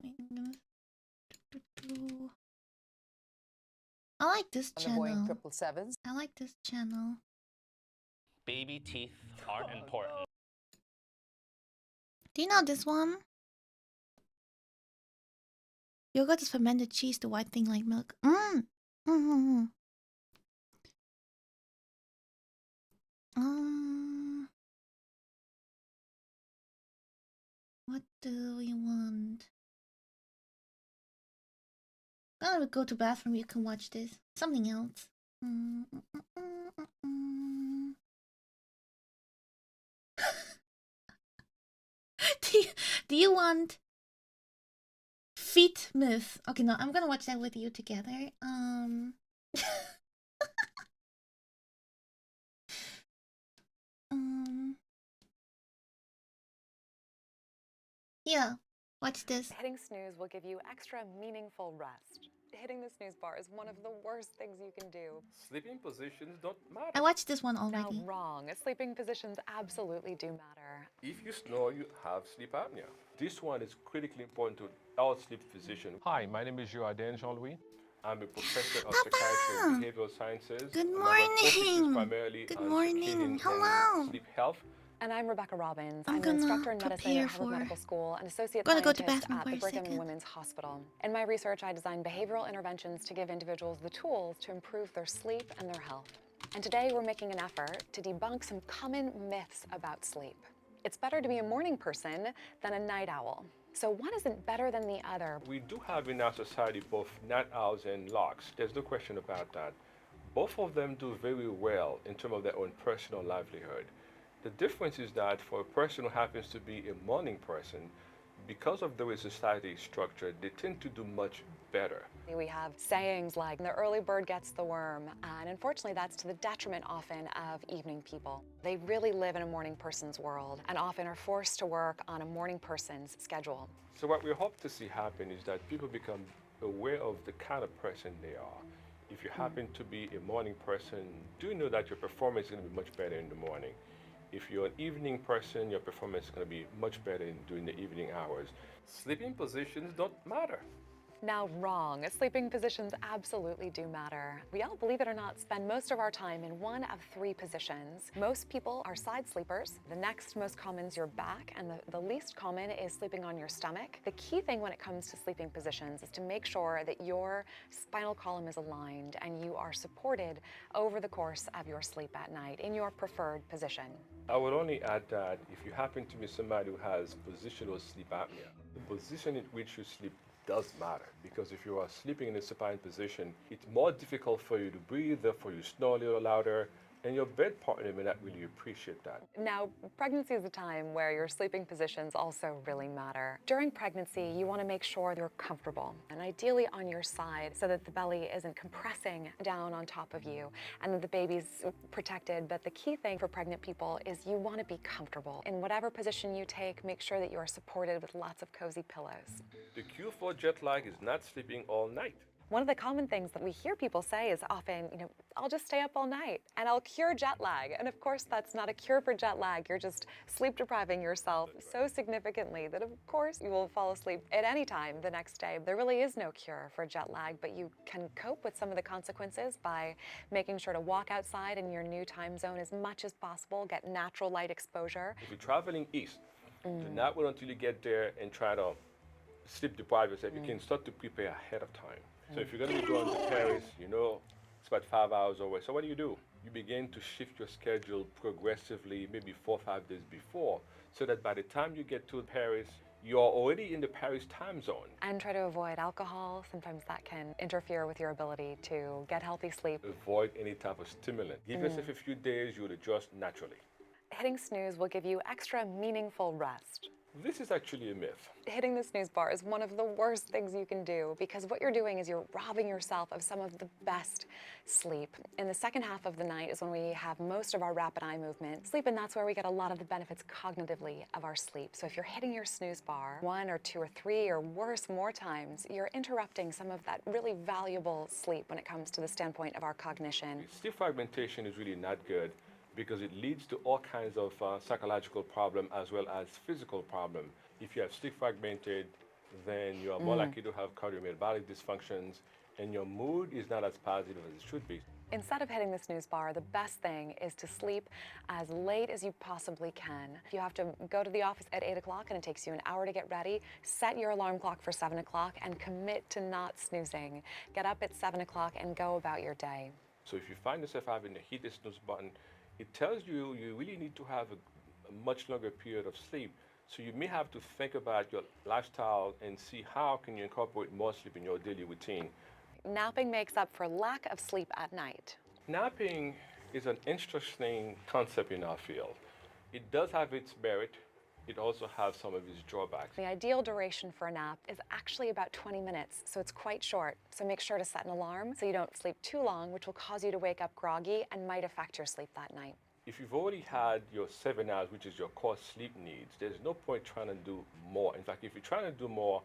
I like this channel. Triple sevens. I like this channel. Baby teeth aren't important. Do you know this one? Yogurt is fermented cheese, the white thing like milk. Mm. What do we want? I'm gonna go to bathroom. You can watch this. Something else. do you want Feet Myth? Okay, no, I'm gonna watch that with you together. Yeah, watch this. Hitting snooze will give you extra meaningful rest. Hitting the snooze bar is one of the worst things you can do. Sleeping positions don't matter. I watched this one already. Now, wrong. Sleeping positions absolutely do matter. If you snore, you have sleep apnea. This one is critically important to our sleep physician. Hi, my name is Jordan Jean-Louis. I'm a professor of psychiatry and behavioral sciences. Good morning. Primarily Good on morning. circadian Hello. and sleep health. And I'm Rebecca Robbins. I'm an instructor in gonna medicine at prepare Harvard for- Medical School and associate Gonna go to scientist bathroom at for the a Brigham and second. Women's Hospital. In my research, I design behavioral interventions to give individuals the tools to improve their sleep and their health. And today we're making an effort to debunk some common myths about sleep. It's better to be a morning person than a night owl. So one isn't better than the other. We do have in our society both night owls and larks. There's no question about that. Both of them do very well in terms of their own personal livelihood. The difference is that for a person who happens to be a morning person, because of the way society is structured, they tend to do much better. We have sayings like, the early bird gets the worm, and unfortunately that's to the detriment often of evening people. They really live in a morning person's world and often are forced to work on a morning person's schedule. So what we hope to see happen is that people become aware of the kind of person they are. If you happen to be a morning person, do know that your performance is going to be much better in the morning. If you're an evening person, your performance is going to be much better during the evening hours. Sleeping positions don't matter. Now, wrong. Sleeping positions absolutely do matter. We all, believe it or not, spend most of our time in one of three positions. Most people are side sleepers. The next most common is your back, and the least common is sleeping on your stomach. The key thing when it comes to sleeping positions is to make sure that your spinal column is aligned and you are supported over the course of your sleep at night in your preferred position. I would only add that if you happen to be somebody who has positional sleep apnea, the position in which you sleep does matter, because if you are sleeping in a supine position, it's more difficult for you to breathe, therefore you snore a little louder, and your bed partner may not really appreciate that. Now, pregnancy is a time where your sleeping positions also really matter. During pregnancy, you want to make sure you're comfortable, and ideally on your side so that the belly isn't compressing down on top of you and that the baby's protected. But the key thing for pregnant people is you want to be comfortable. In whatever position you take, make sure that you are supported with lots of cozy pillows. The cue for jet lag is not sleeping all night. One of the common things that we hear people say is often, I'll just stay up all night and I'll cure jet lag. And of course, that's not a cure for jet lag. You're just sleep depriving yourself so significantly that of course you will fall asleep at any time the next day. There really is no cure for jet lag, but you can cope with some of the consequences by making sure to walk outside in your new time zone as much as possible, get natural light exposure. If you're traveling east, do not wait until you get there and try to sleep deprive yourself. You can start to prepare ahead of time. So if you're going to be going to Paris, it's about 5 hours away. So what do? You begin to shift your schedule progressively, maybe 4 or 5 days before, so that by the time you get to Paris, you're already in the Paris time zone. And try to avoid alcohol. Sometimes that can interfere with your ability to get healthy sleep. Avoid any type of stimulant. Give yourself a few days, you'll adjust naturally. Hitting snooze will give you extra meaningful rest. This is actually a myth. Hitting the snooze bar is one of the worst things you can do because what you're doing is you're robbing yourself of some of the best sleep. In the second half of the night is when we have most of our rapid eye movement sleep, and that's where we get a lot of the benefits cognitively of our sleep. So if you're hitting your snooze bar 1 or 2 or 3 or worse more times, you're interrupting some of that really valuable sleep when it comes to the standpoint of our cognition. Sleep fragmentation is really not good because it leads to all kinds of psychological problems as well as physical problems. If you have sleep fragmented, then you are more likely to have cardiometabolic dysfunctions, and your mood is not as positive as it should be. Instead of hitting the snooze bar, the best thing is to sleep as late as you possibly can. If you have to go to the office at 8 o'clock and it takes you an hour to get ready, set your alarm clock for 7 o'clock and commit to not snoozing. Get up at 7 o'clock and go about your day. So if you find yourself having to hit the snooze button, it tells you you really need to have a much longer period of sleep. So you may have to think about your lifestyle and see how can you incorporate more sleep in your daily routine. Napping makes up for lack of sleep at night. Napping is an interesting concept in our field. It does have its merit. It also has some of its drawbacks. The ideal duration for a nap is actually about 20 minutes, so it's quite short. So make sure to set an alarm so you don't sleep too long, which will cause you to wake up groggy and might affect your sleep that night. If you've already had your 7 hours, which is your core sleep needs, there's no point trying to do more. In fact, if you're trying to do more,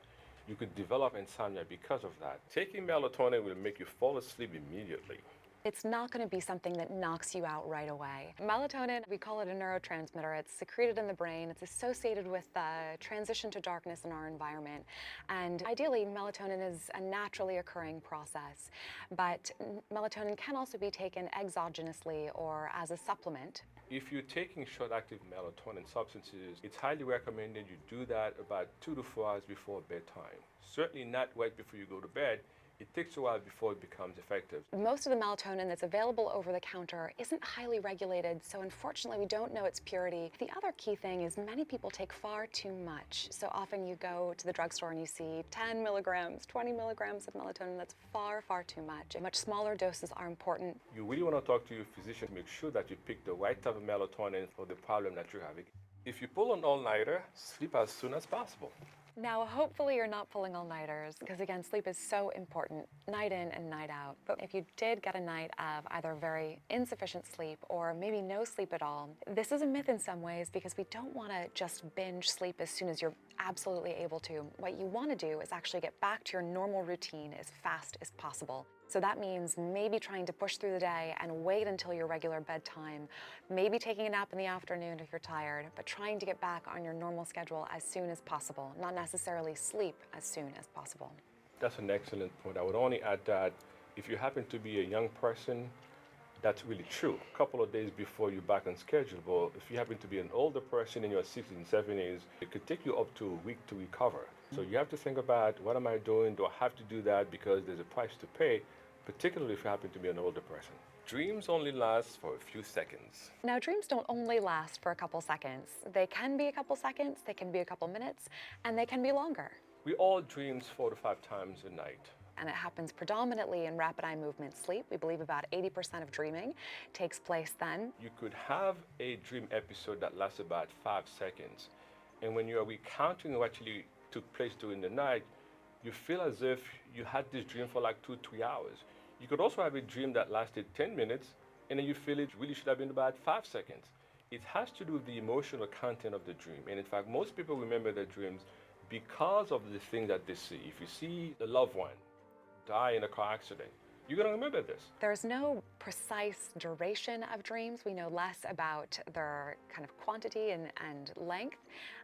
you could develop insomnia because of that. Taking melatonin will make you fall asleep immediately. It's not going to be something that knocks you out right away. Melatonin, we call it a neurotransmitter. It's secreted in the brain. It's associated with the transition to darkness in our environment. And ideally, melatonin is a naturally occurring process. But melatonin can also be taken exogenously or as a supplement. If you're taking short-active melatonin substances, it's highly recommended you do that about 2 to 4 hours before bedtime. Certainly not right before you go to bed. It takes a while before it becomes effective. Most of the melatonin that's available over the counter isn't highly regulated, so unfortunately we don't know its purity. The other key thing is many people take far too much. So often you go to the drugstore and you see 10 milligrams, 20 milligrams of melatonin. That's far, far too much. Much smaller doses are important. You really want to talk to your physician to make sure that you pick the right type of melatonin for the problem that you're having. If you pull an all-nighter, sleep as soon as possible. Now, hopefully you're not pulling all-nighters, because again, sleep is so important, night in and night out. But if you did get a night of either very insufficient sleep or maybe no sleep at all, this is a myth in some ways because we don't want to just binge sleep as soon as you're absolutely able to. What you want to do is actually get back to your normal routine as fast as possible. So that means maybe trying to push through the day and wait until your regular bedtime, maybe taking a nap in the afternoon if you're tired, but trying to get back on your normal schedule as soon as possible, not necessarily sleep as soon as possible. That's an excellent point. I would only add that if you happen to be a young person, that's really true. A couple of days before you're back on schedule, but if you happen to be an older person in your 60s and 70s, it could take you up to a week to recover. So you have to think about, what am I doing? Do I have to do that because there's a price to pay, particularly if you happen to be an older person? Dreams only last for a few seconds. Now, dreams don't only last for a couple seconds. They can be a couple seconds, they can be a couple minutes, and they can be longer. We all dream 4 to 5 times a night. And it happens predominantly in rapid eye movement sleep. We believe about 80% of dreaming takes place then. You could have a dream episode that lasts about 5 seconds. And when you're recounting what actually took place during the night, you feel as if you had this dream for like 2-3 hours. You could also have a dream that lasted 10 minutes, and then you feel it really should have been about 5 seconds. It has to do with the emotional content of the dream. And in fact, most people remember their dreams because of the thing that they see. If you see a loved one die in a car accident, you're going to remember this. There's no precise duration of dreams. We know less about their kind of quantity and length.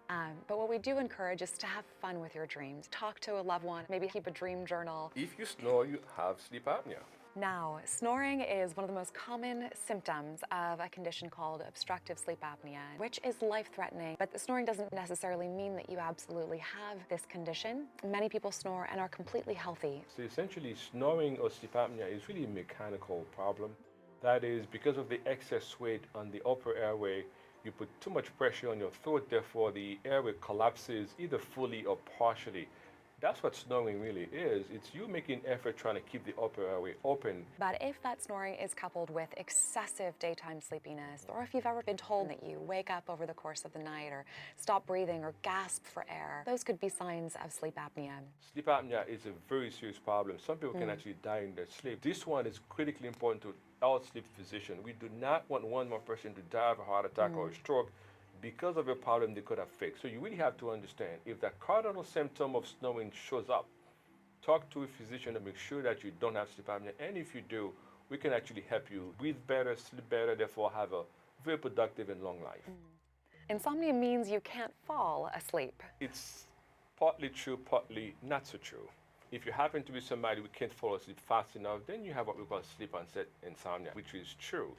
But what we do encourage is to have fun with your dreams. Talk to a loved one, maybe keep a dream journal. If you snore, you have sleep apnea. Now, snoring is one of the most common symptoms of a condition called obstructive sleep apnea, which is life-threatening. But the snoring doesn't necessarily mean that you absolutely have this condition. Many people snore and are completely healthy. So essentially, snoring or sleep apnea is really a mechanical problem. That is, because of the excess weight on the upper airway, you put too much pressure on your throat, therefore the airway collapses either fully or partially. That's what snoring really is. It's you making effort trying to keep the upper airway open. But if that snoring is coupled with excessive daytime sleepiness, or if you've ever been told that you wake up over the course of the night or stop breathing or gasp for air, those could be signs of sleep apnea. Sleep apnea is a very serious problem. Some people can actually die in their sleep. This one is critically important to our sleep physician. We do not want one more person to die of a heart attack or a stroke because of a problem they could have fixed. So you really have to understand, if that cardinal symptom of snoring shows up, talk to a physician to make sure that you don't have sleep apnea. And if you do, we can actually help you breathe better, sleep better, therefore have a very productive and long life. Insomnia means you can't fall asleep. It's partly true, partly not so true. If you happen to be somebody who can't fall asleep fast enough, then you have what we call sleep onset insomnia, which is true.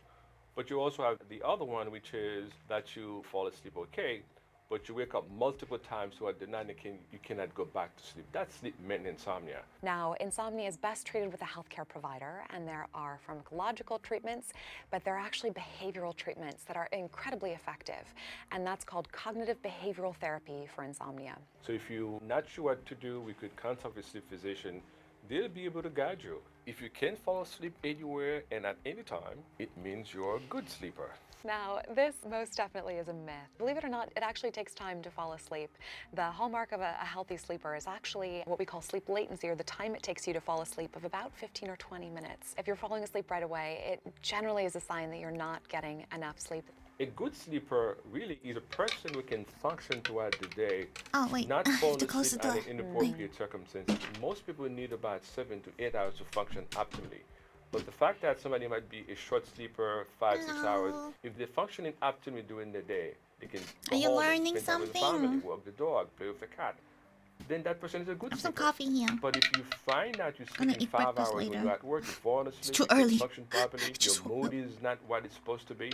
But you also have the other one, which is that you fall asleep okay, but you wake up multiple times throughout the night and you cannot go back to sleep. That's sleep maintenance insomnia. Now, insomnia is best treated with a healthcare provider, and there are pharmacological treatments, but there are actually behavioral treatments that are incredibly effective, and that's called cognitive behavioral therapy for insomnia. So if you're not sure what to do, we could consult with a sleep physician. They'll be able to guide you. If you can't fall asleep anywhere and at any time, it means you're a good sleeper. Now, this most definitely is a myth. Believe it or not, it actually takes time to fall asleep. The hallmark of a healthy sleeper is actually what we call sleep latency, or the time it takes you to fall asleep, of about 15 or 20 minutes. If you're falling asleep right away, it generally is a sign that you're not getting enough sleep. A good sleeper really is a person who can function throughout the day, Oh, wait. not I have fall to close asleep the door. under inappropriate circumstances. Most people need about 7 to 8 hours to function optimally. But the fact that somebody might be a short sleeper, 5, 6 hours, Hello. if they're functioning optimally during the day, they can Are go you home and learning spend time with the something? family, walk the dog, play with the cat. Then that person is a good Have some sleeper. coffee here. But if you find out you're Gonna sleeping eat 5 breakfast hours when later. you're at work, you're falling asleep, too you can't early. function properly, your Just woke mood up. is not what it's supposed to be,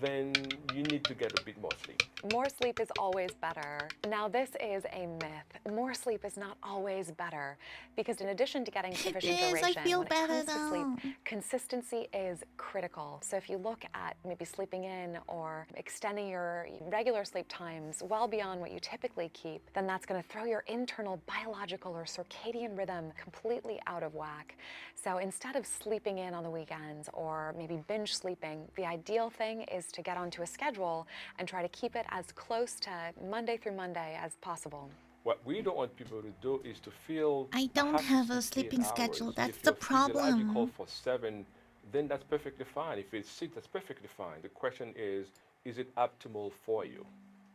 then you need to get a bit more sleep. More sleep is always better. Now, this is a myth. More sleep is not always better, because in addition to getting sufficient It is. I duration, feel when it better comes to sleep, though. consistency is critical. So if you look at maybe sleeping in or extending your regular sleep times well beyond what you typically keep, then that's going to throw your internal biological or circadian rhythm completely out of whack. So instead of sleeping in on the weekends or maybe binge sleeping, the ideal thing is to get onto a schedule and try to keep it as close to Monday through Monday as possible. What we don't want people to do is to feel I don't have to have a sleep 8 sleeping schedule. hours. That's If the you're physiological problem. for 7, then that's perfectly fine. If it's 6, that's perfectly fine. The question is it optimal for you?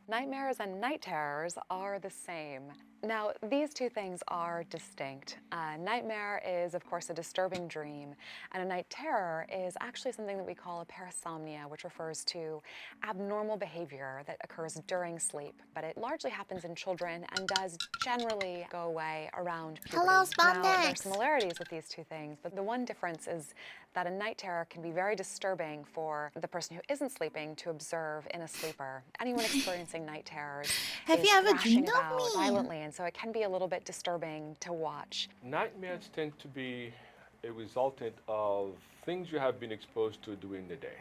Nightmares and night terrors are the same. Now, these two things are distinct. A nightmare is, of course, a disturbing dream, and a night terror is actually something that we call a parasomnia, which refers to abnormal behavior that occurs during sleep, but it largely happens in children and does generally go away around puberty. Hello, Now, there are Spandex. similarities with these two things, but the one difference is that a night terror can be very disturbing for the person who isn't sleeping to observe in a sleeper. Anyone experiencing night terrors Have is you ever thrashing dreamed of about me? violently, and so it can be a little bit disturbing to watch. Nightmares tend to be a resultant of things you have been exposed to during the day.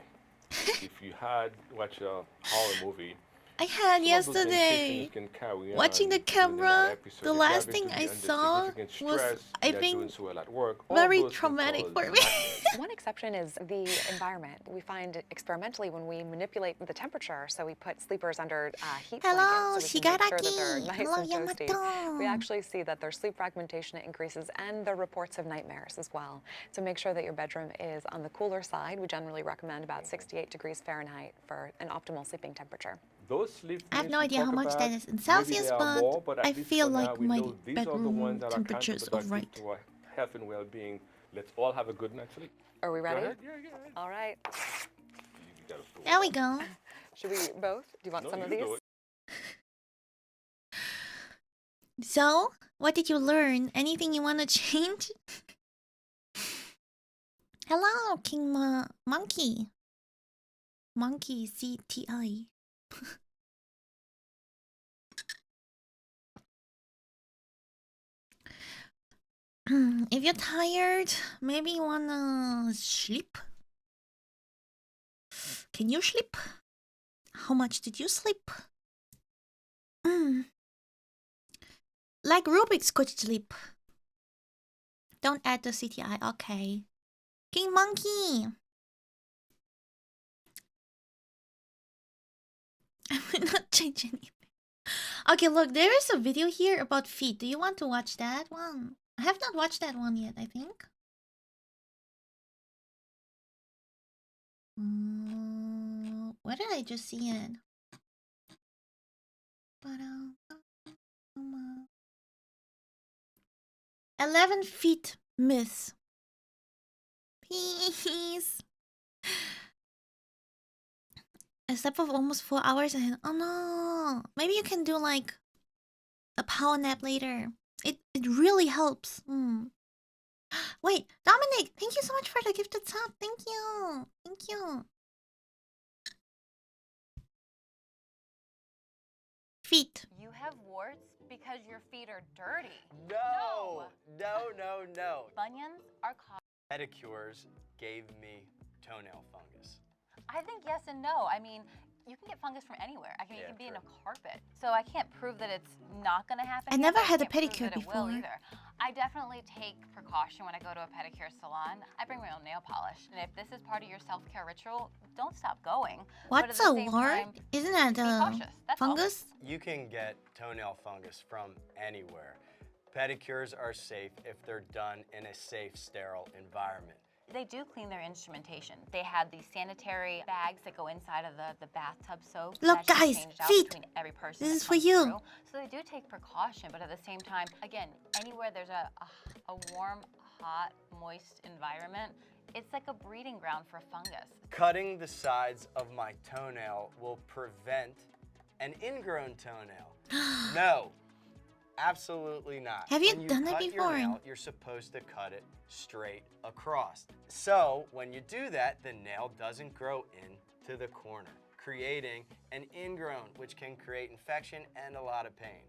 If you had watched a horror movie, I had some of those yesterday. sensations can carry on Watching the during that camera, episode. the If you last happen thing to I be under saw significant was, stress, I you're not doing think, so well at work, all of very those can traumatic cause for me. nightmares. One exception is the environment. We find experimentally when we manipulate the temperature, so we put sleepers under heat Hello, blankets so we can make sure that they're Shigaraki. nice Hello, and toasty. Yamato. We actually see that their sleep fragmentation increases and the reports of nightmares as well. So make sure that your bedroom is on the cooler side. We generally recommend about 68 degrees Fahrenheit for an optimal sleeping temperature. Those sleep I have things no we idea talk how much about, that is in maybe Celsius, there are more, but at I least feel for now, like we my know these are the ones bedroom that are temperature is counterproductive alright. to our health and well-being. Let's all have a good night's sleep. Are we Go ready? ahead. Yeah, go ahead. All right. You gotta pull There we it up. go. Should we both? Do you want No, some of you these? do it. So, what did you learn? Anything you want to change? Hello, King Monkey. Monkey CTI. If you're tired, maybe you wanna sleep. Can you sleep? How much did you sleep? Like Rubik's could sleep. Don't add the CTI, okay. King Monkey! I will not change anything. Okay, look, there is a video here about feet. Do you want to watch that one? I have not watched that one yet, I think. Where did I just see it? 11 feet myth. Peace. I slept for almost 4 hours and oh no. Maybe you can do like a power nap later. It really helps. Wait, Dominic, thank you so much for the gifted sub. Thank you. Thank you. Feet. You have warts because your feet are dirty. No. Bunions are caused. Pedicures gave me toenail fungus. I think yes and no. I mean, you can get fungus from anywhere. I mean, Yeah, you can be in true. a carpet. So I can't prove that it's not going to happen. I here, never but had a can't prove pedicure that it will before. either. I definitely take precaution when I go to a pedicure salon. I bring my own nail polish. And if this is part of your self-care ritual, don't stop going. But at What's the a same wart? time, Isn't that be cautious. That's all. fungus? You can get toenail fungus from anywhere. Pedicures are safe if they're done in a safe, sterile environment. They do clean their instrumentation. They have these sanitary bags that go inside of the bathtub soap. Look, That's guys, changed out feet. between every person This that is for comes you. through. So they do take precaution, but at the same time, again, anywhere there's a warm, hot, moist environment, it's like a breeding ground for fungus. Cutting the sides of my toenail will prevent an ingrown toenail. No, absolutely not. Have you When done that cut before? Your nail, you're supposed to cut it straight across. So when you do that, the nail doesn't grow into the corner, creating an ingrown, which can create infection and a lot of pain.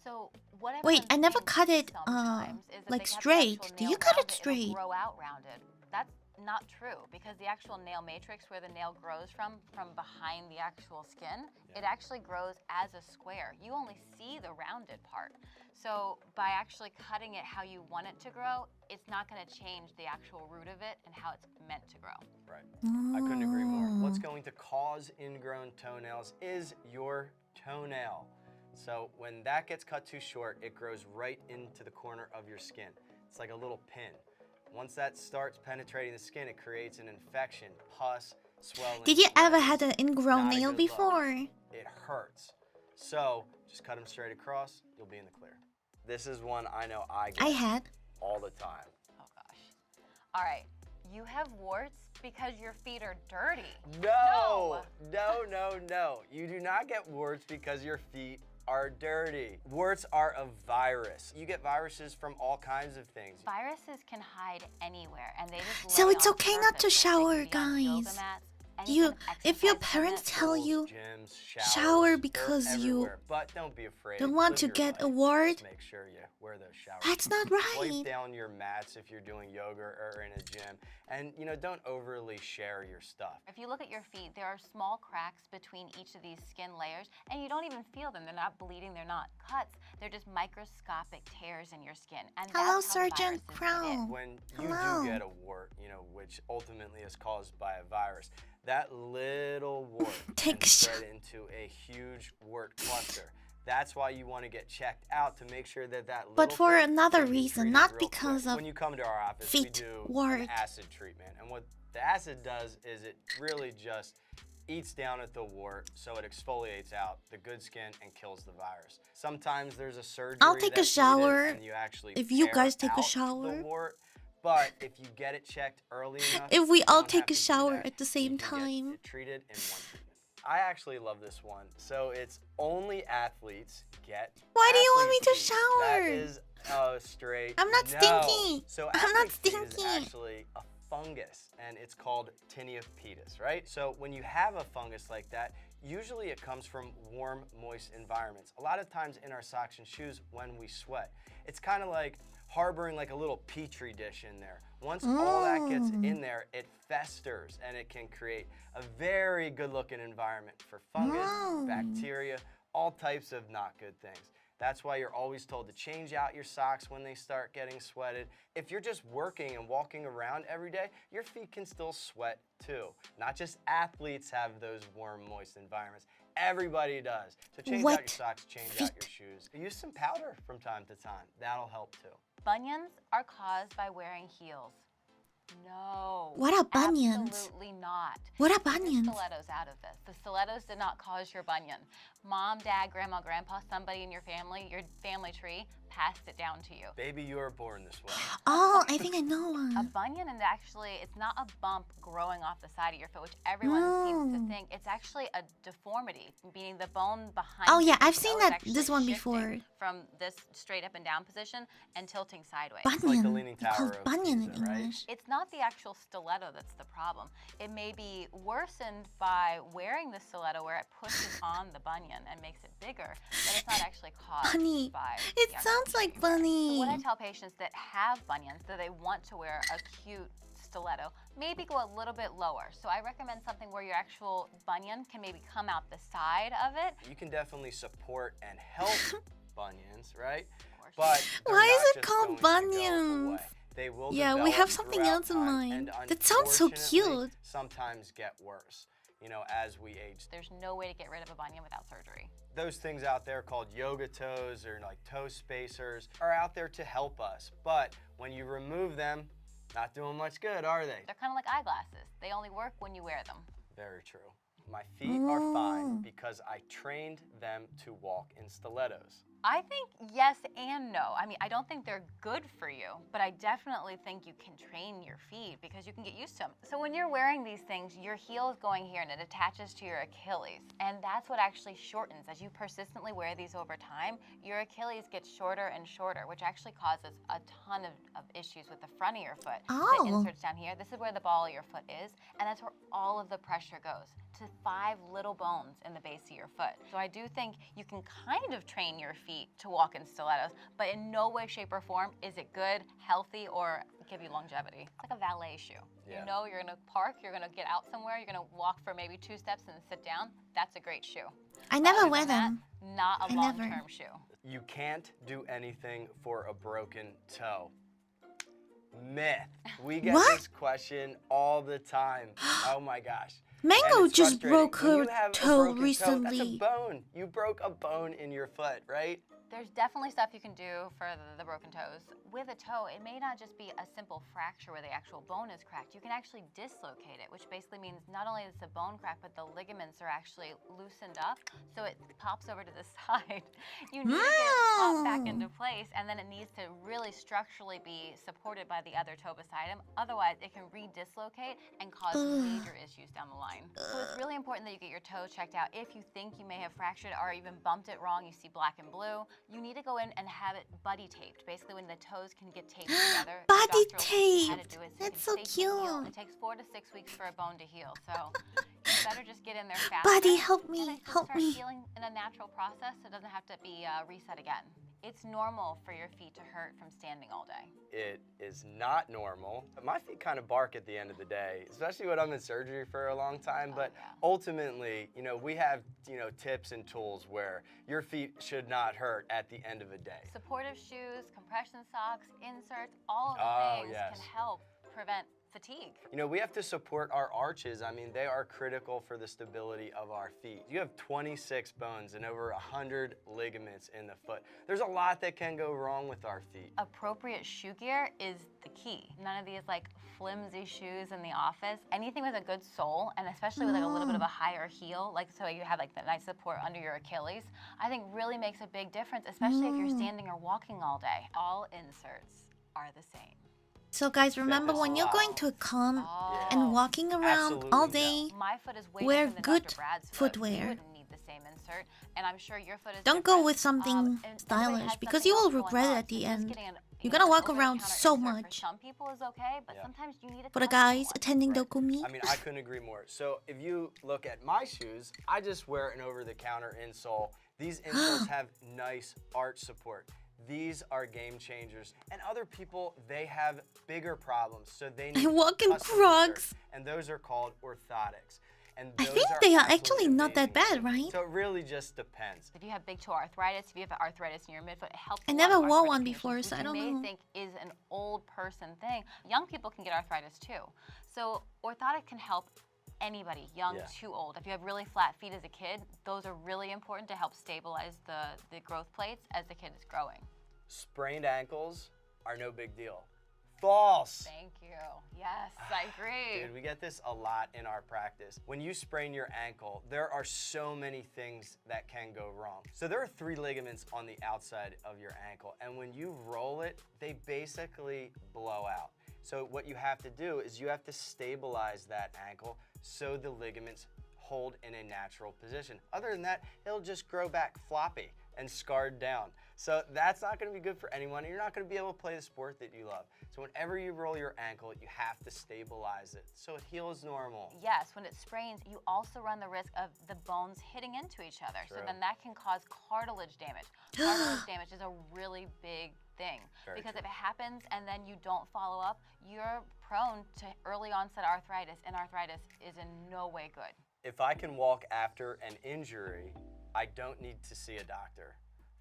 So what I've Wait, done I never seen cut it, sometimes is that like they cut the straight. actual Do you nail cut it rounded, straight? It'll grow out rounded. That's not true because the actual nail matrix where the nail grows from behind the actual skin, it actually grows as a square. You only see the rounded part. So by actually cutting it how you want it to grow, it's not going to change the actual root of it and how it's meant to grow. Right. I couldn't agree more. What's going to cause ingrown toenails is your toenail. So when that gets cut too short, it grows right into the corner of your skin. It's like a little pin. Once that starts penetrating the skin, it creates an infection, pus, swelling. Did you ever redness. had an ingrown Not a nail good look. before? It hurts. So just cut them straight across, you'll be in the clear. This is one I know I get I had. all the time. Oh gosh. All right. You have warts because your feet are dirty. No. You do not get warts because your feet are dirty. Warts are a virus. You get viruses from all kinds of things. Viruses can hide anywhere, and they just So lay it's on okay not to surfaces. They shower, can be on yoga guys. mats, You, anything if your exercise parents equipment. tell you Gyms, shower showers, because they're you everywhere. But don't be afraid. don't want Live to your get a life. wart, Just make sure you wear those showers. that's not Wipe right. down your mats if you're doing yoga or in a gym. And don't overly share your stuff. If you look at your feet, there are small cracks between each of these skin layers, and you don't even feel them. They're not bleeding, they're not cuts. They're just microscopic tears in your skin. And Hello, that's how Sergeant viruses get Crow. in. When you Hello. do get a wart, which ultimately is caused by a virus, that little wart Take can a shot. spread into a huge wart cluster. That's why you want to get checked out to make sure that little But for thing another can be reason, treated not real quick. because of When you come to our office, we feet do wart. an acid treatment. And what the acid does is it really just eats down at the wart, so it exfoliates out the good skin and kills the virus. Sometimes there's a surgery I'll take a that's shower needed and you actually if you tear guys take a out shower. the wart, but if you get it checked early enough, If we you all don't take have a to do shower that. at the You same can get time. it treated in one treatment. I actually love this one. So it's only athletes get. Why do you want me athlete to feet. shower? That is straight. I'm not no. stinky. So I'm not athlete feet is stinky. actually a fungus, and it's called tinea pedis, right? So when you have a fungus like that, usually it comes from warm, moist environments. A lot of times in our socks and shoes when we sweat. It's kind of like harboring like a little petri dish in there. Once all that gets in there, it festers and it can create a very good looking environment for fungus, bacteria, all types of not good things. That's why you're always told to change out your socks when they start getting sweated. If you're just working and walking around every day, your feet can still sweat too. Not just athletes have those warm, moist environments. Everybody does. So change out your Wet socks, change out feet. your shoes. Use some powder from time to time. That'll help too. Bunions are caused by wearing heels. No. What are bunions? Absolutely not. What are Leave the bunions? stilettos out of this. The stilettos did not cause your bunion. Mom, dad, grandma, grandpa, somebody in your family tree, passed it down to you. Baby, you were born this way. Oh, I think I know A one. bunion is actually, it's not a bump growing off the side of your foot, which everyone seems to think. It's actually a deformity, meaning the bone behind Oh yeah, your I've toe seen is that actually this one shifting before. from this straight up and down position and tilting sideways. like the Bunion. Leaning They call Tower it of bunion in Pisa, right? English. It's not the actual stiletto that's the problem. It may be worsened by wearing the stiletto where it pushes on the bunion and makes it bigger, but it's not actually caused Bunny. by It the actual sounds like shoe wear. So bunny. what I tell patients that have bunions, that they want to wear a cute stiletto, maybe go a little bit lower. So I recommend something where your actual bunion can maybe come out the side of it. You can definitely support and help bunions, right? course. But they're Why is not it just called going to go bunions? away. They will Yeah, we develop have something throughout else in time, mind. and That sounds so unfortunately, cute. Sometimes get worse, as we age. There's no way to get rid of a bunion without surgery. Those things out there called yoga toes or like toe spacers are out there to help us. But when you remove them, not doing much good, are they? They're kind of like eyeglasses. They only work when you wear them. Very true. My feet are fine because I trained them to walk in stilettos. I think yes and no. I mean, I don't think they're good for you, but I definitely think you can train your feet because you can get used to them. So when you're wearing these things, your heel is going here and it attaches to your Achilles. And that's what actually shortens. As you persistently wear these over time, your Achilles gets shorter and shorter, which actually causes a ton of issues with the front of your foot. Oh. The inserts down here, this is where the ball of your foot is, and that's where all of the pressure goes, to 5 little bones in the base of your foot. So I do think you can kind of train your feet to walk in stilettos, but in no way, shape, or form is it good, healthy, or give you longevity. It's like a valet shoe. Yeah. You know you're gonna park, you're gonna get out somewhere, you're gonna walk for maybe 2 steps and then sit down. That's a great shoe. I never Other wear than that, them. not a I never. long-term shoe. You can't do anything for a broken toe. Myth. We get What? this question all the time. Oh my gosh. Mango And it's just frustrating. broke When her you have a toe broken recently. That's a bone. You broke a bone in your foot, right? There's definitely stuff you can do for the broken toes. With a toe, it may not just be a simple fracture where the actual bone is cracked. You can actually dislocate it, which basically means not only is the bone cracked, but the ligaments are actually loosened up, so it pops over to the side. You need to get it popped back into place, and then it needs to really structurally be supported by the other toe beside him. Otherwise, it can re-dislocate and cause major issues down the line. So it's really important that you get your toes checked out. If you think you may have fractured or even bumped it wrong, you see black and blue, you need to go in and have it buddy taped. Basically, when the toes can get taped together. your Buddy doctor will teach you how to taped. do it That's you so can safely heal. cute. It takes 4 to 6 weeks for a bone to heal, so you better just get in there faster. Buddy, help and me, then just help start me. healing in a natural process, so it doesn't have to be reset again. It's normal for your feet to hurt from standing all day. It is not normal. My feet kind of bark at the end of the day, especially when I'm in surgery for a long time. But yeah. ultimately, we have, tips and tools where your feet should not hurt at the end of a day. Supportive shoes, compression socks, inserts, all of the Oh, things yes. can help prevent fatigue. We have to support our arches. I mean, they are critical for the stability of our feet. You have 26 bones and over 100 ligaments in the foot. There's a lot that can go wrong with our feet. Appropriate shoe gear is the key. None of these flimsy shoes in the office. Anything with a good sole, and especially with a little bit of a higher heel, so you have the nice support under your Achilles, I think really makes a big difference, especially if you're standing or walking all day. All inserts are the same. So guys, remember when you're going to a con and walking around all day, My foot is way wear different than good Dr. Brad's foot. You footwear. wouldn't need the same insert, and I'm sure your foot is Don't go different. with something And everybody stylish has because something you will else going regret it on, at the so just end. getting You're gonna walk over-the-counter around so insert much. For some people is okay, but Yeah. sometimes you need a For the custom guys one. attending Right. Dokumi, I mean, I couldn't agree more. So if you look at my shoes, I just wear an over-the-counter insole. These insoles have nice arch support. These are game changers. And other people, they have bigger problems, so they need walk in custom Crocs. inserts, and those are called orthotics. And I those think are they are absolutely actually not that amazing bad, too. right? So it really just depends. If you have big toe arthritis, if you have arthritis in your midfoot, it helps. I a lot never with wore arthritic one conditions, before, so which I don't you know. may think is an old person thing. Young people can get arthritis too. So orthotic can help anybody, young Yeah. to old. If you have really flat feet as a kid, those are really important to help stabilize the growth plates as the kid is growing. Sprained ankles are no big deal. False. Thank you. Yes, I agree. Dude, we get this a lot in our practice. When you sprain your ankle, there are so many things that can go wrong. So there are 3 ligaments on the outside of your ankle, and when you roll it, they basically blow out. So what you have to do is you have to stabilize that ankle so the ligaments hold in a natural position. Other than that, it'll just grow back floppy and scarred down. So that's not gonna be good for anyone, and you're not gonna be able to play the sport that you love. So whenever you roll your ankle, you have to stabilize it so it heals normal. Yes, when it sprains, you also run the risk of the bones hitting into each other. So True. then that can cause cartilage damage. Cartilage damage is a really big thing because if it happens and then you don't follow up, you're prone to early onset arthritis, and arthritis is in no way good. If I can walk after an injury, I don't need to see a doctor.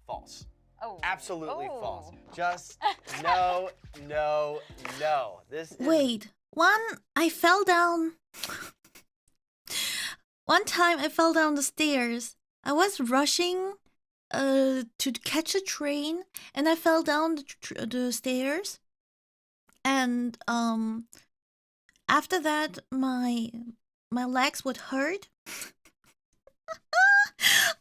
False. Oh. Absolutely Oh. false. Just no, no, no. This is Wait, I fell down. One time I fell down the stairs. I was rushing to catch a train, and I fell down the stairs. And after that, my legs would hurt.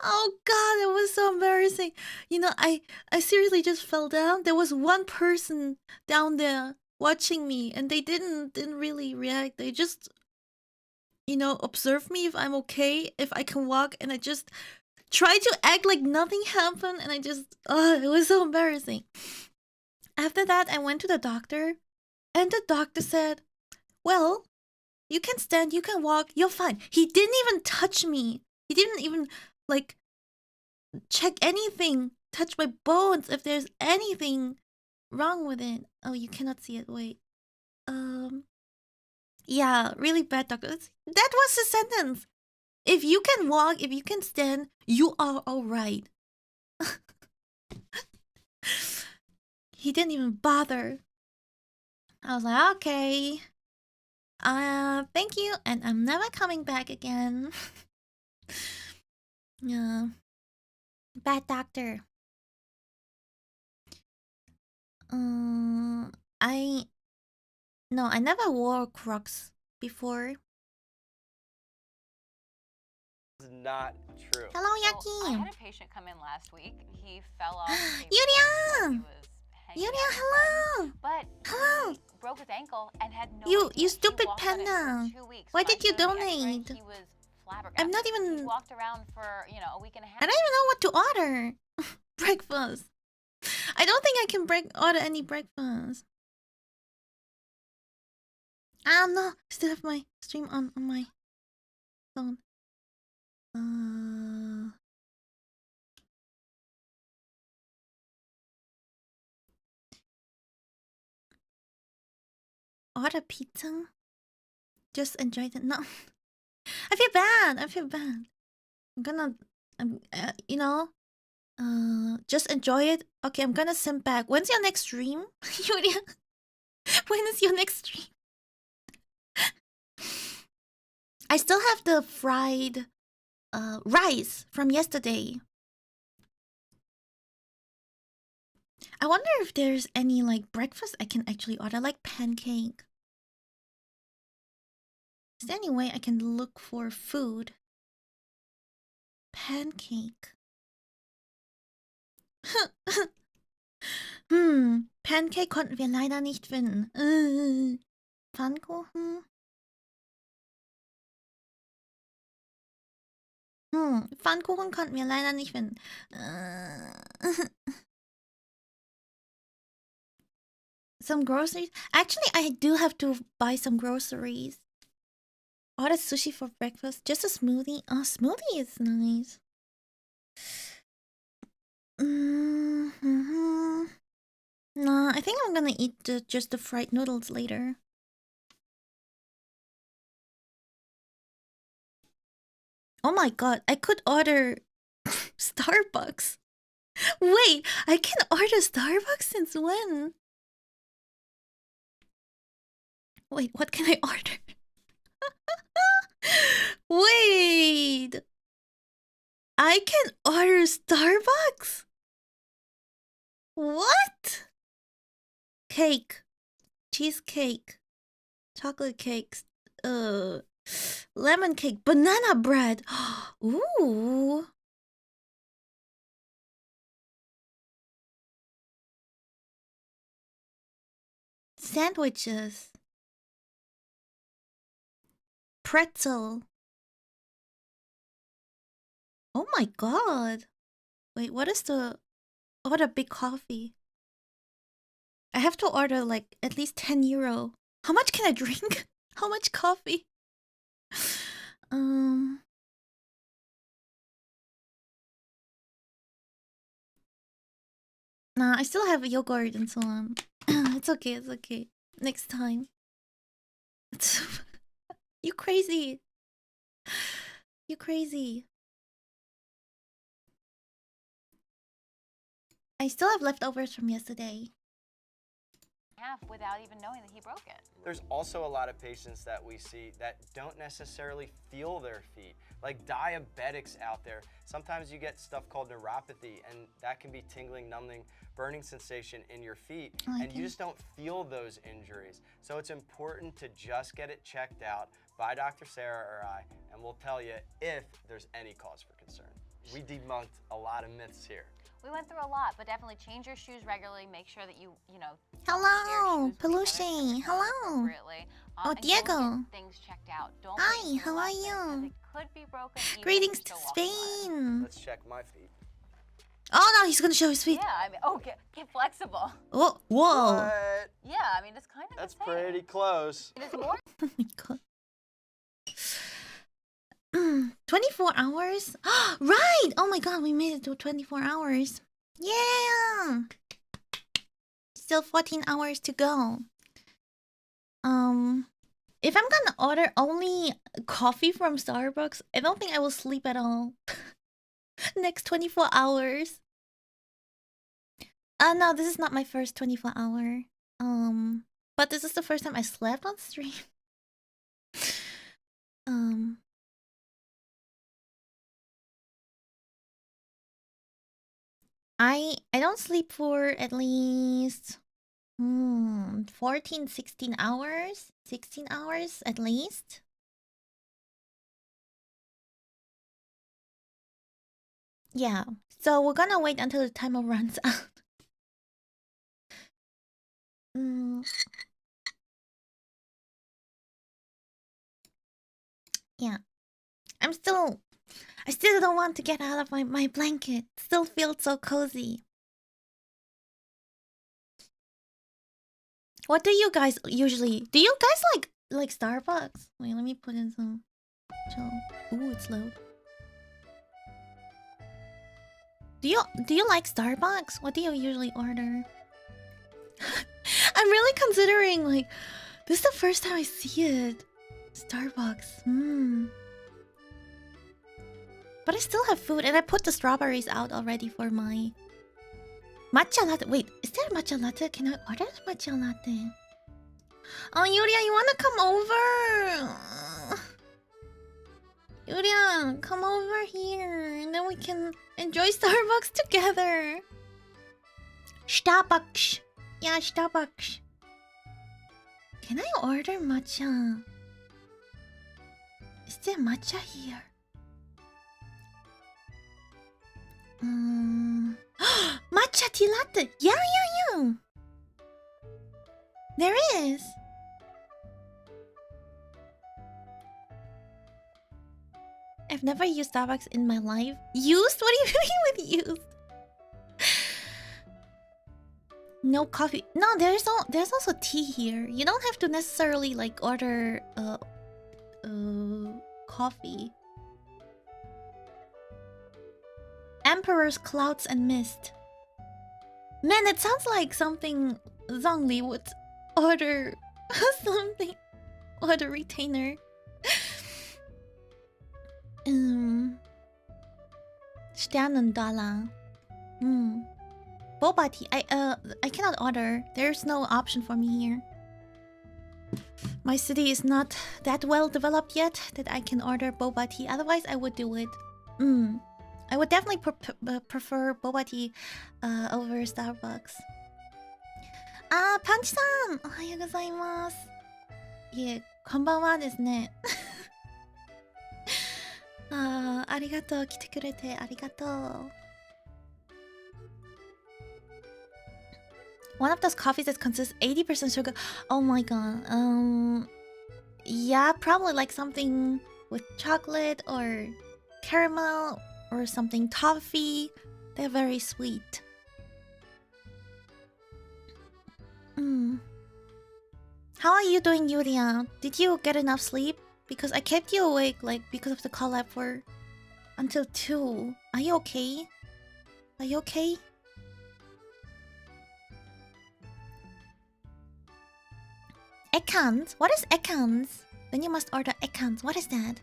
Oh God, it was so embarrassing. You know, I seriously just fell down. There was one person down there watching me, and they didn't really react. They just, you know, observed me if I'm okay, if I can walk, and I just tried to act like nothing happened, and it was so embarrassing. After that, I went to the doctor, and the doctor said, well, you can stand, you can walk, you're fine. He didn't even touch me. He didn't even, like, check anything, touch my bones if there's anything wrong with it. Oh, you cannot see it. Wait. Yeah, really bad doctor. That was the sentence. If you can walk, if you can stand, you are all right. He didn't even bother. I was like, okay. Thank you, and I'm never coming back again. Yeah. Bad doctor. I never wore Crocs before. This is not true. Hello, So I Yaki. had a patient come in last week. He fell off. Yulia! Yulia, hello. But Hello. he broke his ankle and had no You idea. He stupid walked on it for panda. 2 weeks. Why So I did you showed him the X-ray. donate? He was flabbergasted. I'm not He even. walked around for, a week and a half. I don't even know what to order. Breakfast. I don't think I can order any breakfast. No. Still have my stream on my phone. Order pizza? Just enjoy it. No. I feel bad. I'm gonna, just enjoy it. Okay, I'm gonna send back. When's your next stream? Yulia? When is your next stream? I still have the fried rice from yesterday. I wonder if there's any like breakfast I can actually order, like pancake. Is there any way I can look for food? Pancake. Pancake konnten wir leider nicht finden. Pfannkuchen? Pfannkuchen konnten wir leider nicht finden. Some groceries? Actually, I do have to buy some groceries. Order sushi for breakfast. Just a smoothie. Oh, smoothie is nice. Nah, I think I'm gonna eat just the fried noodles later. Oh my god, I could order Starbucks. Wait, I can order Starbucks since when? Wait, what can I order? Wait! I can order Starbucks? What? Cake. cheesecake, chocolate cakes, lemon cake, banana bread. Ooh. Sandwiches. Pretzel. Oh my god. Wait, what is the... What a big coffee. I have to order like at least 10 euro. How much can I drink? How much coffee? Um... Nah, I still have yogurt and so on. It's okay, it's okay. Next time. You crazy. You crazy. I still have leftovers from yesterday. Half without even knowing that he broke it. There's also a lot of patients that we see that don't necessarily feel their feet, like diabetics out there. Sometimes you get stuff called neuropathy, and that can be tingling, numbing, burning sensation in your feet, and you just don't feel those injuries. So it's important to just get it checked out by Dr. Sarah or I, and we'll tell you if there's any cause for concern. We debunked a lot of myths here. We went through a lot, but definitely change your shoes regularly. Make sure that you know. Hello, Peluche. Hello. Appropriately. Oh, And go Diego. get things checked out. Don't Hi, wait until how the are last minute, 'cause you? It could be broken. even if Greetings you're to still walking away. Spain. Let's check my feet. Oh no, he's gonna show his feet. Yeah, I mean, get flexible. Oh, whoa. What? Yeah, I mean, it's kind of That's the same. pretty close. It is more. Oh my god. 24 hours? Right! Oh my god, we made it to 24 hours. Yeah! Still 14 hours to go. If I'm gonna order only coffee from Starbucks, I don't think I will sleep at all. Next 24 hours. No, this is not my first 24 hour. But this is the first time I slept on stream. I don't sleep for at least 14, 16 hours. 16 hours at least. Yeah. So we're gonna wait until the timer runs out. Yeah. I still don't want to get out of my blanket. Still feels so cozy. What do you guys usually... Do you guys like Starbucks? Wait, let me put in some... chill. Ooh, it's loud. Do you like Starbucks? What do you usually order? I'm really considering, like... This is the first time I see it. Starbucks. But I still have food, and I put the strawberries out already for my matcha latte. Wait, is there a matcha latte? Can I order the matcha latte? Oh, Yuria, you wanna come over? Yuria, come over here, and then we can enjoy Starbucks together. Starbucks. Yeah, Starbucks. Can I order matcha? Is there matcha here? Matcha tea latte. Yeah. There is. I've never used Starbucks in my life. Used? What do you mean with used? No coffee. No, there's also tea here. You don't have to necessarily like order coffee. Emperor's Clouds and Mist. Man, it sounds like something Zhongli would order. Something. Order retainer. Sternendala. Boba tea. I cannot order. There's no option for me here. My city is not that well developed yet that I can order boba tea. Otherwise, I would do it. I would definitely prefer boba tea over Starbucks. あー、パンチさんおはようございます。いえ、こんばんはですね。あー、ありがとう。来てくれてありがとう。One of those coffees that consists 80% sugar. Oh my god. Yeah, probably like something with chocolate or caramel or something toffee. They're very sweet. How are you doing, Yuria? Did you get enough sleep? Because I kept you awake, like, because of the collab for until 2. Are you okay? Are you okay? Ekans? What is Ekans? Then you must order Ekans. What is that?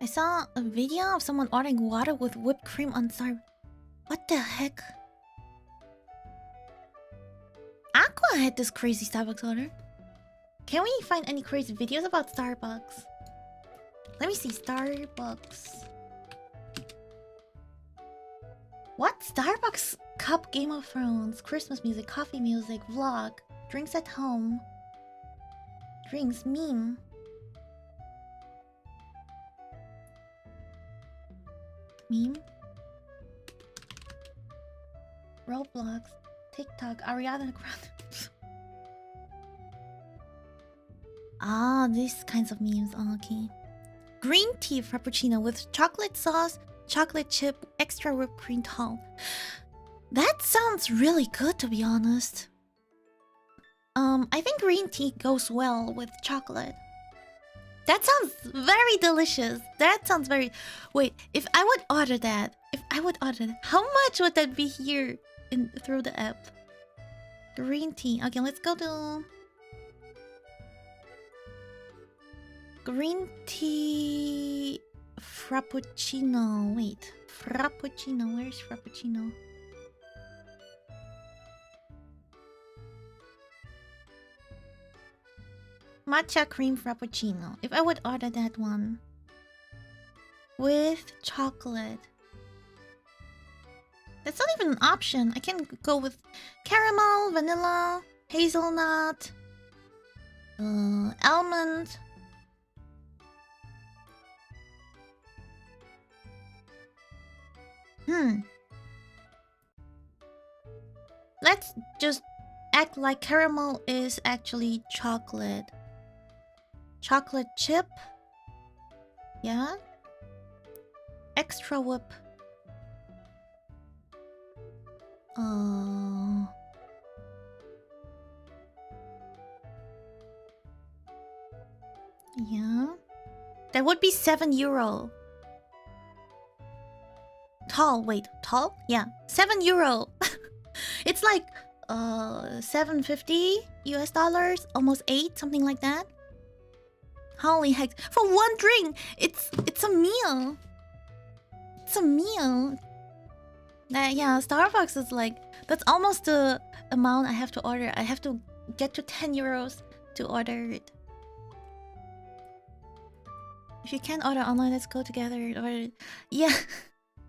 I saw a video of someone ordering water with whipped cream on Star. What the heck? Aqua had this crazy Starbucks order. Can we find any crazy videos about Starbucks? Let me see. Starbucks. What? Starbucks cup, Game of Thrones, Christmas music, coffee music, vlog, drinks at home, drinks, meme. Meme? Roblox, TikTok, Ariana Grande. Ah, these kinds of memes. Oh, okay. Green tea frappuccino with chocolate sauce, chocolate chip, extra whipped cream tall. That sounds really good, to be honest. I think green tea goes well with chocolate. That sounds very delicious. That sounds very... Wait, if I would order that, how much would that be here through the app? Green tea. Okay, let's go to... Green tea... Frappuccino. Wait. Frappuccino. Where's Frappuccino? Matcha cream frappuccino. If I would order that one with chocolate, that's not even an option. I can go with caramel, vanilla, hazelnut, almond. Let's just act like caramel is actually chocolate. Chocolate chip. Yeah. Extra whip. Yeah. That would be €7. Tall, wait, tall? Yeah, €7. It's like $7.50 US, almost 8, something like that. Holy heck. For one drink! It's a meal. It's a meal. Yeah, Starbucks is like... That's almost the amount I have to order. I have to get to €10 to order it. If you can't order online, let's go together and order it. Yeah.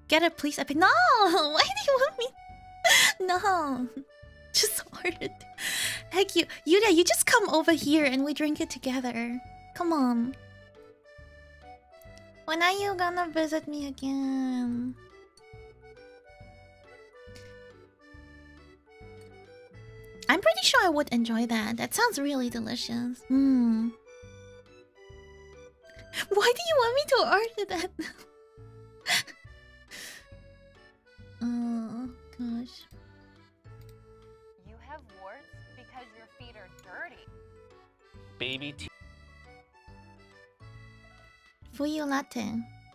Get it, please. No! Why do you want me... No. Just order it. Heck, Yuria, you just come over here and we drink it together. Come on. When are you gonna visit me again? I'm pretty sure I would enjoy that. That sounds really delicious. Why do you want me to order that? Oh, gosh. You have warts because your feet are dirty. Baby teeth. Fuyu latte.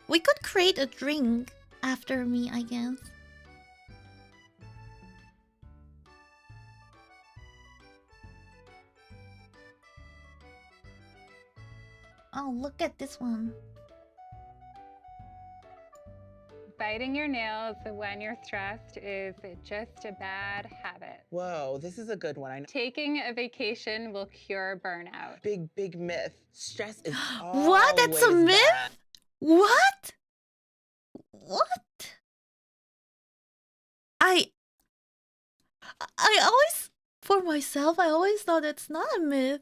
We could create a drink after me, I guess. Oh, look at this one. Biting your nails when you're stressed is just a bad habit. Whoa, this is a good one. Taking a vacation will cure burnout. Big myth. Stress is What? That's a always myth? bad. What? What? I always, for myself, I always thought it's not a myth.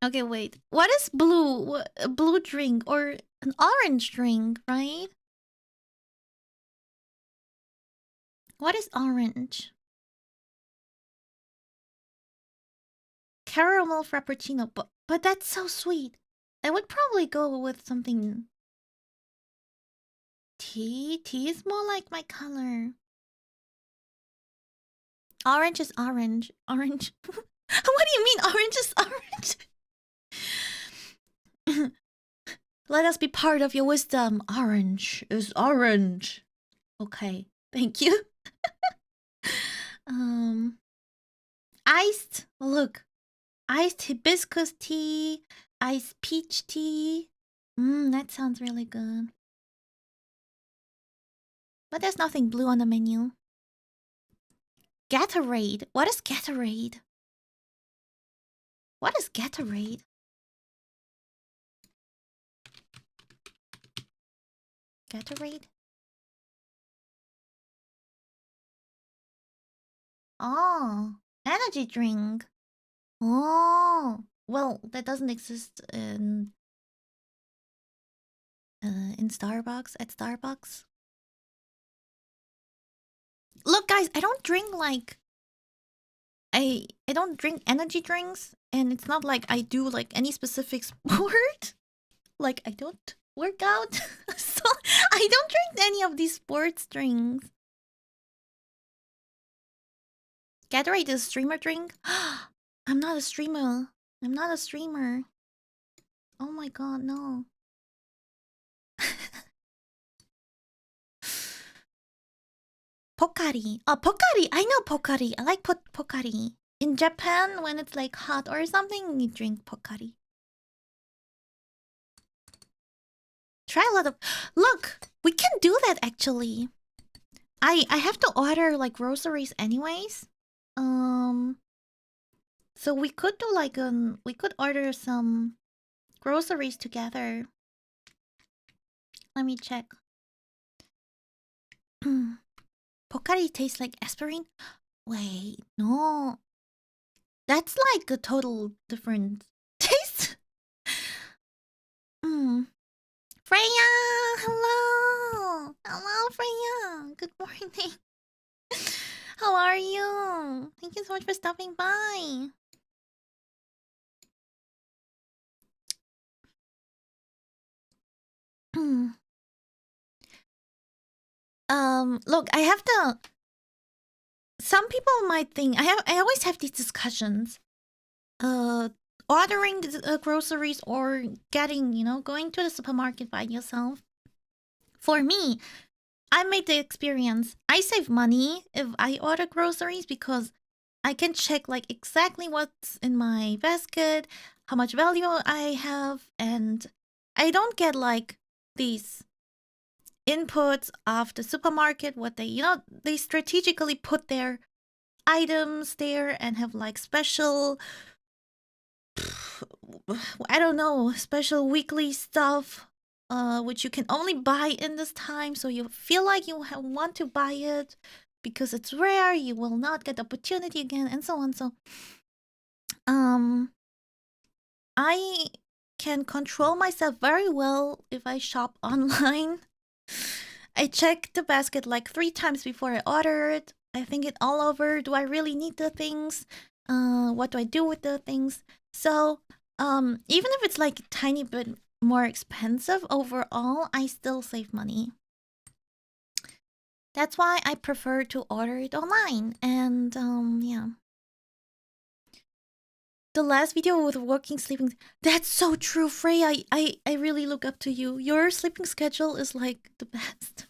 Okay, wait. What is blue? A blue drink or an orange drink, right? What is orange? Caramel frappuccino, but that's so sweet. I would probably go with something. Tea? Tea is more like my color. Orange is orange. Orange. What do you mean orange is orange? Let us be part of your wisdom. Orange is orange. Okay, thank you. Iced, look. Iced hibiscus tea, iced peach tea. That sounds really good. But there's nothing blue on the menu. Gatorade. What is Gatorade? What is Gatorade? Gatorade? Oh, energy drink. Oh, well, that doesn't exist in Starbucks, at Starbucks. Look, guys, I don't drink like I don't drink energy drinks, and it's not like I do like any specific sport. Like I don't work out, so I don't drink any of these sports drinks. Gatorade is a streamer drink. I'm not a streamer. I'm not a streamer. Oh my god, no. Pocari. Oh, Pocari. I know Pocari. I like Pocari. In Japan, when it's like hot or something, you drink Pocari. Try a lot of... Look, we can do that actually. I have to order like groceries anyways. So we could do like we could order some groceries together. Let me check. Pocari tastes like aspirin? Wait, no. That's like a total different taste. Freya! Hello! Hello, Freya! Good morning. How are you? Thank you so much for stopping by. Look, I have to... Some people might think... I always have these discussions. Ordering groceries or getting, going to the supermarket by yourself. For me, I made the experience. I save money if I order groceries because I can check like exactly what's in my basket, how much value I have, and I don't get like these inputs of the supermarket, what they strategically put their items there and have like special, I don't know, special weekly stuff, which you can only buy in this time, so you feel like you want to buy it because it's rare, you will not get the opportunity again, and so on. So, I can control myself very well if I shop online. I check the basket like 3 times before I order it. I think it all over. Do I really need the things? What do I do with the things? So, even if it's like a tiny bit more expensive overall, I still save money. That's why I prefer to order it online. And, yeah. The last video with working sleeping, that's so true, Frey. I really look up to you. Your sleeping schedule is like the best.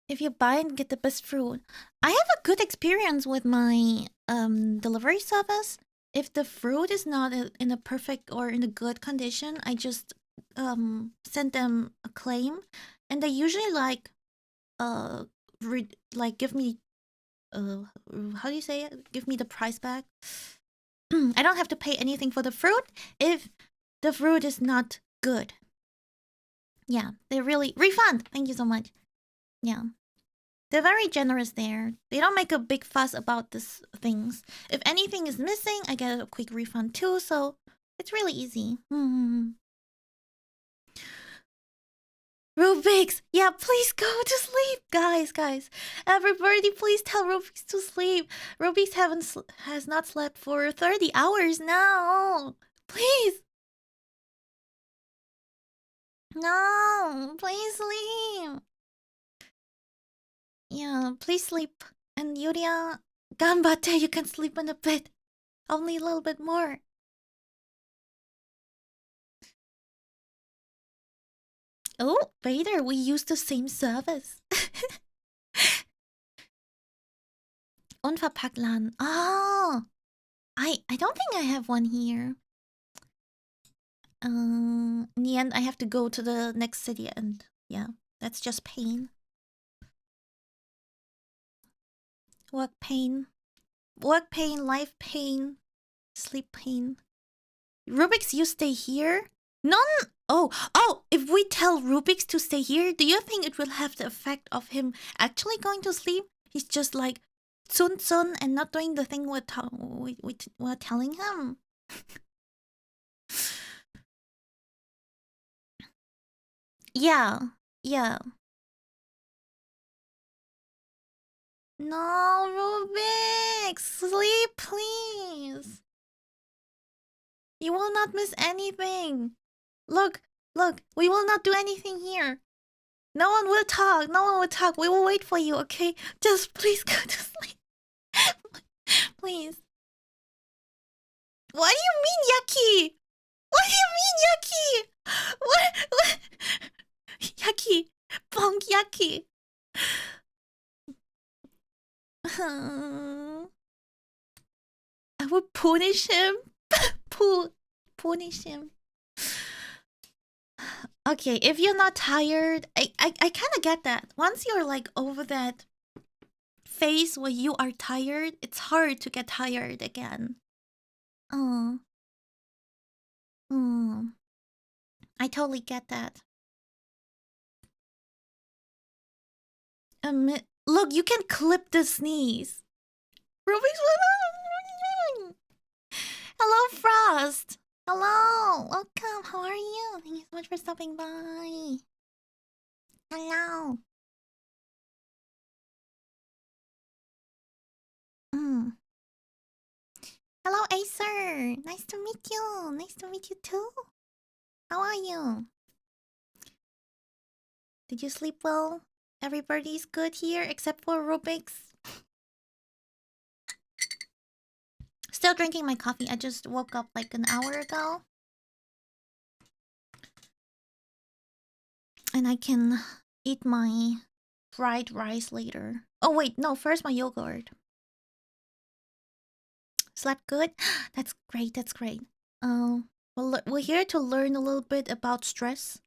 If you buy and get the best fruit, I have a good experience with my delivery service. If the fruit is not in a perfect or in a good condition, I just send them a claim, and they usually like give me how do you say it? Give me the price back. I don't have to pay anything for the fruit if the fruit is not good. Yeah, they're really refund. Thank you so much. Yeah. They're very generous there. They don't make a big fuss about these things. If anything is missing, I get a quick refund too, so it's really easy. Rubik's! Yeah, please go to sleep! Guys. Everybody, please tell Rubik's to sleep. Rubik's has not slept for 30 hours now. Please! No, please sleep. Yeah, please sleep. And Yuria, ganbatte, you can sleep in a bit. Only a little bit more. Oh, Vader, we use the same service. Unverpackt Laden. Oh, I don't think I have one here. In the end, I have to go to the next city, and yeah, that's just pain. Work pain, life pain, sleep pain. Rubik's, you stay here? None. Oh, if we tell Rubik's to stay here, do you think it will have the effect of him actually going to sleep? He's just like Sun and not doing the thing we're telling him. Yeah. No, Rubik's, sleep, please. You will not miss anything. Look, we will not do anything here. No one will talk. We will wait for you, okay? Just please go to sleep. Please. What do you mean, yucky? What do you mean, yucky? What? Yucky. Bonk, yucky. I would punish him. Punish him. Okay, if you're not tired, I kind of get that. Once you're like over that phase where you are tired, it's hard to get tired again. I totally get that. Look, you can clip the sneeze. Rubik's. Hello, Frost. Hello, welcome. How are you? Thank you so much for stopping by. Hello. Hello, Acer. Nice to meet you. Nice to meet you too. How are you? Did you sleep well? Everybody's good here except for Rubik's. Still drinking my coffee. I just woke up like an hour ago. And I can eat my fried rice later. Oh wait, no, first my yogurt. Slept good? That's great. We're here to learn a little bit about stress.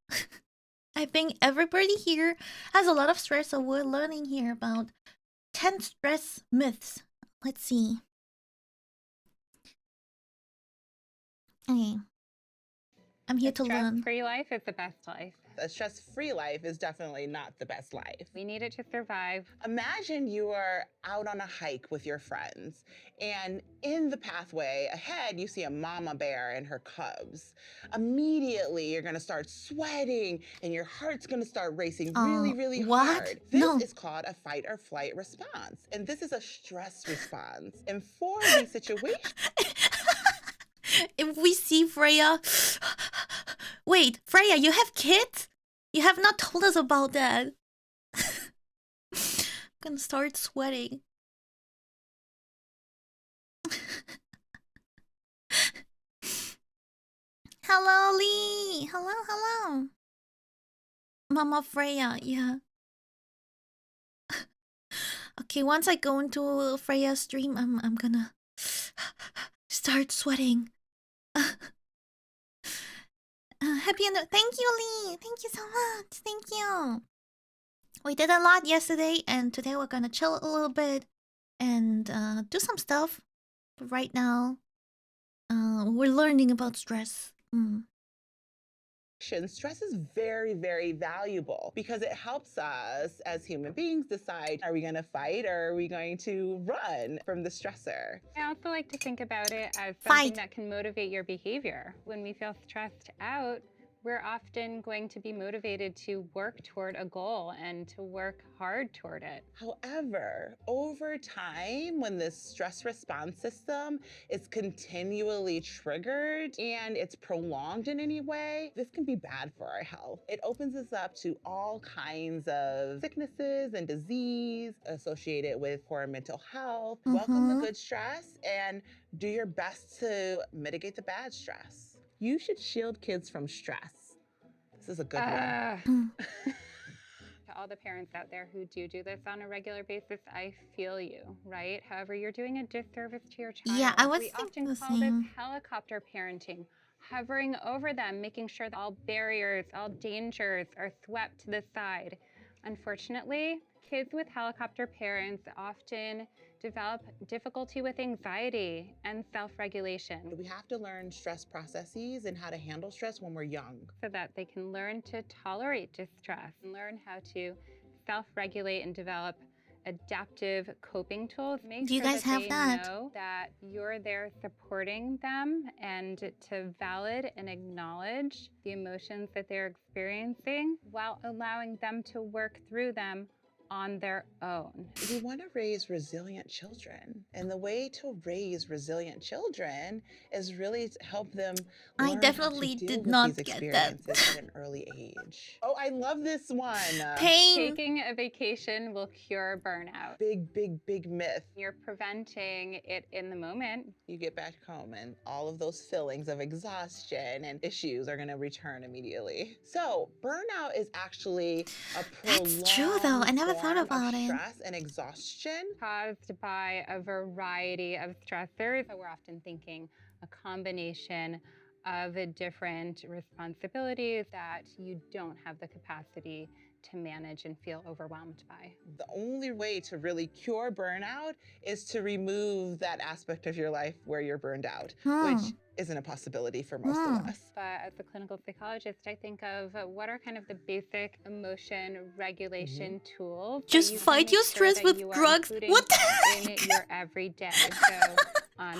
I think everybody here has a lot of stress, so we're learning here about 10 stress myths. Let's see. Okay. I'm here to learn. Stress-free life is the best life. A stress-free life is definitely not the best life. We need it to survive. Imagine you are out on a hike with your friends, and in the pathway ahead, you see a mama bear and her cubs. Immediately, you're gonna start sweating, and your heart's gonna start racing really hard. This is called a fight or flight response, and this is a stress response. And for these situations... If we see Freya... Wait, Freya, you have kids? You have not told us about that. I'm gonna start sweating. Hello, Lee. Hello. Mama Freya, yeah. Okay, once I go into Freya's stream, I'm gonna start sweating. Happy end. Thank you, Lee. Thank you so much. Thank you. We did a lot yesterday, and today we're gonna chill a little bit and do some stuff. But right now, we're learning about stress. Stress is very, very valuable because it helps us as human beings decide, are we going to fight or are we going to run from the stressor? I also like to think about it as something Fight. that can motivate your behavior. When we feel stressed out, we're often going to be motivated to work toward a goal and to work hard toward it. However, over time, when this stress response system is continually triggered and it's prolonged in any way, this can be bad for our health. It opens us up to all kinds of sicknesses and disease associated with poor mental health. Welcome the good stress and do your best to mitigate the bad stress. You should shield kids from stress. This is a good one. To all the parents out there who do this on a regular basis, I feel you, right? However, you're doing a disservice to your child. Yeah, I was We thinking often the call this same. helicopter parenting, hovering over them, making sure that all barriers, all dangers are swept to the side. Unfortunately, kids with helicopter parents often develop difficulty with anxiety and self-regulation. We have to learn stress processes and how to handle stress when we're young. So that they can learn to tolerate distress and learn how to self-regulate and develop adaptive coping tools. Make Do you sure guys that have they that? know that you're there supporting them and to valid and acknowledge the emotions that they're experiencing while allowing them to work through them on their own. We want to raise resilient children. And the way to raise resilient children is really to help them I learn definitely how to deal did with not these get that. experiences at an early age. Oh, I love this one. Pain. Taking a vacation will cure burnout. Big, big, big myth. You're preventing it in the moment. You get back home and all of those feelings of exhaustion and issues are going to return immediately. So burnout is actually a That's true, though. I never thought form about of it. stress and exhaustion. Caused by a variety of stressors. So we're often thinking a combination of different responsibilities that you don't have the capacity to manage and feel overwhelmed by. The only way to really cure burnout is to remove that aspect of your life where you're burned out, which isn't a possibility for most of us. But as a clinical psychologist, I think of what are kind of the basic emotion regulation tools. that Just you can fight make your sure stress that with you are drugs. including What the in heck? your everyday. So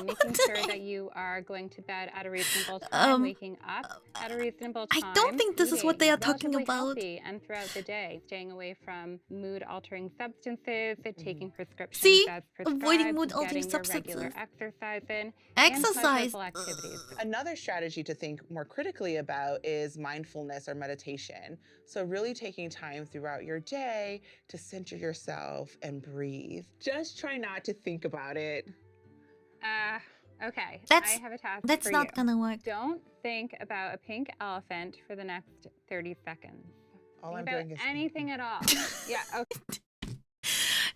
making sure that you are going to bed at a reasonable time, waking up at a reasonable time. I don't think this is what they are talking relatively about. healthy and throughout the day, staying away from mood-altering substances, taking prescriptions See? as prescribed, Avoiding mood-altering getting your regular substances. exercise in, Exercise. and pleasurable activities. Another strategy to think more critically about is mindfulness or meditation. So really taking time throughout your day to center yourself and breathe. Just try not to think about it. Okay, That's- I have a task That's for not you. gonna work. Don't think about a pink elephant for the next 30 seconds. All Think I'm about doing is anything at all. Yeah, okay.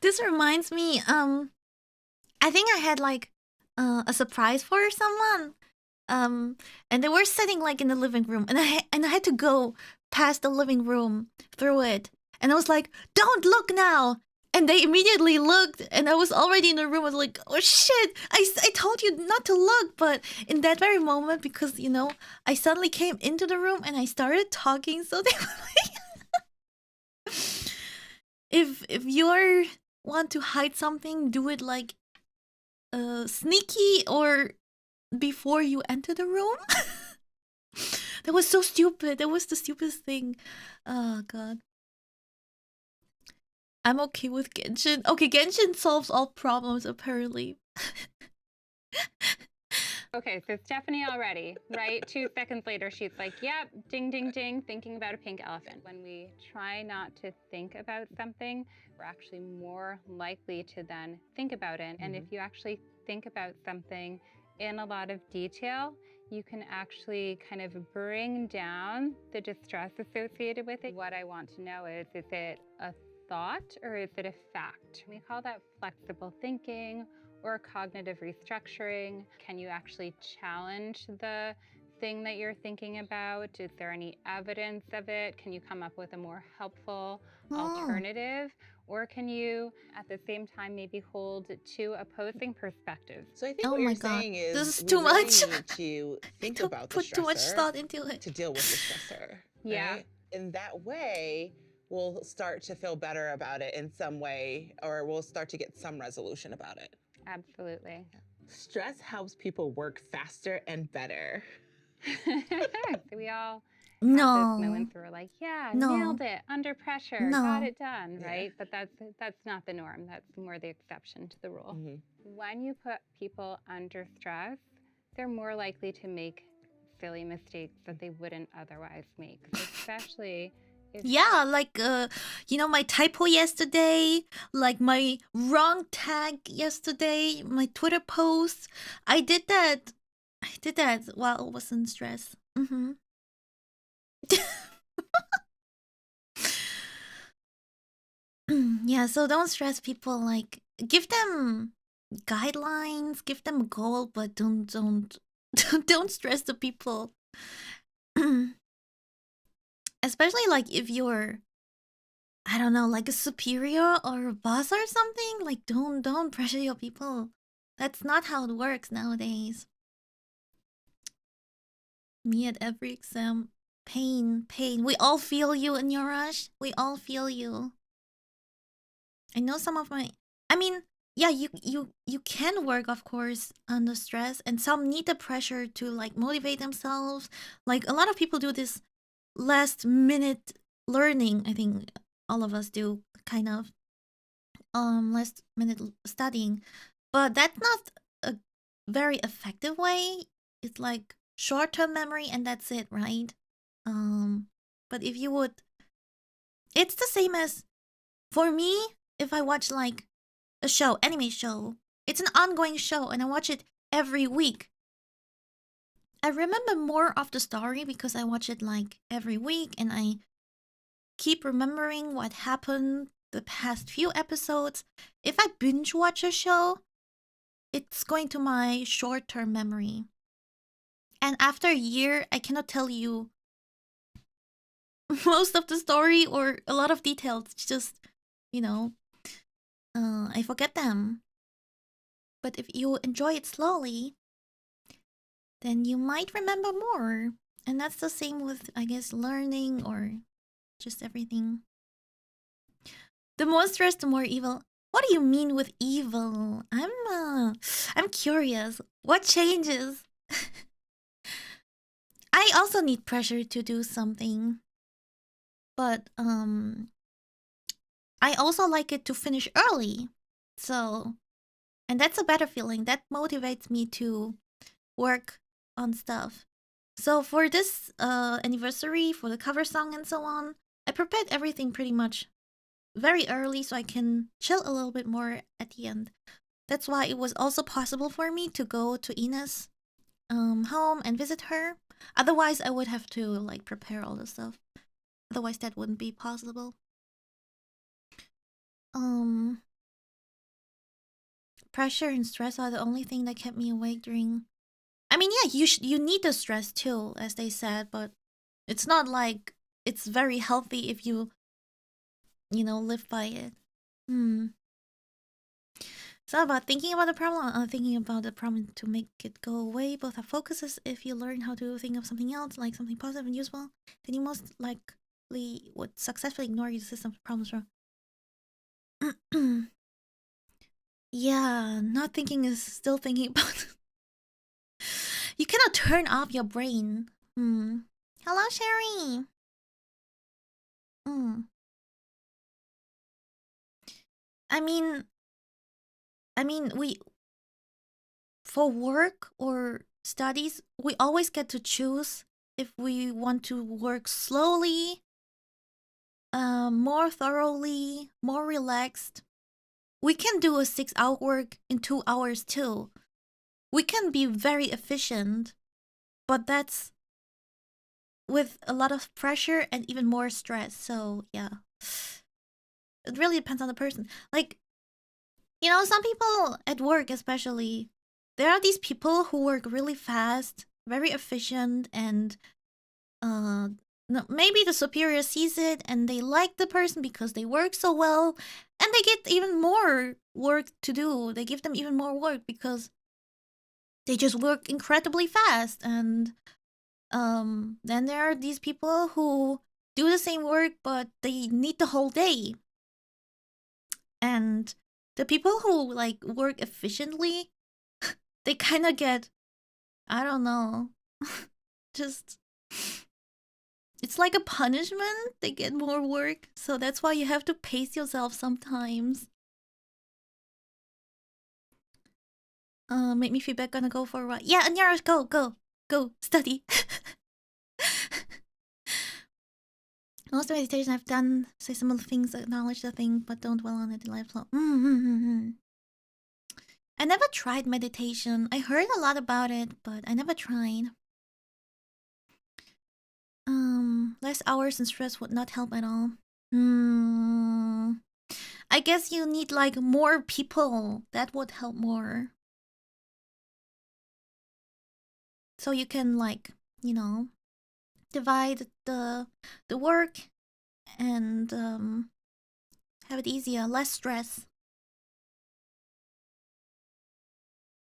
This reminds me, I think I had like a surprise for someone. And they were sitting like in the living room, and I had to go past the living room through it, and I was like, "Don't look now!" And they immediately looked, and I was already in the room. I was like, "Oh shit! I told you not to look!" But in that very moment, because I suddenly came into the room and I started talking, so they were like, "If you want to hide something, do it like sneaky or before you enter the room." That was so stupid. That was the stupidest thing. Oh god. I'm okay with Genshin. Okay, Genshin solves all problems apparently. Okay, so Stephanie already, right? 2 seconds later, she's like, yep, ding, ding, ding, thinking about a pink elephant. When we try not to think about something, we're actually more likely to then think about it. And if you actually think about something in a lot of detail, you can actually kind of bring down the distress associated with it. What I want to know is it a thought or is it a fact? We call that flexible thinking or cognitive restructuring. Can you actually challenge the thing that you're thinking about? Is there any evidence of it? Can you come up with a more helpful alternative? Or can you, at the same time, maybe hold two opposing perspectives? So I think Oh what my you're God, saying this is is we too really much. need to I think don't about the put too much stressor thought into it. to deal with the stressor, Yeah. right? In that way, we'll start to feel better about it in some way, or we'll start to get some resolution about it. Absolutely. Stress helps people work faster and better. We all have those No, moments where we're like, yeah, no, nailed it, under pressure, got no. it done, Yeah. right? But that's not the norm. That's more the exception to the rule. Mhm. When you put people under stress, they're more likely to make silly mistakes that they wouldn't otherwise make, especially if Yeah, like my typo yesterday, like my wrong tag yesterday, my Twitter post. I did that. While I was in stress. Mm-hmm. Yeah, so don't stress people. Like, give them guidelines, give them a goal, but don't don't stress the people. Especially like if you're, I don't know, like a superior or a boss or something. Like, don't pressure your people. That's not how it works nowadays. Me at every exam, pain. We all feel you in your rush. We all feel you. I know some of my, I mean, yeah, you can work, of course, under stress, and some need the pressure to like motivate themselves. Like a lot of people do this last minute learning. I think all of us do, kind of last minute studying, but that's not a very effective way. It's like short-term memory and that's it, right? But if you would, it's the same as, for me, if I watch like a show, anime show, it's an ongoing show and I watch it every week. I remember more of the story because I watch it like every week and I keep remembering what happened the past few episodes. If I binge watch a show, it's going to my short-term memory. And after a year, I cannot tell you most of the story or a lot of details. It's just, I forget them. But if you enjoy it slowly, then you might remember more. And that's the same with, I guess, learning or just everything. The more stress, the more evil. What do you mean with evil? I'm curious. What changes? I also need pressure to do something. But I also like it to finish early. So, and that's a better feeling. That motivates me to work on stuff. So for this anniversary, for the cover song and so on, I prepared everything pretty much very early so I can chill a little bit more at the end. That's why it was also possible for me to go to Ina's home and visit her. Otherwise, I would have to like prepare all the stuff. Otherwise, that wouldn't be possible. Pressure and stress are the only thing that kept me awake during. I mean, yeah, you need the stress too, as they said, but it's not like it's very healthy if you live by it. So about thinking about the problem or thinking about the problem to make it go away. Both are focuses. If you learn how to think of something else, like something positive and useful, then you most likely would successfully ignore your system's problems from. Yeah, not thinking is still thinking about. You cannot turn off your brain. Hello, Sherry. I mean, we, for work or studies, we always get to choose if we want to work slowly, more thoroughly, more relaxed. We can do a 6-hour work in 2 hours too. We can be very efficient, but that's with a lot of pressure and even more stress. So yeah, it really depends on the person. Like, some people at work especially, there are these people who work really fast, very efficient, and no, maybe the superior sees it and they like the person because they work so well, and they get even more work to do. They give them even more work because they just work incredibly fast. And then there are these people who do the same work, but they need the whole day. And the people who like work efficiently, they kind of get, I don't know, just, it's like a punishment. They get more work, so that's why you have to pace yourself sometimes. Make me feel back, gonna go for a ride. Yeah, Anyara, go study. Most meditation I've done say some of the things, acknowledge the thing, but don't dwell on it in life flow. I never tried meditation. I heard a lot about it, but I never tried. Less hours and stress would not help at all. I guess you need like more people. That would help more. So you can like, you know, divide the work and have it easier, less stress.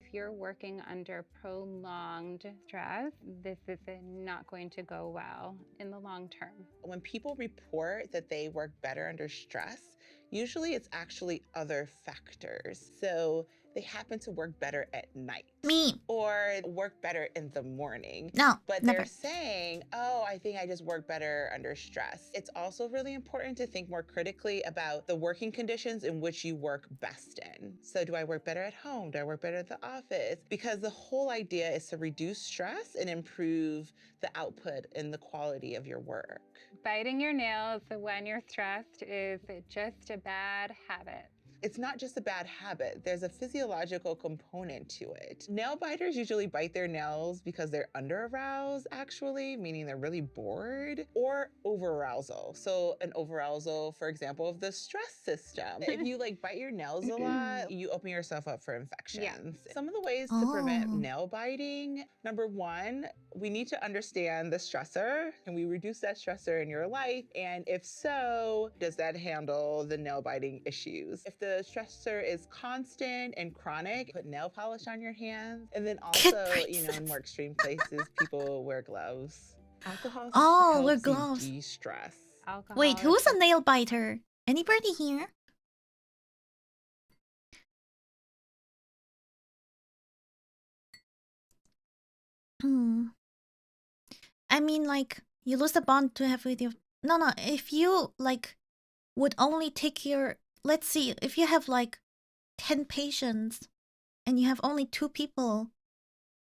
If you're working under prolonged stress, this is not going to go well in the long term. When people report that they work better under stress, usually it's actually other factors. So they happen to work better at night. Me. Or work better in the morning. No, But never. they're saying, oh, I think I just work better under stress. It's also really important to think more critically about the working conditions in which you work best in. So do I work better at home? Do I work better at the office? Because the whole idea is to reduce stress and improve the output and the quality of your work. Biting your nails when you're stressed is just a bad habit. It's not just a bad habit. There's a physiological component to it. Nail biters usually bite their nails because they're under aroused, actually, meaning they're really bored, or over arousal. So an over arousal, for example, of the stress system. If you like bite your nails a lot, you open yourself up for infections. Yeah. Some of the ways to prevent nail biting, number one, we need to understand the stressor. Can we reduce that stressor in your life? And if so, does that handle the nail biting issues? If the stressor is constant and chronic, put nail polish on your hands. And then also, you know, in more extreme places, people wear gloves. Alcohol wear helps gloves. you de-stress. Alcohol Wait, who's a nail biter? Anybody here? I mean, like, you lose the bond to have with your... No, if you, like, would only take care... Let's see, if you have, like, 10 patients, and you have only 2 people,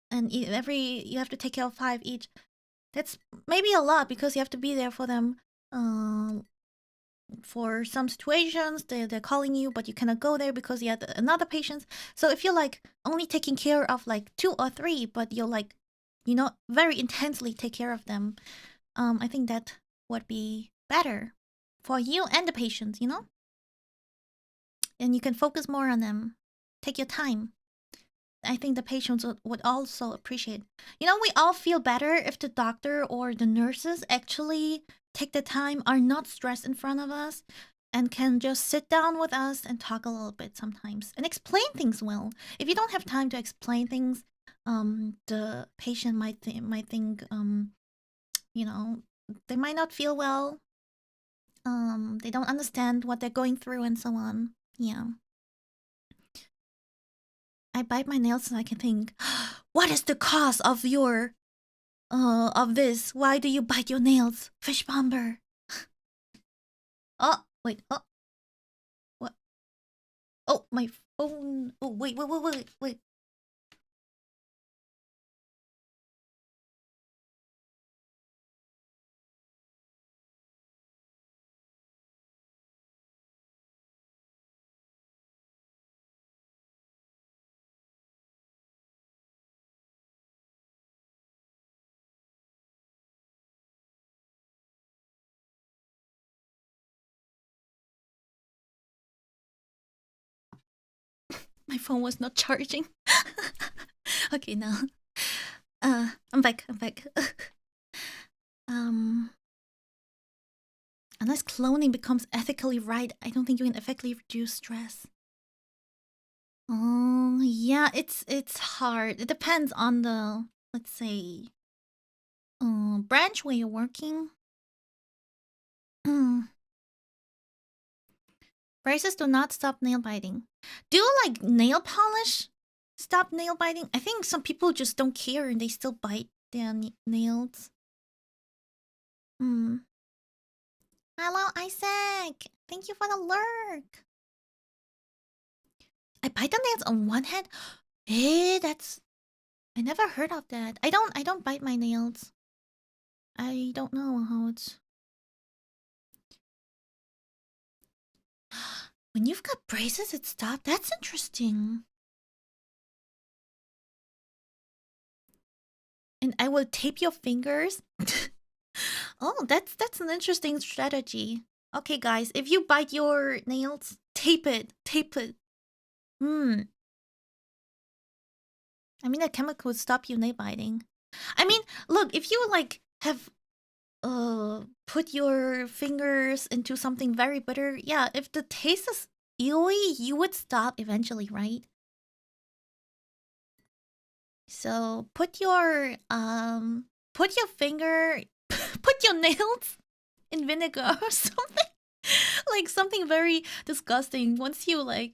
and you have to take care of 5 each, that's maybe a lot, because you have to be there for them, for some situations, they're calling you, but you cannot go there because you have another patient. So if you're, like, only taking care of, like, 2 or 3, but you're, like, you know, very intensely take care of them, I think that would be better for you and the patient, you know? And you can focus more on them. Take your time. I think the patients would also appreciate. You know, we all feel better if the doctor or the nurses actually take the time, are not stressed in front of us, and can just sit down with us and talk a little bit sometimes and explain things well. If you don't have time to explain things, the patient might think, you know, they might not feel well. They don't understand what they're going through and so on. Yeah. I bite my nails so I can think, what is the cause of your, of this? Why do you bite your nails? Fish bomber. Oh, wait, oh. What? Oh, my phone. Oh, wait. My phone was not charging. Okay, now. I'm back. Unless cloning becomes ethically right, I don't think you can effectively reduce stress. Oh, yeah, it's hard. It depends on the, let's say, branch where you're working. Braces do not stop nail biting. Do like nail polish stop nail biting? I think some people just don't care and they still bite their nails. Hello, Isaac. Thank you for the lurk. I bite the nails on one hand. Hey, that's, I never heard of that. I don't bite my nails. I don't know how it's. When you've got braces, it stopped. That's interesting. And I will tape your fingers. Oh, that's an interesting strategy. Okay, guys, if you bite your nails, tape it. Tape it. I mean, that chemical would stop you nail biting. I mean, look, if you like have put your fingers into something very bitter, yeah, if the taste is ewy, you would stop eventually, right? So put your finger, put your nails in vinegar or something. Like something very disgusting. Once you like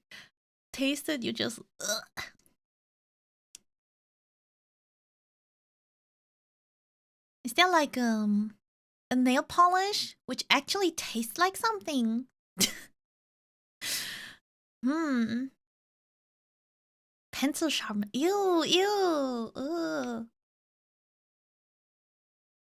taste it, you just ugh. Is there like a nail polish which actually tastes like something? Pencil sharpener. Ew, ew, ugh.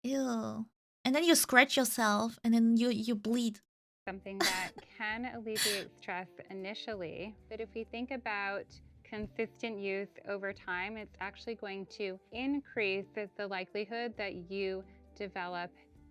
Ew. And then you scratch yourself and then you bleed. Something that can alleviate stress initially, but if we think about consistent use over time, it's actually going to increase the likelihood that you develop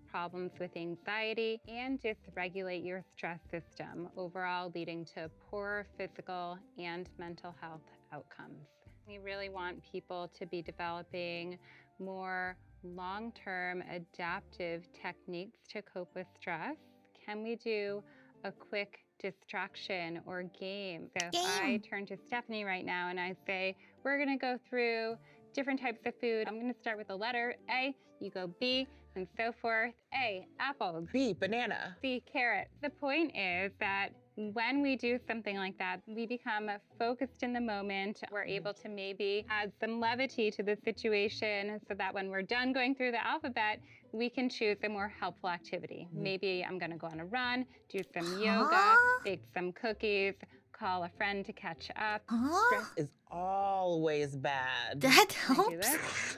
problems with anxiety and dysregulate your stress system, overall leading to poorer physical and mental health outcomes. We really want people to be developing more long-term adaptive techniques to cope with stress. Can we do a quick distraction or game? So if I turn to Stephanie right now and I say, we're gonna go through different types of food. I'm gonna start with the letter A, you go B, and so forth. A, apples. B, banana. C, carrot. The point is that when we do something like that, we become focused in the moment. We're able to maybe add some levity to the situation so that when we're done going through the alphabet, we can choose a more helpful activity. Maybe I'm gonna go on a run, do some yoga, bake some cookies, call a friend to catch up. Stress is always bad. That Can I do helps. this?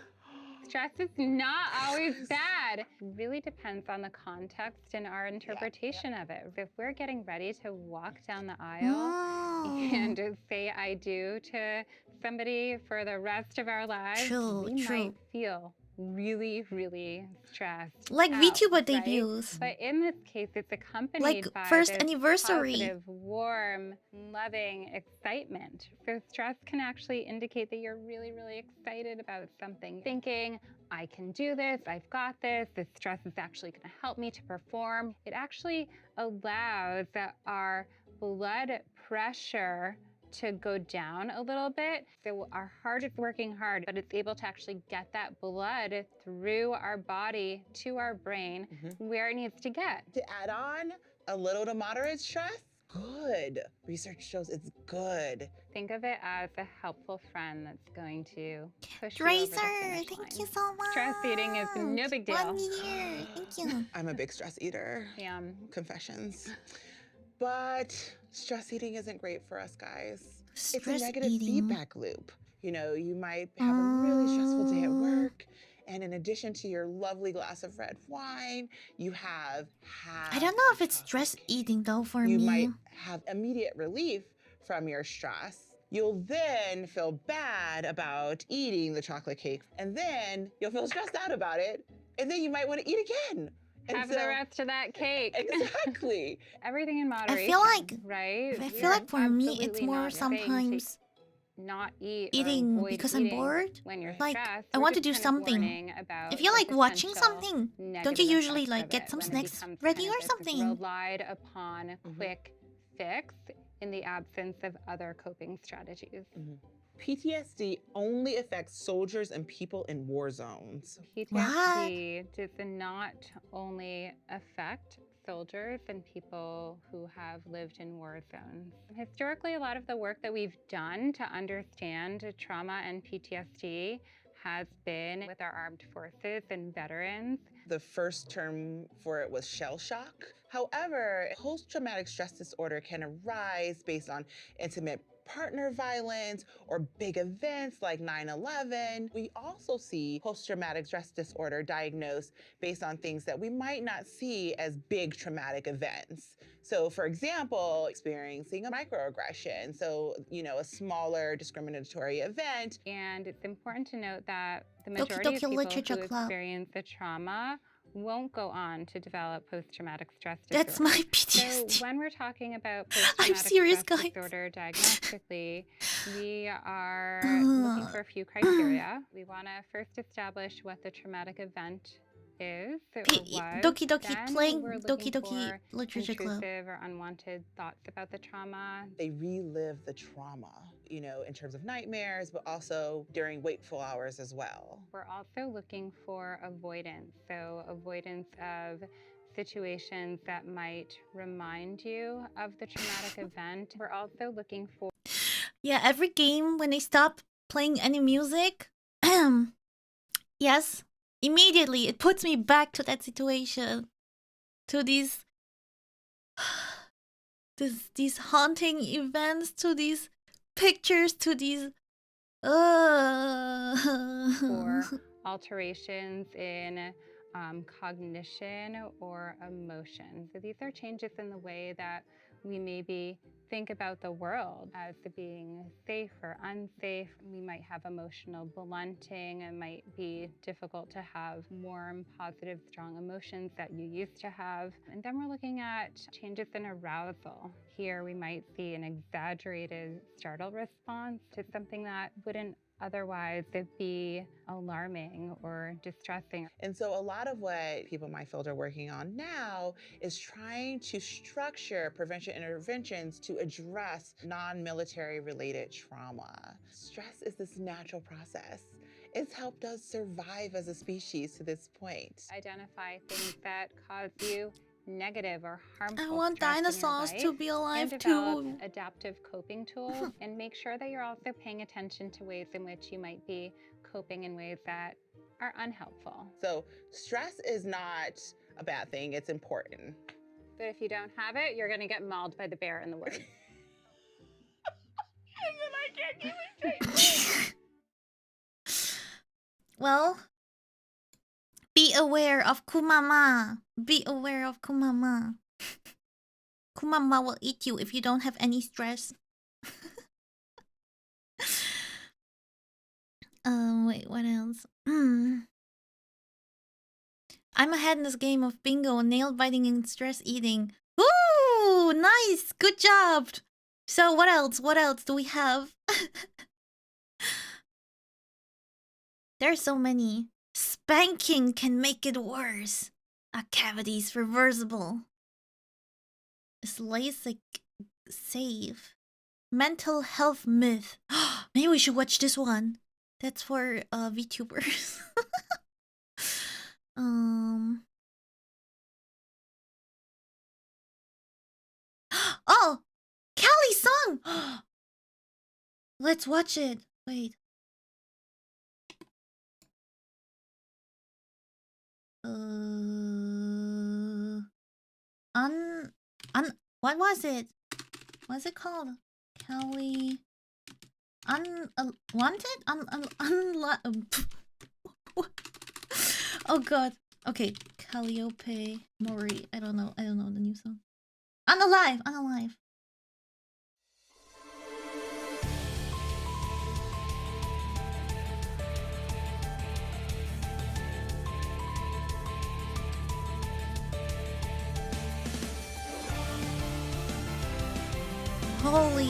Stress is not always bad. It really depends on the context and our interpretation of it. If we're getting ready to walk down the aisle and say I do to somebody for the rest of our lives, we might feel really, really stressed. Like out, VTuber right? debuts. But in this case, it's accompanied Like by first this anniversary. positive, warm, loving excitement. So stress can actually indicate that you're really, really excited about something. Thinking, I can do this, I've got this stress is actually gonna help me to perform. It actually allows our blood pressure to go down a little bit. So our heart is working hard, but it's able to actually get that blood through our body to our brain where it needs to get. To add on a little to moderate stress, good. Research shows it's good. Think of it as a helpful friend that's going to push you over the finish Thank line. you so much. Stress eating is no big deal. 1 year. Thank you. I'm a big stress eater. Yeah. Confessions. But stress eating isn't great for us, guys. It's a Stress negative eating. feedback loop. You know, you might have a really stressful day at work, and in addition to your lovely glass of red wine, you have half. I don't know if it's stress eating though for You me. might have immediate relief from your stress. You'll then feel bad about eating the chocolate cake, and then you'll feel stressed out about it, and then you might want to eat again. And Have the rest of that cake. Exactly. Everything in moderation. I feel like right? I feel like for me it's more sometimes not eat eating or avoid because I'm eating bored. when you're Like, stressed. I we're want to just do kind of something. warning about If you're the like watching potential something, don't negative you usually effects like of get it some when it snacks becomes ready kind of or this something? relied upon quick fix in the absence of other coping strategies. PTSD only affects soldiers and people in war zones. PTSD does not only affect soldiers and people who have lived in war zones. Historically, a lot of the work that we've done to understand trauma and PTSD has been with our armed forces and veterans. The first term for it was shell shock. However, post-traumatic stress disorder can arise based on intimate partner violence or big events like 9/11. We also see post-traumatic stress disorder diagnosed based on things that we might not see as big traumatic events. So, for example, experiencing a microaggression, so, a smaller discriminatory event. And it's important to note that the Doki majority of Doki people Literature who Club. experience the trauma won't go on to develop post-traumatic stress disorder. That's my So PTSD. when we're talking about I'm post-traumatic serious, stress guys. disorder diagnostically, we are looking for a few criteria. We want to first establish what the traumatic event is or was. Doki Doki Then playing we're Doki looking Doki for Literature Club. intrusive or unwanted thoughts about the trauma. They relive the trauma, in terms of nightmares, but also during wakeful hours as well. We're also looking for avoidance, so avoidance of situations that might remind you of the traumatic event. We're also looking for Yeah, every game when they stop playing any music, yes, immediately it puts me back to that situation, to these haunting events, to these pictures, to these for alterations in cognition or emotion. So these are changes in the way that we maybe think about the world as being safe or unsafe. We might have emotional blunting. It might be difficult to have warm, positive, strong emotions that you used to have. And then we're looking at changes in arousal. Here we might see an exaggerated startle response to something that wouldn't otherwise be alarming or distressing. And so a lot of what People in My Field are working on now is trying to structure prevention interventions to address non-military related trauma. Stress is this natural process. It's helped us survive as a species to this point. Identify things that cause you negative or harmful I want stress in your dinosaurs to life, be alive and develop too. adaptive coping tools, and make sure that you're also paying attention to ways in which you might be coping in ways that are unhelpful. So stress is not a bad thing, it's important. But if you don't have it, you're going to get mauled by the bear in the woods. And then I can't keep it straight. Well, be aware of Kumama. Be aware of Kumama. Kumama will eat you if you don't have any stress. Wait, what else? I'm ahead in this game of bingo, nail biting, and stress eating. Ooh, nice, good job. So what else? What else do we have? There's so many. Spanking can make it worse. A cavity's reversible. LASIK save. Mental health myth. Maybe we should watch this one. That's for VTubers. Oh, Callie's song. Let's watch it. Wait. What was it? What's it called? Callie. Wanted? Oh god. Okay. Calliope Mori. I don't know the new song. Unalive. Holy.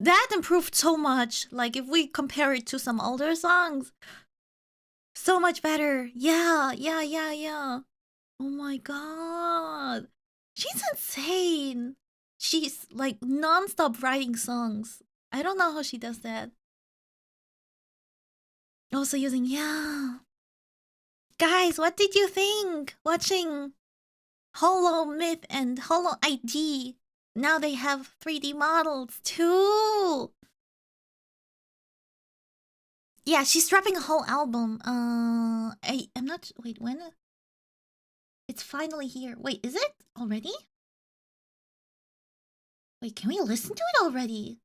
that improved so much. Like if we compare it to some older songs, so much better. Yeah. Oh my god. She's insane. She's like non-stop writing songs. I don't know how she does that. Also using, yeah. Guys, what did you think watching Holo Myth and Holo ID? Now they have 3D models too. Yeah, she's dropping a whole album. I'm not. Wait, when? It's finally here. Wait, is it already? Wait, can we listen to it already?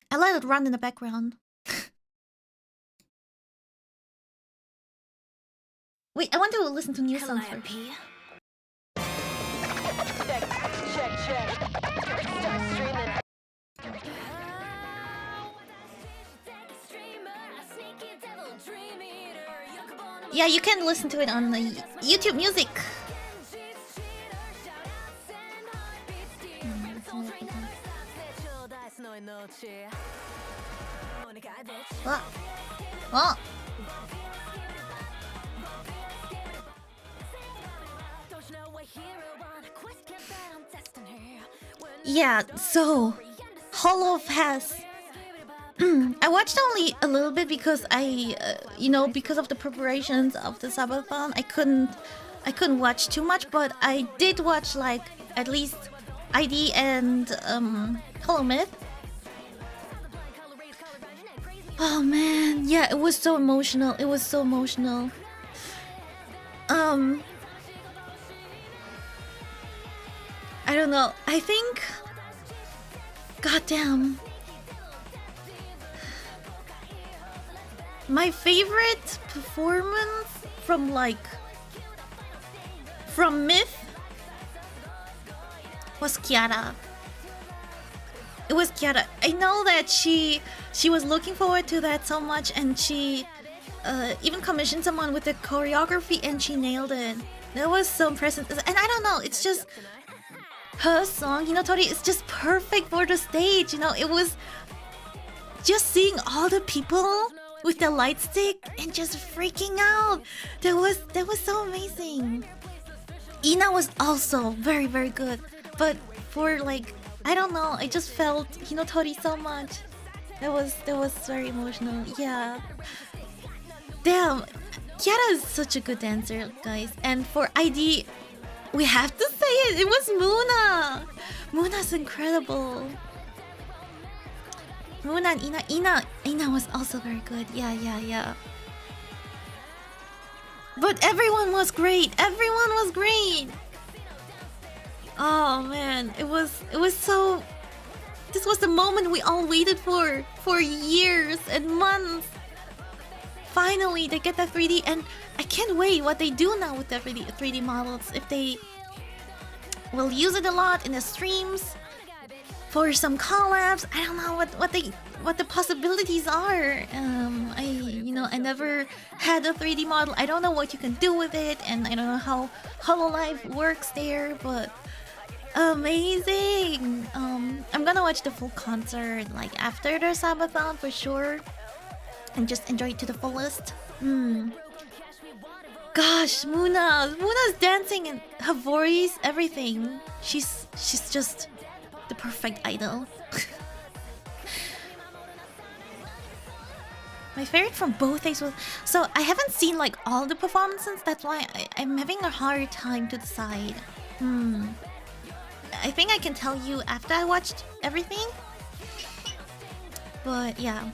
I let it run in the background. Wait, I want to listen to new songs first. Yeah, you can listen to it on the YouTube Music. What? What? Yeah, so Holo Pass. I watched only a little bit because because of the preparations of the Subathon, I couldn't watch too much, but I did watch like at least ID and Holo Myth. Oh man, yeah, it was so emotional. It was so emotional. I don't know. I think, goddamn, my favorite performance from Myth was Kiara. It was Kiara. I know that she was looking forward to that so much, and she even commissioned someone with the choreography, and she nailed it. That was so impressive. And I don't know, it's just her song, Hinotori, is just perfect for the stage. It was just seeing all the people with the light stick and just freaking out. That was so amazing. Ina was also very, very good, but for I don't know, I just felt Hinotori so much. That was very emotional. Yeah. Damn, Kiara is such a good dancer, guys. And for ID, we have to say it. It was Muna. Muna's incredible. Muna and Ina was also very good. Yeah. But everyone was great. Everyone was great. Oh man, it was so. This was the moment we all waited for years and months. Finally, they get that 3D, and I can't wait what they do now with the 3D models. If they will use it a lot in the streams for some collabs, I don't know what the possibilities are. I never had a 3D model. I don't know what you can do with it, and I don't know how HoloLive works there, but amazing. I'm gonna watch the full concert after the Subathon for sure, and just enjoy it to the fullest. Gosh, Muna's dancing and her voice, everything. She's just the perfect idol. My favorite from both days was... So, I haven't seen all the performances, that's why I'm having a hard time to decide. I think I can tell you after I watched everything. But yeah.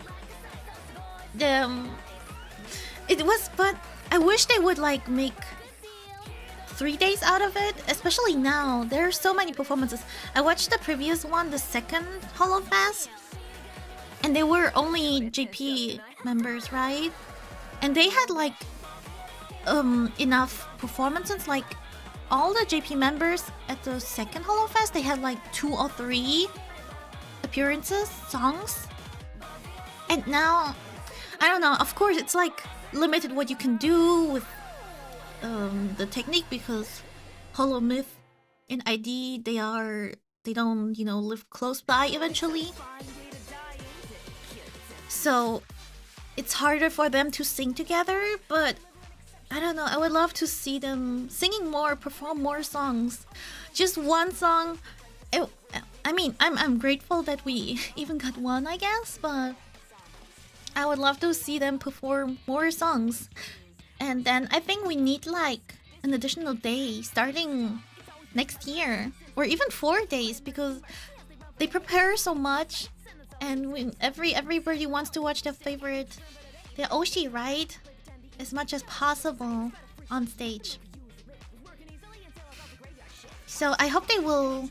It was... But I wish they would make 3 days out of it, especially now. There are so many performances. I watched the previous one, the second HoloFest, and they were only JP members, right? And they had enough performances. All the JP members at the second HoloFest, they had 2 or 3 appearances, songs. And now, I don't know, of course it's limited what you can do with the technique, because Hollow Myth and ID, they don't, you know, live close by eventually. So it's harder for them to sing together, but I don't know, I would love to see them singing more, perform more songs. Just one song. I mean, I'm grateful that we even got one, I guess, but I would love to see them perform more songs. And then I think we need like an additional day starting next year, or even 4 days, because they prepare so much, and everybody wants to watch their Oshi, right? As much as possible on stage. So I hope they will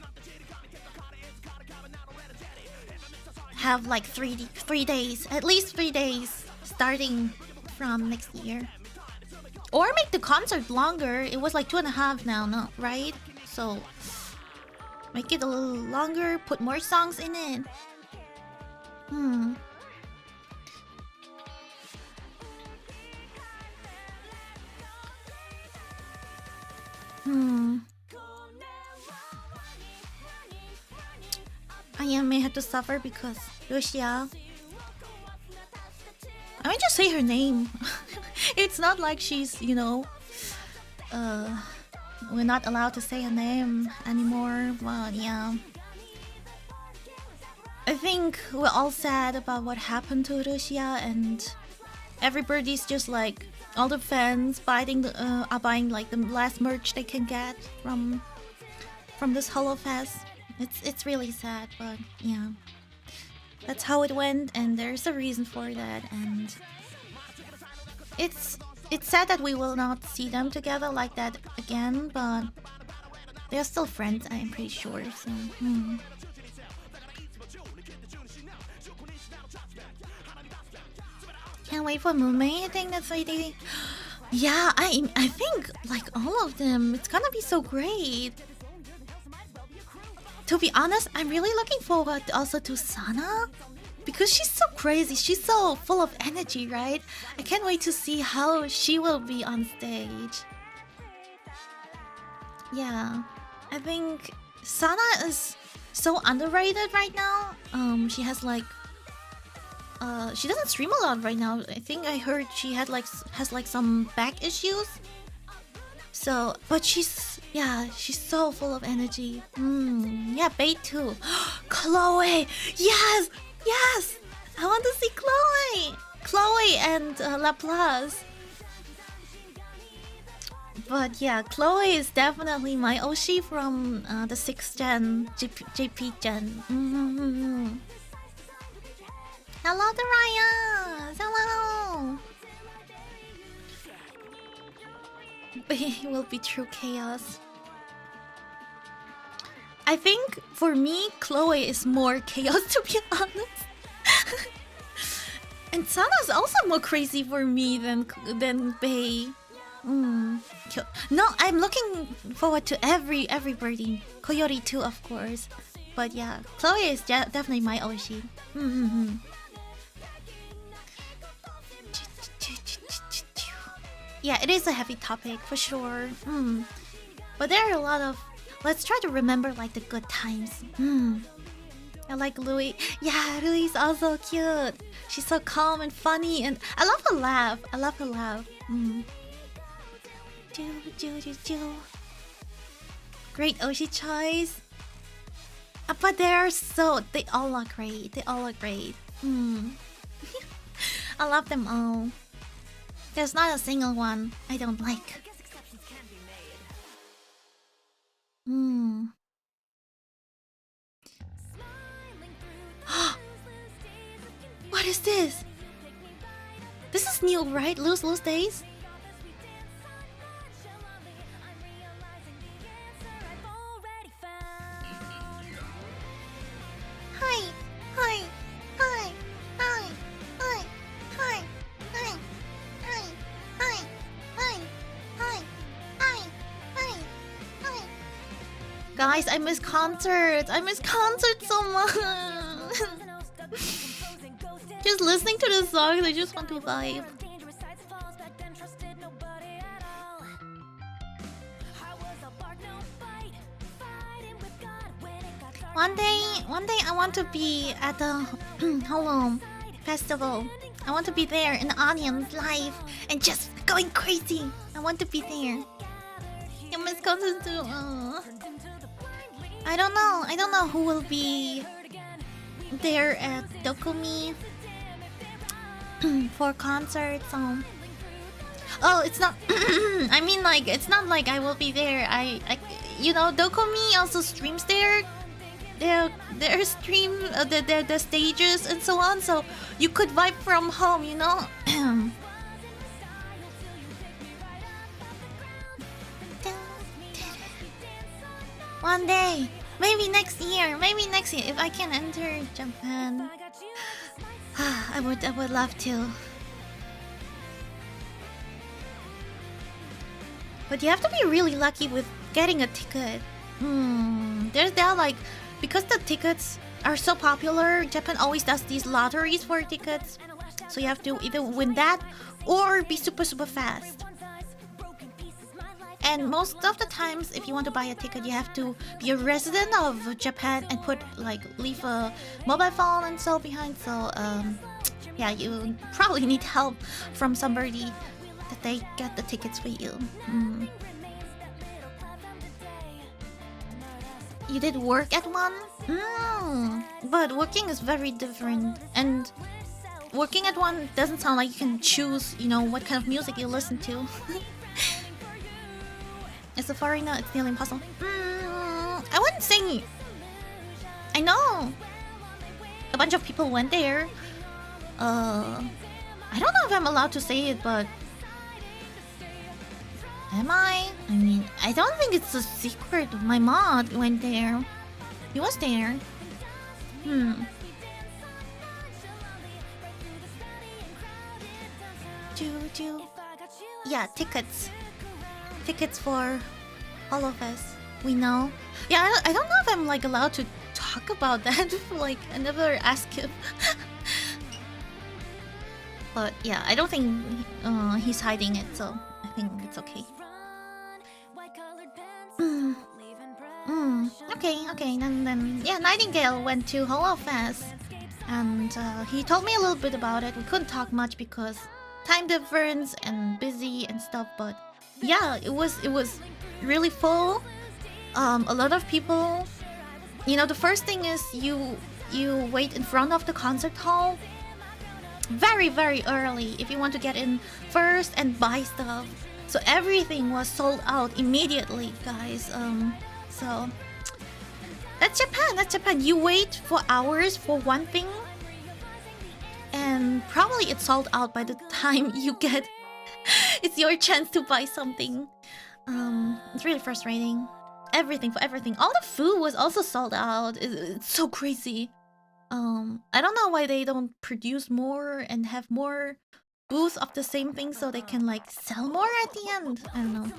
have like 3 days, at least 3 days, starting from next year. Or make the concert longer. It was like 2.5 now, no, right? So make it a little longer, put more songs in it. I may have to suffer because Lucia. I mean, just say her name. It's not like she's, you know, we're not allowed to say her name anymore, but yeah. I think we're all sad about what happened to Lucia, and everybody's just like, all the fans are buying like the last merch they can get from this HoloFest. It's really sad, but yeah. That's how it went, and there's a reason for that, and it's sad that we will not see them together like that again, but they're still friends, I'm pretty sure, so Can't wait for Mume. I think that's why they... Yeah, I think like all of them, it's gonna be so great. To be honest, I'm really looking forward also to Sana, because she's so crazy, she's so full of energy, right? I can't wait to see how she will be on stage. Yeah, I think Sana is so underrated right now. She has like she doesn't stream a lot right now. I think I heard she has like some back issues. So, but she's so full of energy. Yeah, Bait too. Chloe, yes. I want to see Chloe and Laplace. But yeah, Chloe is definitely my Oshi from the 6th gen JP gen. Hello, the Ryans. Hello. It will be true chaos. I think for me, Chloe is more chaos, to be honest. And Sana's also more crazy for me than Bei. No, I'm looking forward to everybody. Coyote too, of course. But yeah, Chloe is definitely my Oshi. Yeah, it is a heavy topic for sure. But there are a lot of... Let's try to remember like the good times. I like Louis. Yeah, Louis is also cute. She's so calm and funny, and I love her laugh. Great Oshi choice. But they all look great. I love them all. There's not a single one I don't like. What is this? This is new, right? Lose Days? Guys, I miss concerts. So much. Just listening to the songs, I just want to vibe. One day I want to be at the Hello Festival. I want to be there in the audience live and just going crazy. I want to be there. You miss concerts too. I don't know. I don't know who will be there at Dokumi for concerts. Oh, it's not. I mean, like, it's not like I will be there. You know, Dokumi also streams their stream, the stages and so on. So you could vibe from home, you know. One day, maybe next year, if I can enter Japan, I would love to. But you have to be really lucky with getting a ticket. There's that, like, because the tickets are so popular, Japan always does these lotteries for tickets. So you have to either win that or be super fast. And most of the times, if you want to buy a ticket, you have to be a resident of Japan and leave a mobile phone and so behind. So yeah, you probably need help from somebody that they get the tickets for you. You did work at one? But working is very different. And working at one doesn't sound like you can choose, you know, what kind of music you listen to. As a foreigner, it's nearly impossible. I wouldn't say... I know a bunch of people went there. I don't know if I'm allowed to say it, but... Am I? I mean, I don't think it's a secret. My mod went there. He was there. Yeah, tickets. Tickets for all of us. We know. Yeah, I don't know if I'm like allowed to talk about that. Like, I never asked him. But yeah, I don't think he's hiding it, so I think it's okay. Okay. Then yeah, Nightingale went to HoloFest, and he told me a little bit about it. We couldn't talk much because time difference and busy and stuff, but yeah, it was really full. A lot of people. You know, the first thing is you wait in front of the concert hall very early if you want to get in first and buy stuff. So everything was sold out immediately, guys. So that's Japan. You wait for hours for one thing, and probably it's sold out by the time you get it's your chance to buy something. It's really frustrating. Everything. All the food was also sold out. It's so crazy. I don't know why they don't produce more and have more booths of the same thing so they can like sell more at the end. I don't know.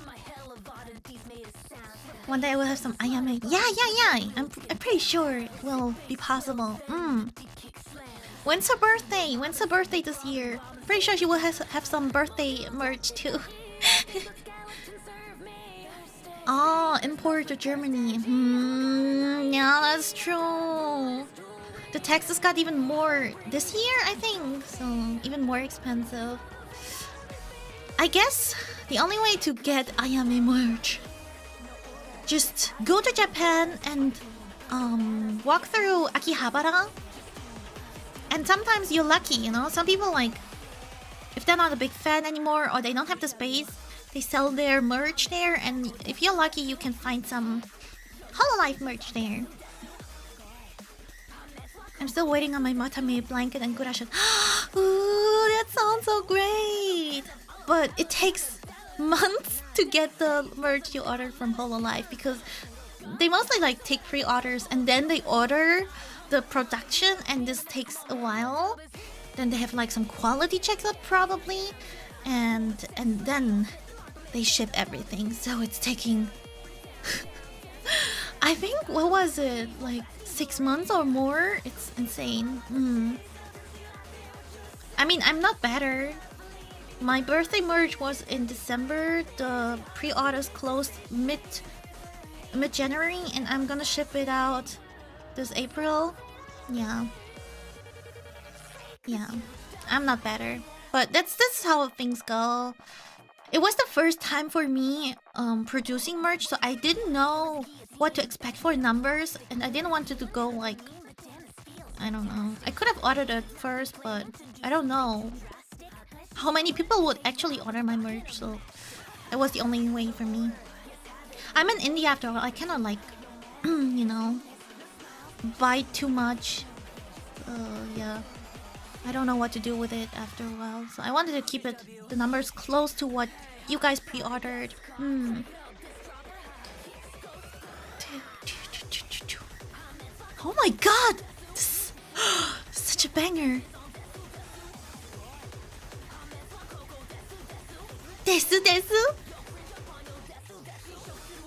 One day I will have some ayame. Yeah. I'm pretty sure it will be possible. When's her birthday? This year? Pretty sure she will have some birthday merch too. Oh, import to Germany. Yeah, that's true. The taxes got even more this year, I think. So, even more expensive. I guess the only way to get Ayame merch, just go to Japan and walk through Akihabara. And sometimes you're lucky, you know? Some people, like, if they're not a big fan anymore or they don't have the space, they sell their merch there. And if you're lucky, you can find some Hololive merch there. I'm still waiting on my Matame blanket and Gurashan. Ooh, that sounds so great! But it takes months to get the merch you ordered from Hololive because they mostly like take pre-orders and then they order the production, and this takes a while. Then they have like some quality checks up probably, and then they ship everything. So it's taking I think, what was it, like 6 months or more? It's insane. I mean, I'm not better. My birthday merch was in December. The pre-orders closed mid-January, and I'm gonna ship it out this April. Yeah. Yeah. I'm not better. But that's how things go. It was the first time for me producing merch, so I didn't know what to expect for numbers, and I didn't want it to go like, I don't know. I could have ordered it first, but I don't know how many people would actually order my merch, so it was the only way for me. I'm an indie after all. I cannot like, you know, buy too much. Yeah. I don't know what to do with it after a while, so I wanted to keep it the numbers close to what you guys pre-ordered. Oh my god! This such a banger. Desu desu.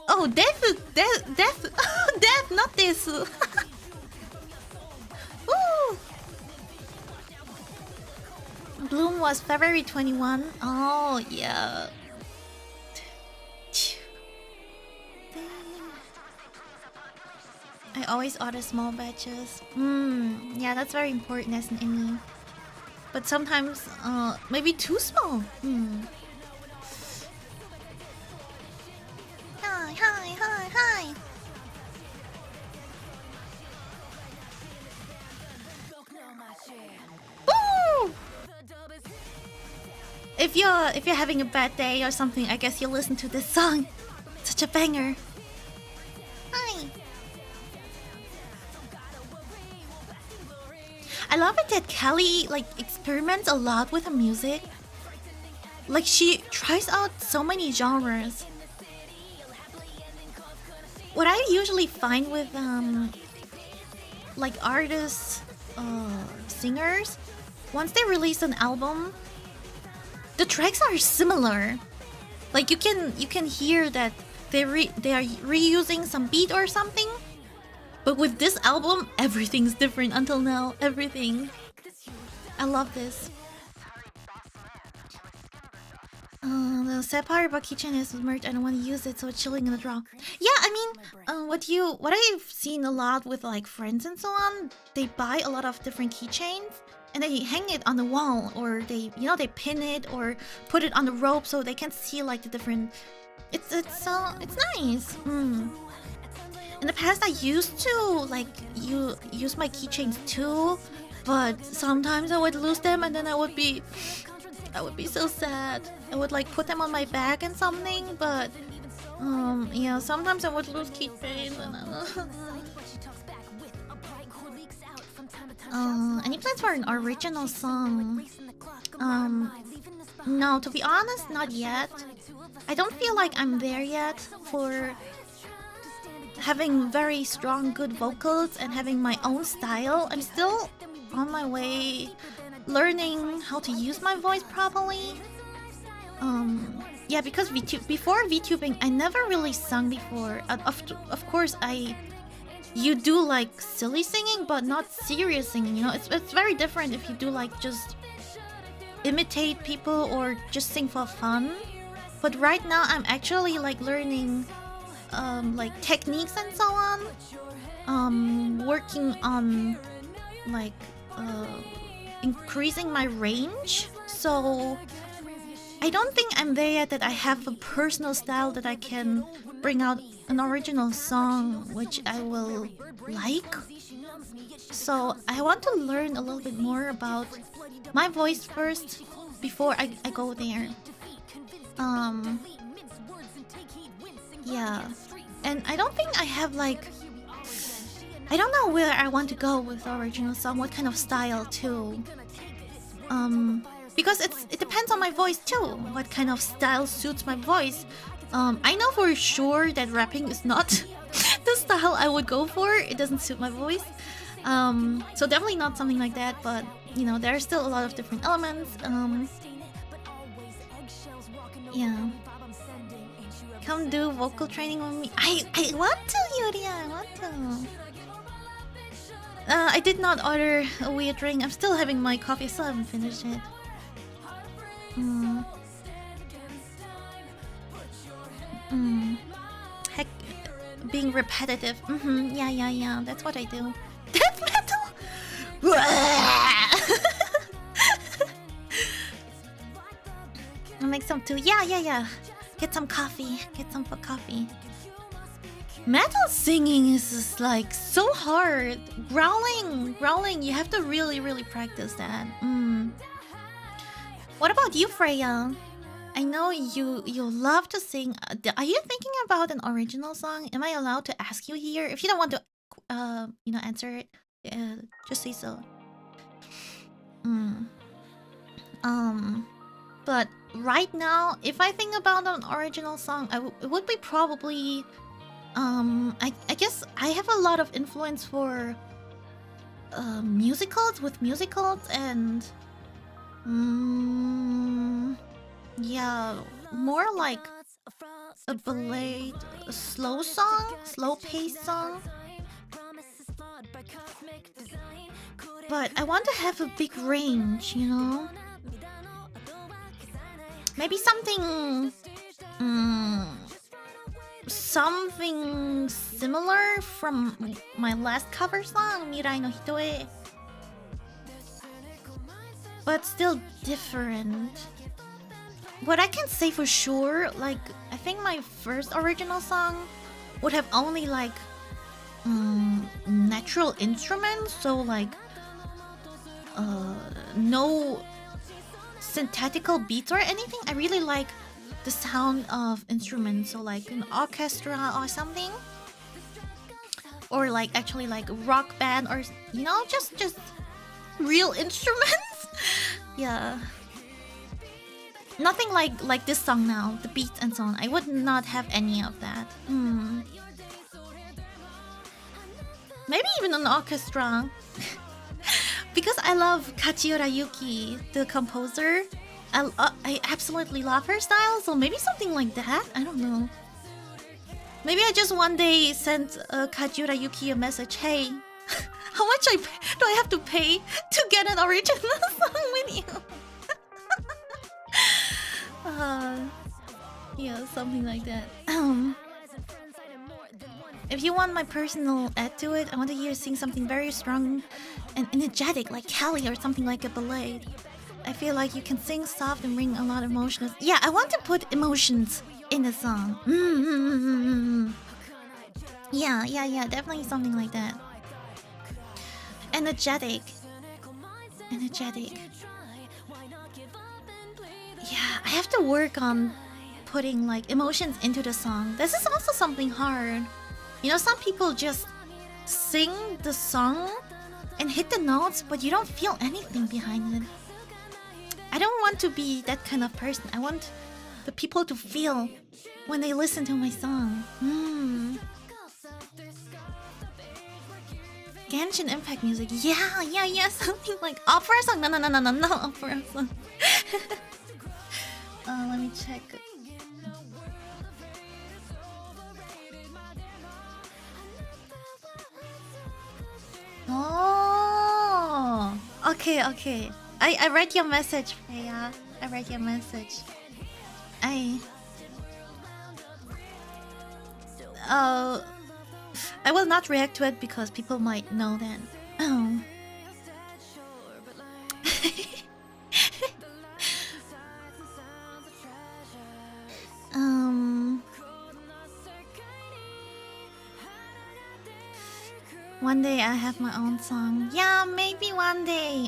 Oh, death, death, not desu. Woo! Bloom was February 21. Oh, yeah. I always order small batches. Yeah, that's very important as an indie. But sometimes, maybe too small. Hi. Woo! If you're having a bad day or something, I guess you'll listen to this song. Such a banger. Hi. I love it that Kelly like experiments a lot with her music. Like she tries out so many genres. What I usually find with like artists, singers, once they release an album, the tracks are similar. Like you can hear that they are reusing some beat or something. But with this album, everything's different until now. Everything. I love this. The sad part about keychain is merch. I don't want to use it, so it's chilling in the drawer. Yeah, I mean, what I've seen a lot with like friends and so on, they buy a lot of different keychains and they hang it on the wall, or they pin it or put it on the rope so they can see like the different. It's nice. In the past, I used to like use my keychains too, but sometimes I would lose them and then I would be so sad. I would like put them on my bag and something, but yeah, sometimes I would lose keychains and any plans for an original song? No, to be honest, not yet. I don't feel like I'm there yet for having very strong, good vocals and having my own style. I'm still on my way learning how to use my voice properly. Yeah, because before VTubing, I never really sung before. Of course, you do like silly singing, but not serious singing. You know, it's very different if you do like just imitate people or just sing for fun. But right now, I'm actually like learning like techniques and so on. Working on like increasing my range. So I don't think I'm there yet that I have a personal style that I can bring out an original song which I will like. So I want to learn a little bit more about my voice first before I go there. Yeah. And I don't think I have like, I don't know where I want to go with the original song, what kind of style too. Because it depends on my voice too, what kind of style suits my voice. I know for sure that rapping is not the style I would go for. It doesn't suit my voice. So definitely not something like that, but you know, there are still a lot of different elements. Yeah. Come do vocal training with me. I want to, Yuria, I want to. I did not order a weird drink. I'm still having my coffee. I still haven't finished it. Heck, being repetitive. Yeah, yeah, yeah. That's what I do. Death metal. I'll make some too. Yeah, yeah, yeah. Get some coffee. Get some coffee. Metal singing is just like so hard. Growling. You have to really practice that. What about you, Freya? I know you love to sing. Are you thinking about an original song? Am I allowed to ask you here? If you don't want to, answer it, just say so. But right now, if I think about an original song, it would be probably, I guess I have a lot of influence for musicals and yeah, more like a ballad, a slow song, slow-paced song. But I want to have a big range, you know? Maybe something something similar from my last cover song, Mirai no Hitoe. But still different. What I can say for sure, like, I think my first original song would have only like natural instruments, so like no synthetical beats or anything. I really like the sound of instruments, so like an orchestra or something, or like actually like a rock band, or just real instruments. Yeah, nothing like this song now, the beats and so on. I would not have any of that. Maybe even an orchestra. Because I love Kachiura Yuki, the composer. I absolutely love her style, so maybe something like that. I don't know. Maybe I just one day sent Kachiura Yuki a message. Hey, how much do I have to pay to get an original song with you? Yeah, something like that. If you want my personal add to it, I want to hear you sing something very strong and energetic, like Kelly or something like a ballad. I feel like you can sing soft and bring a lot of emotions. Yeah, I want to put emotions in the song. Yeah, definitely something like that. Energetic. Yeah, I have to work on putting like emotions into the song. This is also something hard. You know, some people just sing the song and hit the notes, but you don't feel anything behind it. I don't want to be that kind of person. I want the people to feel when they listen to my song. Genshin Impact music. Yeah, something like opera song. No, opera song. Let me check. Oh, okay. I read your message, Freya. I read your message. I will not react to it because people might know that. Oh. One day I have my own song. Yeah, maybe one day.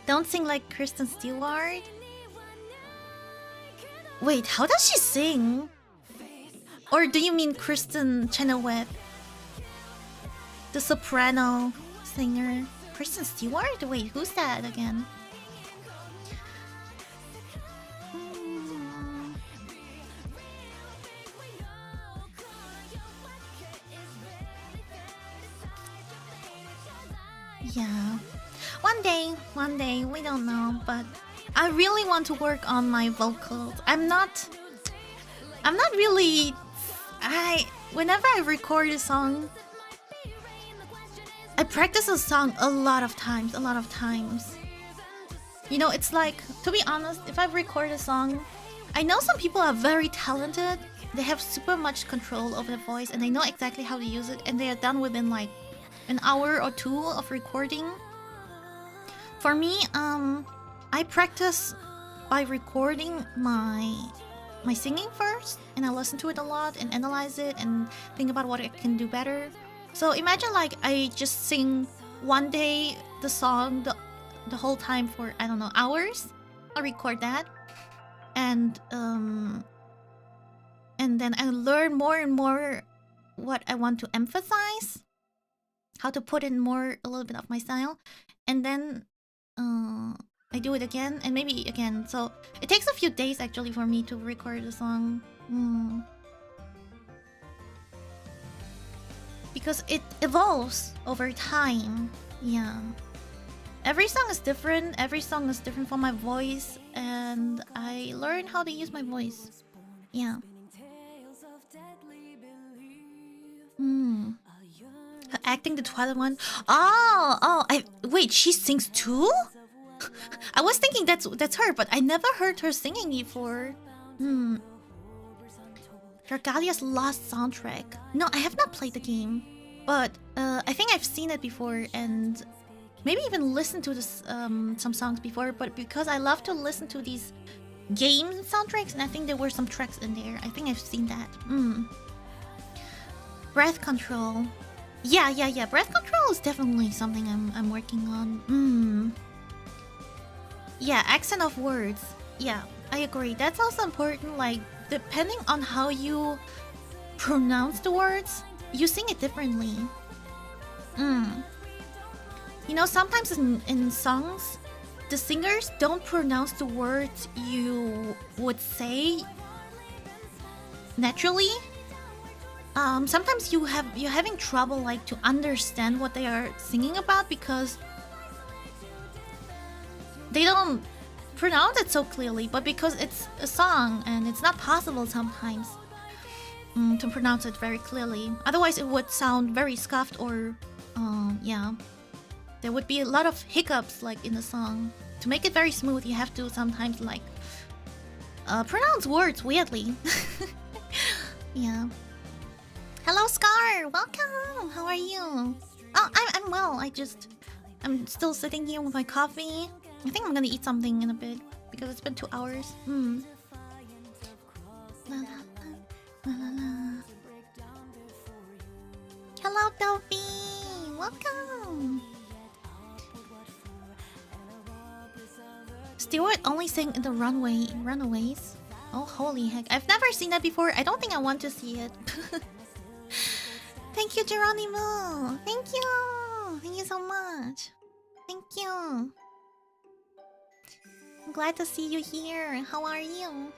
Don't sing like Kristen Stewart. Wait, how does she sing? Or do you mean Kristen Chenoweth? The soprano singer. Kristen Stewart? Wait, who's that again? Yeah. One day, we don't know, but I really want to work on my vocals. I'm not really... Whenever I record a song, I practice a song a lot of times. You know, it's like, to be honest, if I record a song, I know some people are very talented they have super much control over the voice, and they know exactly how to use it, and they are done within like an hour or two of recording. For me, I practice by recording my singing first, and I listen to it a lot and analyze it and think about what I can do better. So imagine like I just sing one day the song the whole time for, I don't know, hours. I'll record that, and then I learn more and more what I want to emphasize, how to put in more, a little bit of my style, and then I do it again and maybe again. So it takes a few days actually for me to record a song. Because it evolves over time. Yeah. Every song is different. Every song is different for my voice, and I learn how to use my voice. Yeah. Her acting, the Twilight one. Wait, she sings too? I was thinking that's her, but I never heard her singing before. Dragalia's Lost soundtrack. No, I have not played the game, but I think I've seen it before and maybe even listened to this, some songs before. But because I love to listen to these game soundtracks, and I think there were some tracks in there. I think I've seen that. Breath control. Yeah. Breath control is definitely something I'm working on. Yeah, accent of words. Yeah, I agree. That's also important. Like, depending on how you pronounce the words, you sing it differently. You know, sometimes in songs, the singers don't pronounce the words you would say naturally. Sometimes you're having trouble like to understand what they are singing about because they don't pronounce it so clearly, but because it's a song and it's not possible sometimes to pronounce it very clearly. Otherwise it would sound very scuffed, or yeah, there would be a lot of hiccups like in the song. To make it very smooth, you have to sometimes like pronounce words weirdly. Yeah. Hello Scar, welcome. How are you? Oh, I'm well. I'm still sitting here with my coffee. I think I'm gonna eat something in a bit because it's been 2 hours. Hello Dopey, welcome. Stewart only sang in the Runaways. Oh, holy heck. I've never seen that before. I don't think I want to see it. Thank you, Geronimo. Thank you. Thank you so much. Thank you. I'm glad to see you here. How are you?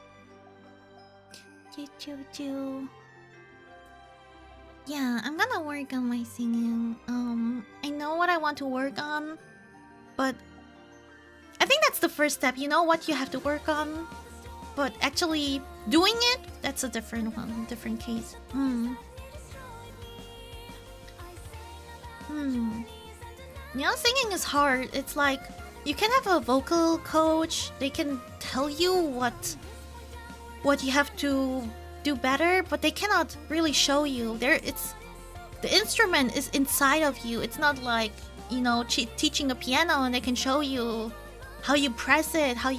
Yeah, I'm gonna work on my singing. I know what I want to work on, but I think that's the first step. You know what you have to work on, but actually doing it, that's a different one, different case. You know, singing is hard. It's like you can have a vocal coach. They can tell you what you have to do better, but they cannot really show you. The instrument is inside of you. It's not like, you know, teaching a piano and they can show you how you press it, how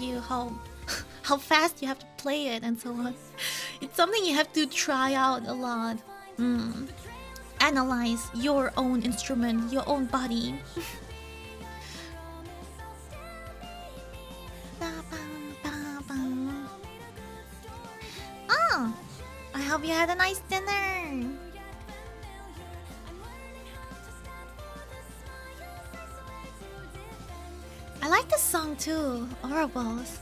fast you have to play it, and so on. It's something you have to try out a lot. Analyze your own instrument, your own body. Oh, I hope you had a nice dinner. I like this song too, Orables.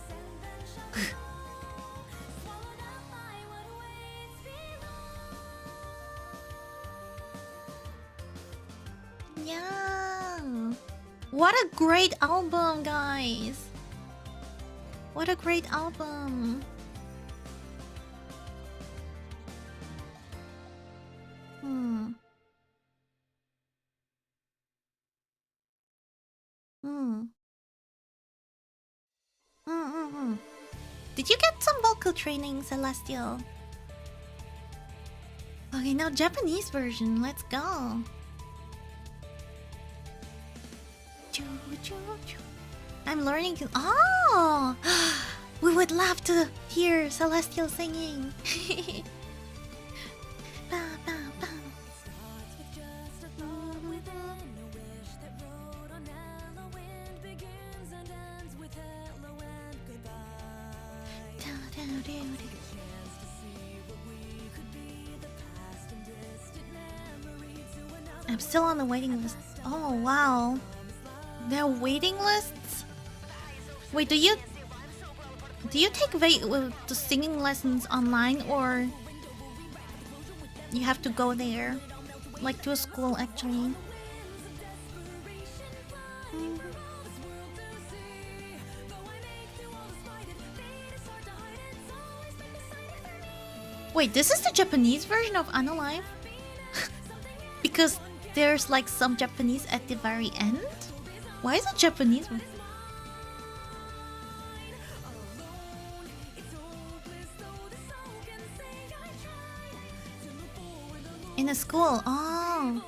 Yeah. What a great album, guys. What a great album. Did you get some vocal training, Celestial? Okay, now Japanese version. Let's go. I'm learning to. Oh, we would love to hear Celestial singing. Ba, ba, ba. I'm still on the waiting list. Oh wow. There are waiting lists? Wait, do you take the singing lessons online, or you have to go there? Like to a school actually? Wait, this is the Japanese version of Unalive? Because there's like some Japanese at the very end? Why is it Japanese one? In a school, oh.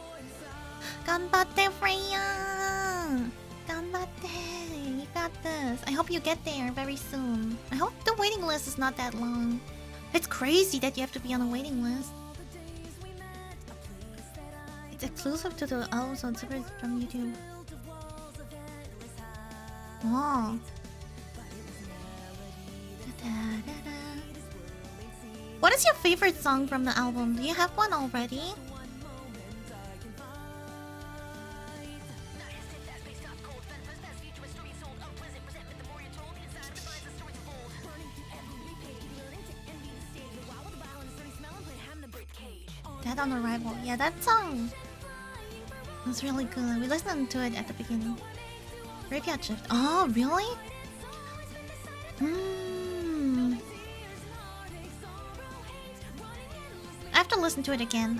Ganbatte, Freya! Ganbatte! You got this. I hope you get there very soon. I hope the waiting list is not that long. It's crazy that you have to be on a waiting list. It's exclusive to the albums on separate from YouTube. Oh. What is your favorite song from the album? Do you have one already? Dead on Arrival. Yeah, that song was really good. We listened to it at the beginning. Graveyard Shift. Oh, really? I have to listen to it again.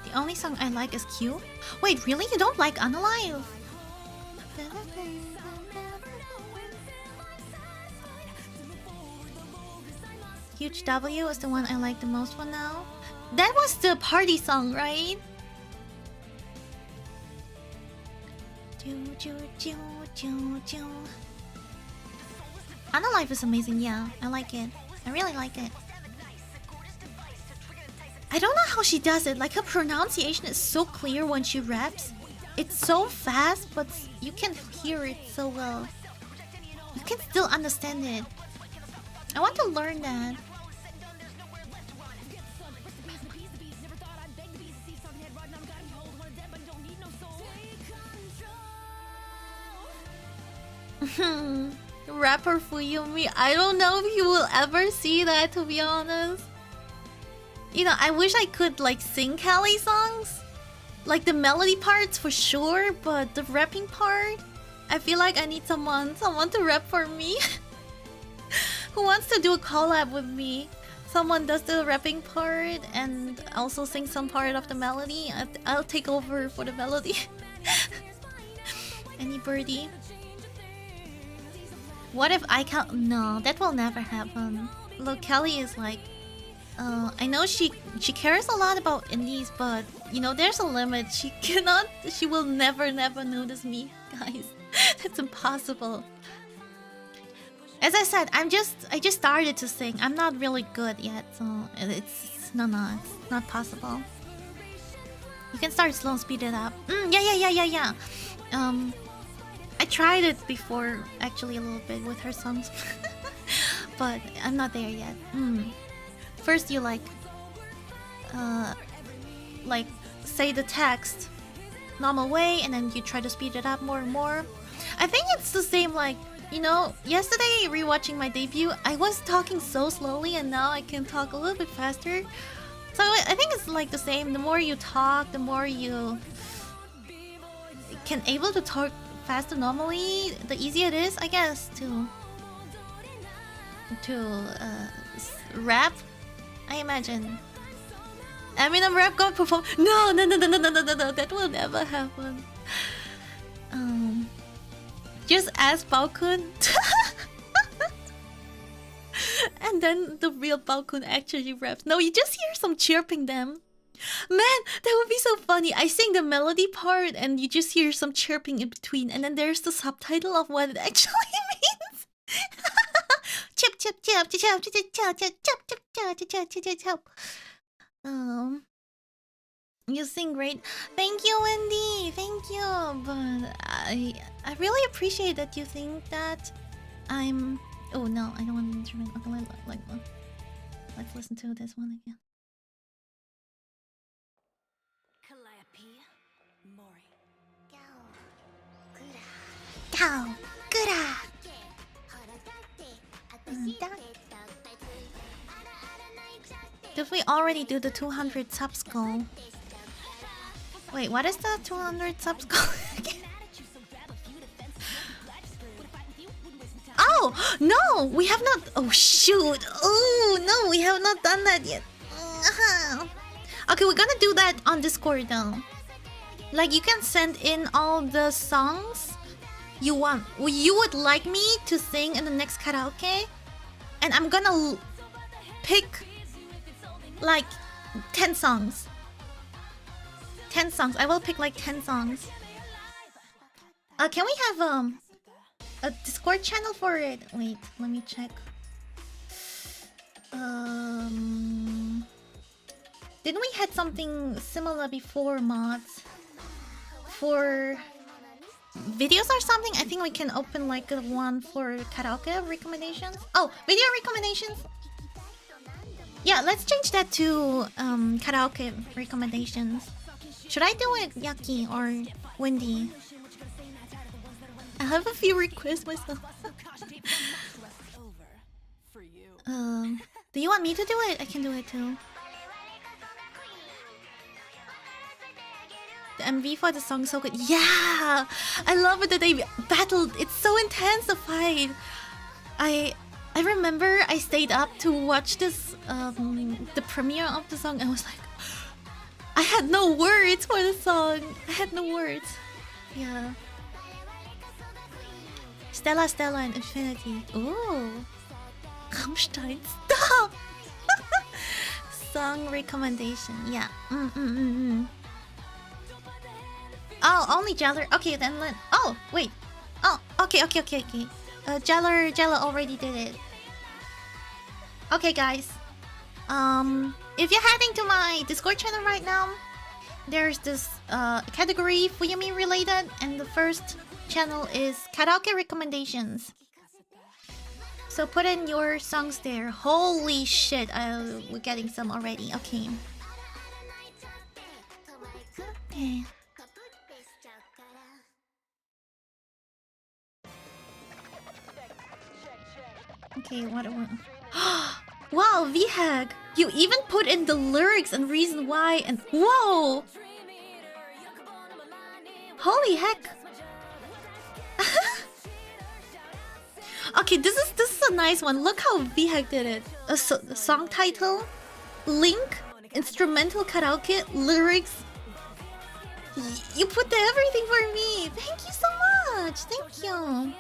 The only song I like is Q. Wait, really? You don't like Unalive? Huge W is the one I like the most for now. That was the party song, right? Unalive is amazing, yeah. I like it. I really like it. I don't know how she does it. Like, her pronunciation is so clear when she raps. It's so fast, but you can hear it so well. You can still understand it. I want to learn that. Rapper Fuyumi. I don't know if you will ever see that, to be honest. You know, I wish I could like sing Callie songs. Like the melody parts for sure, but the rapping part, I feel like I need someone to rap for me. Who wants to do a collab with me? Someone does the rapping part and also sing some part of the melody. I'll take over for the melody. Any birdie? What if I can't? No, that will never happen. Look, Kelly is like, I know she cares a lot about indies, but you know there's a limit. She will never notice me, guys. It's impossible. As I said, I just started to sing. I'm not really good yet, so it's not possible. You can start slow and speed it up. Yeah. I tried it before, actually, a little bit with her songs, but I'm not there yet. First, you like say the text normal way, and then you try to speed it up more and more. I think it's the same, like, you know, yesterday rewatching my debut, I was talking so slowly, and now I can talk a little bit faster. So I think it's like the same. The more you talk, the more you can able to talk faster normally, the easier it is, I guess, to rap, I imagine. Eminem rap god perform. No, that will never happen. Just ask Balkun. And and then the real Balkun actually raps. No, you just hear some chirping them. Man, that would be so funny. I sing the melody part and you just hear some chirping in between, and then there's the subtitle of what it actually means. Chip chip chip chip chip chip chip chip chip chip chip chip chip. You sing great. Thank you, Wendy. Thank you. But I really appreciate that you think that I'm. Oh no, I don't want to instrument. Okay, let's listen to this one again. Go, good. Did we already do the 200 subs goal? Wait, what is the 200 subs goal again? Oh, no, we have not. Oh, shoot. Oh, no, we have not done that yet. Okay, we're gonna do that on Discord though. Like, you can send in all the songs you want, you would like me to sing in the next karaoke, and I'm gonna pick like 10 songs. 10 songs. I will pick like 10 songs. Can we have a Discord channel for it? Wait, let me check. Didn't we had something similar before, mods? For videos or something? I think we can open like a one for karaoke recommendations. Oh, video recommendations? Yeah, let's change that to karaoke recommendations. Should I do it, Yaki or Wendy? I have a few requests myself. Do you want me to do it? I can do it too. The MV for the song is so good. Yeah! I love it that they battled. It's so intensified. I remember I stayed up to watch this the premiere of the song. I was like, I had no words for the song. I had no words. Yeah. Stella and Infinity. Ooh. Rammstein. Stop! Song recommendation. Yeah. Oh, only Jeller. Okay, then let. Oh, wait. Oh, okay. Jeller already did it. Okay, guys. If you're heading to my Discord channel right now, there's this category Fuyumi related, and the first channel is karaoke recommendations. So put in your songs there. Holy shit, we're getting some already. Okay. Okay, what? Wow, VHAG! You even put in the lyrics and reason why, and whoa! Holy heck! Okay, this is a nice one. Look how VHAG did it. A song title, link, instrumental karaoke, lyrics. You put everything for me. Thank you so much. Thank you.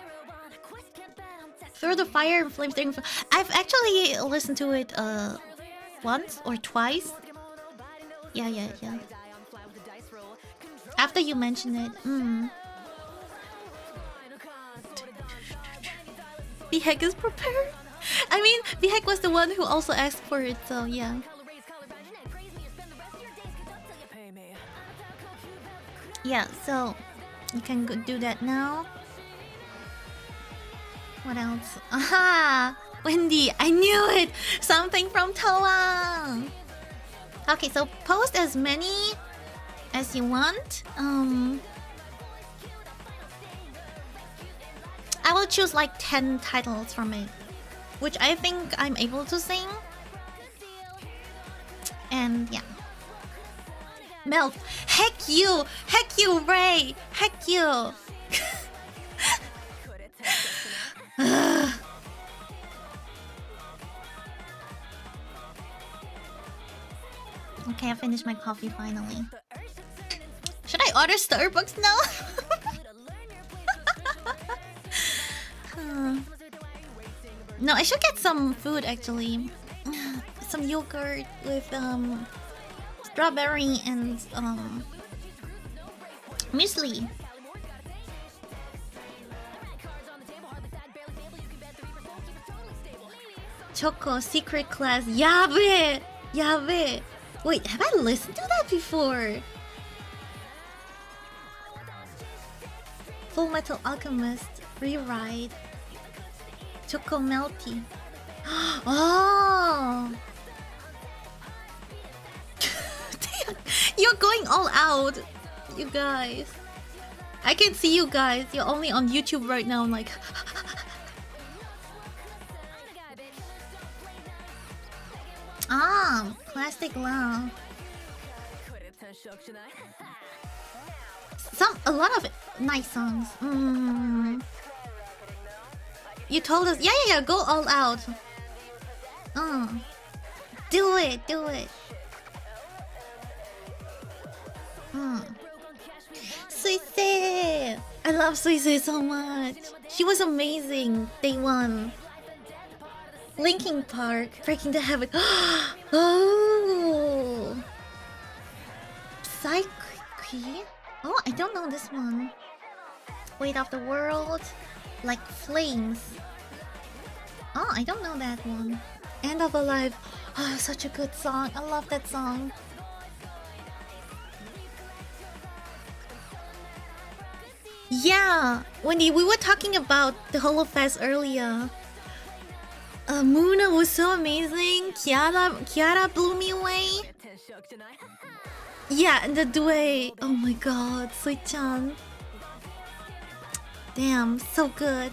Through the fire and flames. I've actually listened to it once or twice. Yeah. After you mentioned it. VHAG is prepared. I mean, VHAG was the one who also asked for it, so yeah. Yeah, so you can go do that now. What else? Aha! Wendy, I knew it! Something from Toa! Okay, so post as many as you want. I will choose like 10 titles from it, which I think I'm able to sing. And yeah. Melt. Heck you, Ray! Heck you! Okay, I finished my coffee finally. Should I order Starbucks now? No, I should get some food actually. Some yogurt with strawberry and muesli. Choco secret class. Yabe! Yabe! Wait, have I listened to that before? Full Metal Alchemist Rewrite. Choco Melty. Oh! Damn, you're going all out, you guys. I can see you guys. You're only on YouTube right now. I'm like, ah, Plastic Love. A lot of nice songs. You told us, yeah, go all out. Do it. Suisei! I love Suisei so much. She was amazing. Day one. Linkin Park, Breaking the Habit. Oh! Psyche? Oh, I don't know this one. Weight of the World, Like Flames. Oh, I don't know that one. End of a Life. Oh, such a good song. I love that song. Yeah, Wendy, we were talking about the Holofest earlier. Muna was so amazing. Kiara blew me away. Yeah, and the duet. Oh my god, Sui-chan. Damn, so good.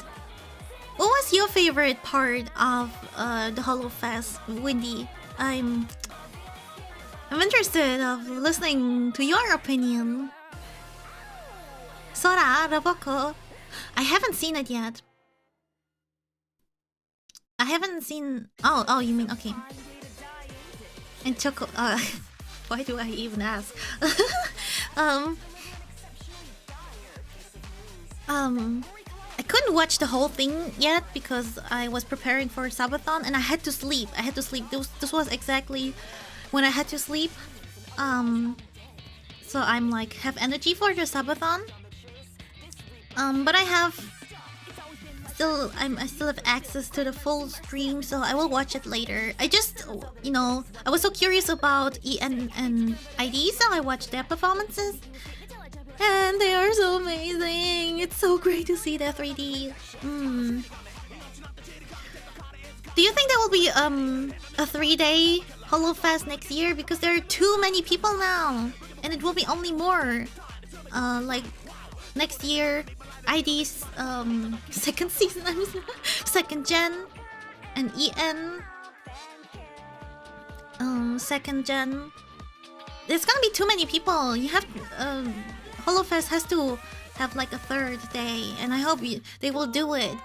What was your favorite part of the Holofest, Wendy? I'm interested of listening to your opinion. Sora, Roboko. I haven't seen it yet. I haven't seen. Oh, you mean okay. And Choco. Why do I even ask? I couldn't watch the whole thing yet because I was preparing for Subathon and I had to sleep. This was exactly when I had to sleep. So I'm like have energy for the Subathon. But I still have access to the full stream, so I will watch it later. I just, I was so curious about EN and ID, so I watched their performances. And they are so amazing. It's so great to see their 3D. Do you think there will be a 3-day Holofest next year? Because there are too many people now, and it will be only more. Like next year, ID's second season, second gen, and EN second gen. There's gonna be too many people. You have Holofest has to have like a third day, and I hope they will do it.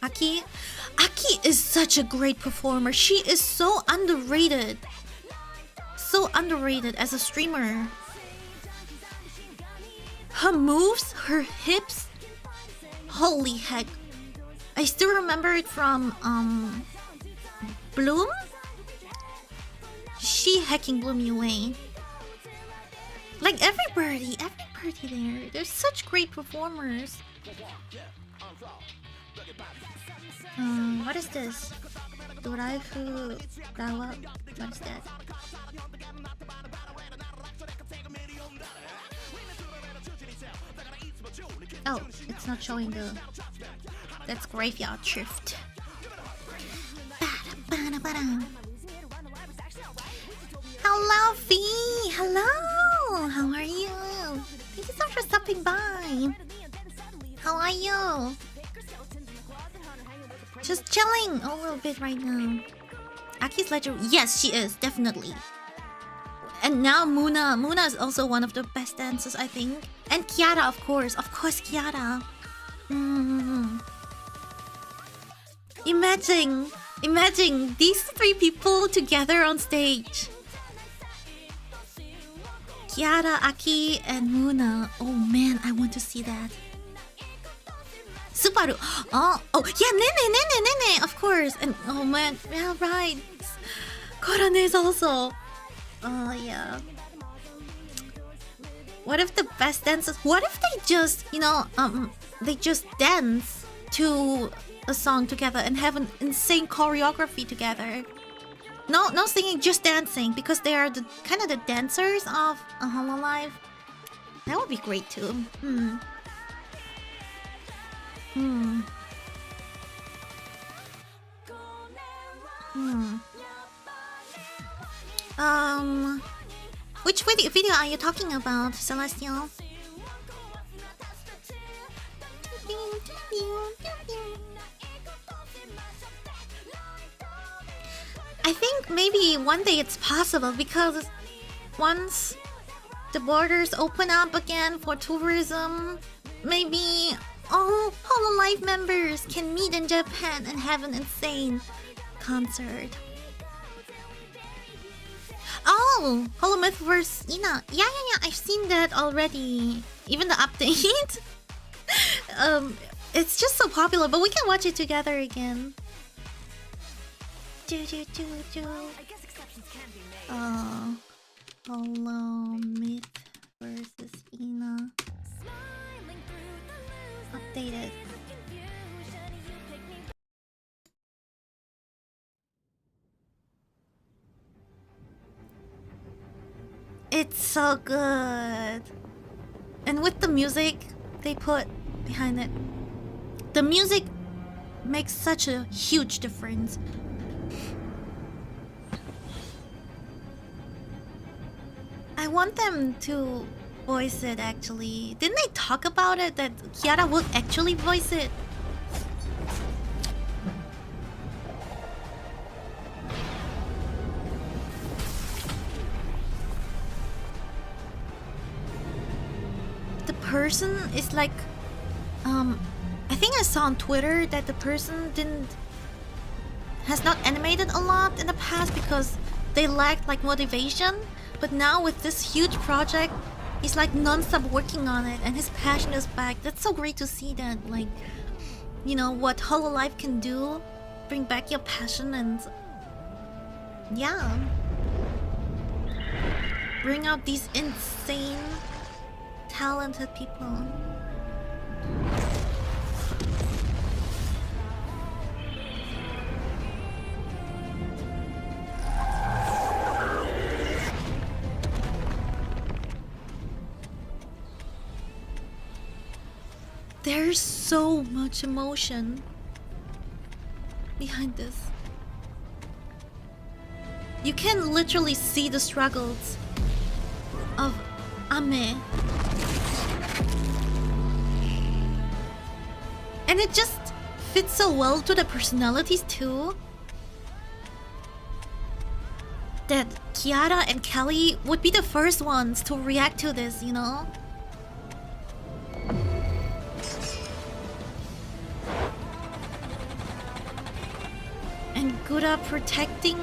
Aki is such a great performer. She is so underrated. So underrated as a streamer. Her moves, her hips. Holy heck. I still remember it from Bloom. She hacking blew me away. Like everybody there. They're such great performers. What is this? Doraifu Gawa. What is that? Oh, it's not showing the. That's Graveyard Shift. Hello, V. Hello. How are you? Thank you so much for stopping by. How are you? Just chilling a little bit right now. Aki's ledger. Yes, she is definitely. And now Muna. Muna is also one of the best dancers, I think. And Kiara, of course. Of course, Kiara. Imagine these three people together on stage. Kiara, Aki, and Muna. Oh man, I want to see that. Subaru. Oh yeah, Nene, of course. And oh man, yeah, right. Korone is also. Oh yeah. What if the best dancers? What if they just, they just dance to a song together and have an insane choreography together? No singing, just dancing, because they are the kind of the dancers of a Hololive. That would be great too. Which video are you talking about, Celestial? I think maybe one day it's possible, because once the borders open up again for tourism, maybe all Hololive members can meet in Japan and have an insane concert. Oh, Holomyth vs. Ina. Yeah, I've seen that already. Even the update. It's just so popular, but we can watch it together again. Oh, Holomyth vs. Ina. Updated. It's so good. And with the music they put behind it, the music makes such a huge difference. I want them to voice it actually. Didn't they talk about it, that Kiara will actually voice it? The person is like, I think I saw on Twitter that the person has not animated a lot in the past because they lacked like motivation. But now with this huge project, he's like non-stop working on it and his passion is back. That's so great to see that, like, what Hololive can do. Bring back your passion and yeah. Bring out these insane talented people. There's so much emotion behind this. You can literally see the struggles of Ame. And it just fits so well to the personalities too, that Kiara and Kelly would be the first ones to react to this, And Gura protecting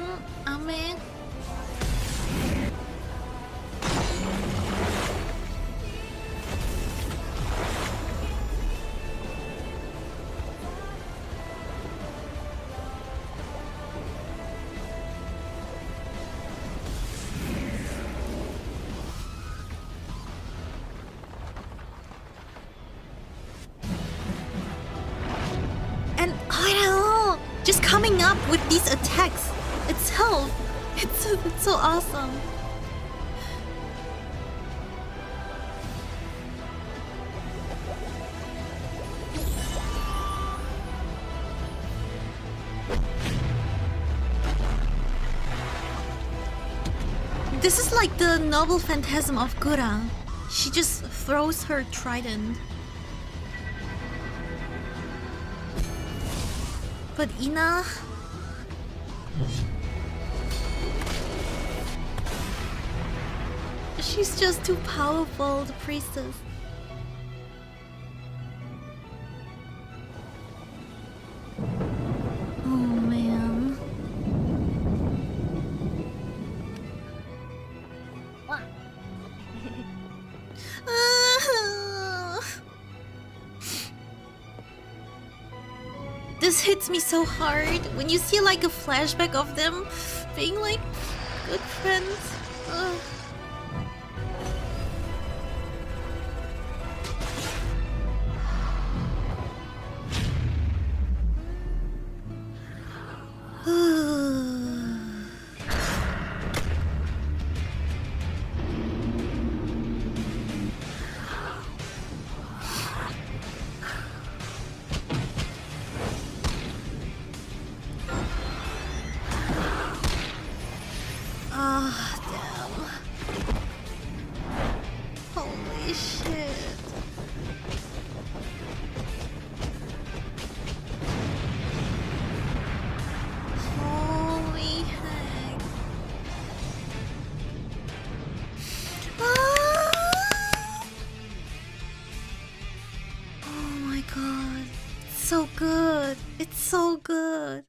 Ame. And I don't know, just coming up with these attacks itself, it's so awesome. This is like the noble phantasm of Gura. She just throws her trident. But Ina... she's just too powerful, the priestess. Oh man. just hits me so hard when you see like a flashback of them being like good friends. Ugh. Ah, damn. Holy shit. Holy heck. Ah! Oh my god. It's so good. It's so good.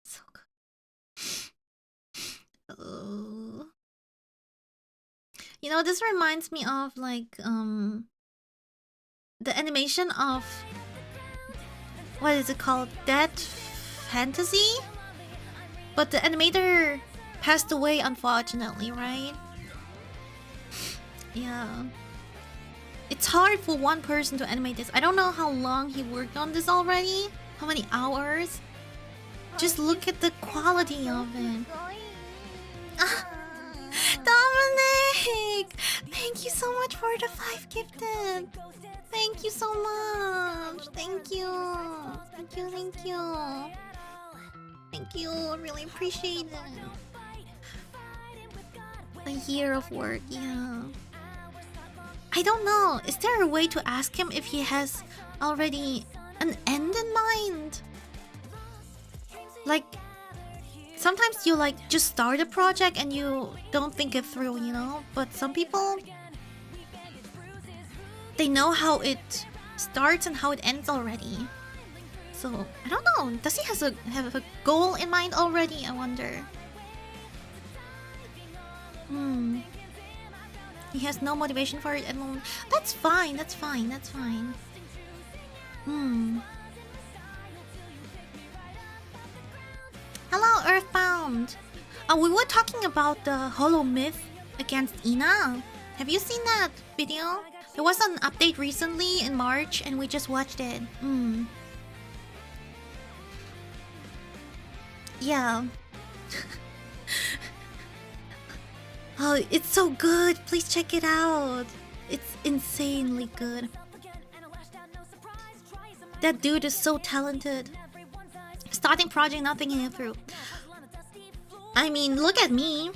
So good. You know, this reminds me of like the animation of what is it called? Dead Fantasy? But the animator passed away unfortunately, right? Yeah. It's hard for one person to animate this. I don't know how long he worked on this already. How many hours? Just look at the quality of it. Ah, Dominic! Thank you so much for the 5 gifted. Thank you so much. Thank you. Thank you, thank you. Thank you. I really appreciate it. A year of work, yeah. I don't know. Is there a way to ask him if he has already an end in mind? Like, sometimes you like just start a project and you don't think it through, you know? But some people, they know how it starts and how it ends already. So, I don't know. Does he have a goal in mind already? I wonder. He has no motivation for it at the moment. That's fine, that's fine, that's fine. Hello, Earthbound! We were talking about the Hollow Myth against Ina. Have you seen that video? There was an update recently in March and we just watched it. Yeah. Oh, it's so good. Please check it out. It's insanely good. That dude is so talented. Starting project, not thinking it through. I mean, look at me.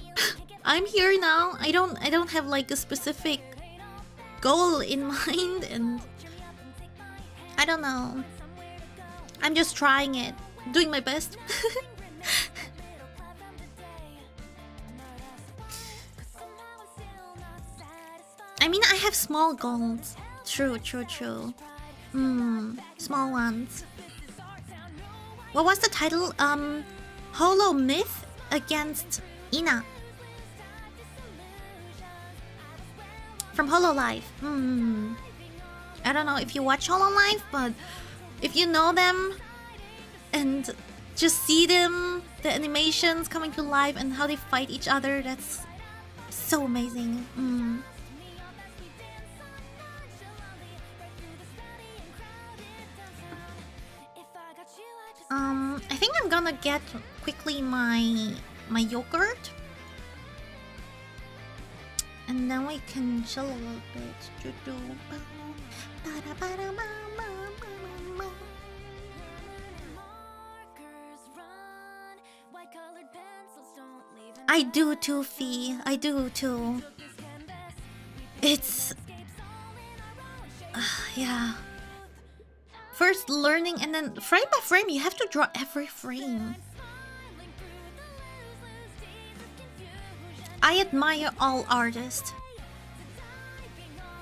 I'm here now. I don't have like a specific goal in mind, and I don't know. I'm just trying it, doing my best. I mean, I have small goals. True. Small ones. What was the title? Hollow Myth against Ina. From Hololive. I don't know if you watch Hololive, but if you know them and just see them, the animations coming to life and how they fight each other, that's so amazing. I think I'm gonna get quickly my yogurt, and then we can chill a little bit. I do too, Fee. I do too. It's yeah. First learning and then frame by frame, you have to draw every frame. I admire all artists.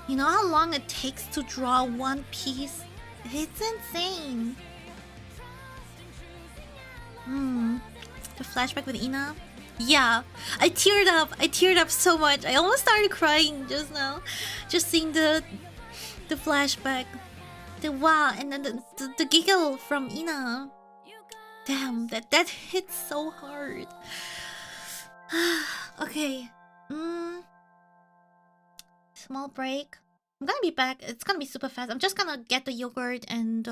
You know how long it takes to draw one piece? It's insane. The flashback with Ina? Yeah, I teared up so much. I almost started crying just now. Just seeing the The flashback. The wow, and then the giggle from Ina. Damn, that hits so hard. Okay. Small break. I'm gonna be back. It's gonna be super fast. I'm just gonna get the yogurt and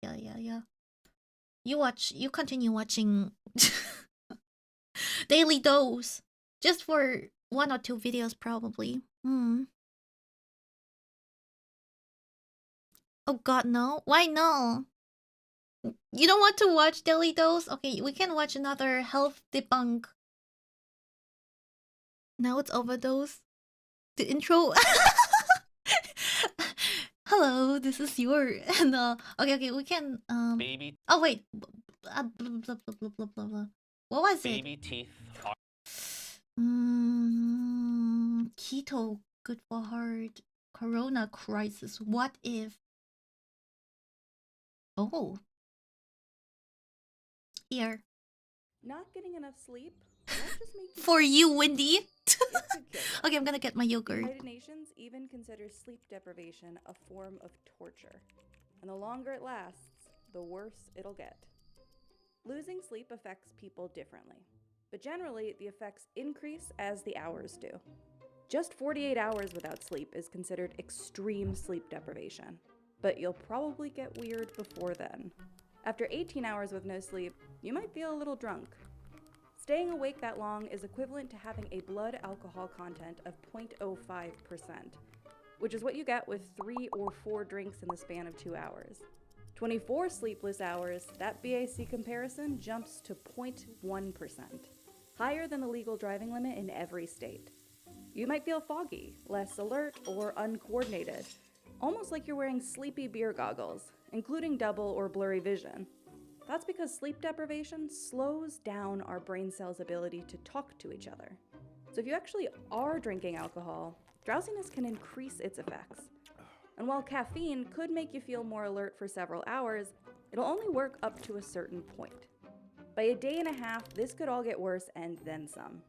yeah. You continue watching Daily Dose. Just for 1 or 2 videos probably. Oh god, no. Why no? You don't want to watch Daily Dose? Okay, we can watch another health debunk. Now it's overdose. The intro. Hello, this is your and okay, we can Baby oh wait. Blah, blah, blah. What was baby teeth are it? Keto good for heart. Corona crisis. What if? Oh. Here. Not getting enough sleep won't just make you For you, Wendy. it could kill you. Okay, I'm gonna get my The yogurt. United Nations even considers sleep deprivation a form of torture. And the longer it lasts, the worse it'll get. Losing sleep affects people differently, but generally the effects increase as the hours do. Just 48 hours without sleep is considered extreme sleep deprivation, but you'll probably get weird before then. After 18 hours with no sleep, you might feel a little drunk. Staying awake that long is equivalent to having a blood alcohol content of 0.05%, which is what you get with 3 or 4 drinks in the span of 2 hours. 24 sleepless hours, that BAC comparison jumps to 0.1%, higher than the legal driving limit in every state. You might feel foggy, less alert, or uncoordinated, almost like you're wearing sleepy beer goggles, including double or blurry vision. That's because sleep deprivation slows down our brain cells' ability to talk to each other. So if you actually are drinking alcohol, drowsiness can increase its effects. And while caffeine could make you feel more alert for several hours, it'll only work up to a certain point. By a day and a half, this could all get worse and then some.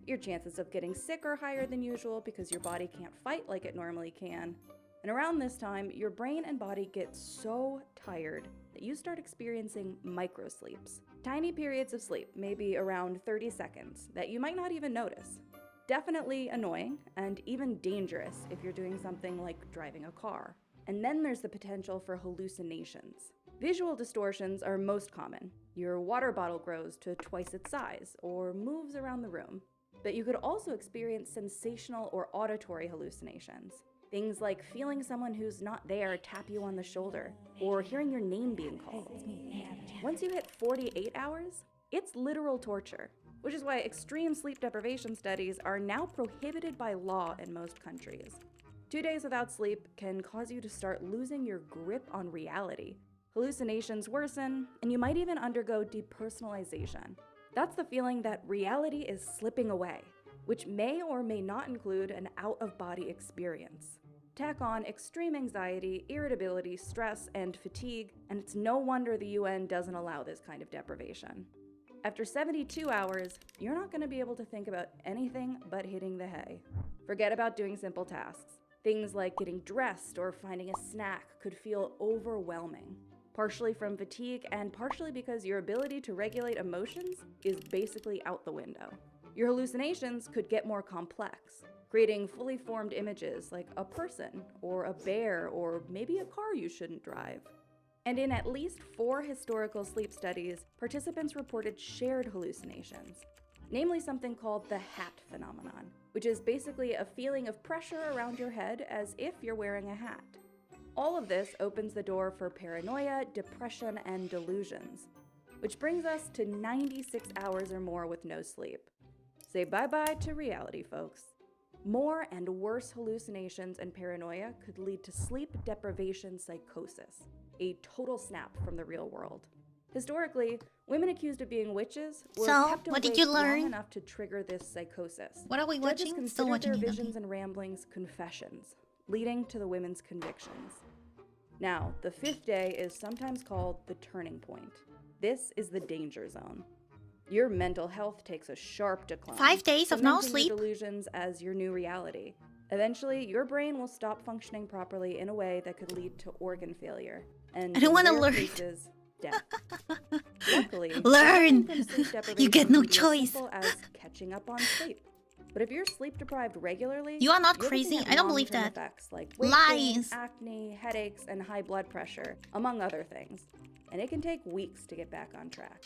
Your chances of getting sick are higher than usual because your body can't fight like it normally can. And around this time, your brain and body get so tired that you start experiencing microsleeps. Tiny periods of sleep, maybe around 30 seconds, that you might not even notice. Definitely annoying and even dangerous if you're doing something like driving a car. And then there's the potential for hallucinations. Visual distortions are most common. Your water bottle grows to twice its size or moves around the room. But you could also experience sensational or auditory hallucinations. Things like feeling someone who's not there tap you on the shoulder, or hearing your name being called. Once you hit 48 hours, it's literal torture, which is why extreme sleep deprivation studies are now prohibited by law in most countries. 2 days without sleep can cause you to start losing your grip on reality. Hallucinations worsen, and you might even undergo depersonalization. That's the feeling that reality is slipping away, which may or may not include an out-of-body experience. Tack on extreme anxiety, irritability, stress, and fatigue, and it's no wonder the UN doesn't allow this kind of deprivation. After 72 hours, you're not going to be able to think about anything but hitting the hay. Forget about doing simple tasks. Things like getting dressed or finding a snack could feel overwhelming, partially from fatigue and partially because your ability to regulate emotions is basically out the window. Your hallucinations could get more complex, creating fully formed images like a person or a bear or maybe a car you shouldn't drive. And in at least 4 historical sleep studies, participants reported shared hallucinations, namely something called the hat phenomenon, which is basically a feeling of pressure around your head as if you're wearing a hat. All of this opens the door for paranoia, depression, and delusions, which brings us to 96 hours or more with no sleep. Say bye-bye to reality, folks. More and worse hallucinations and paranoia could lead to sleep deprivation psychosis, a total snap from the real world. Historically, women accused of being witches were kept what did awake you long learn? enough to trigger this psychosis. What are we Judges watching? Still considered watching their it, visions okay. and ramblings confessions, leading to the women's convictions. Now, the 5th day is sometimes called the turning point. This is the danger zone. Your mental health takes a sharp decline. 5 days of no cementing sleep? your delusions as your new reality. Eventually, your brain will stop functioning properly in a way that could lead to organ failure. And I don't in wanna rare learn. cases, death. Luckily, Learn. recovering from sleep You get deprivation no can be as choice. simple as catching up on sleep. But if you're sleep deprived regularly, You are not you're looking crazy. at I don't believe long-term that. effects like weight gain, Lies. acne, headaches, and high blood pressure, among other things. And it can take weeks to get back on track.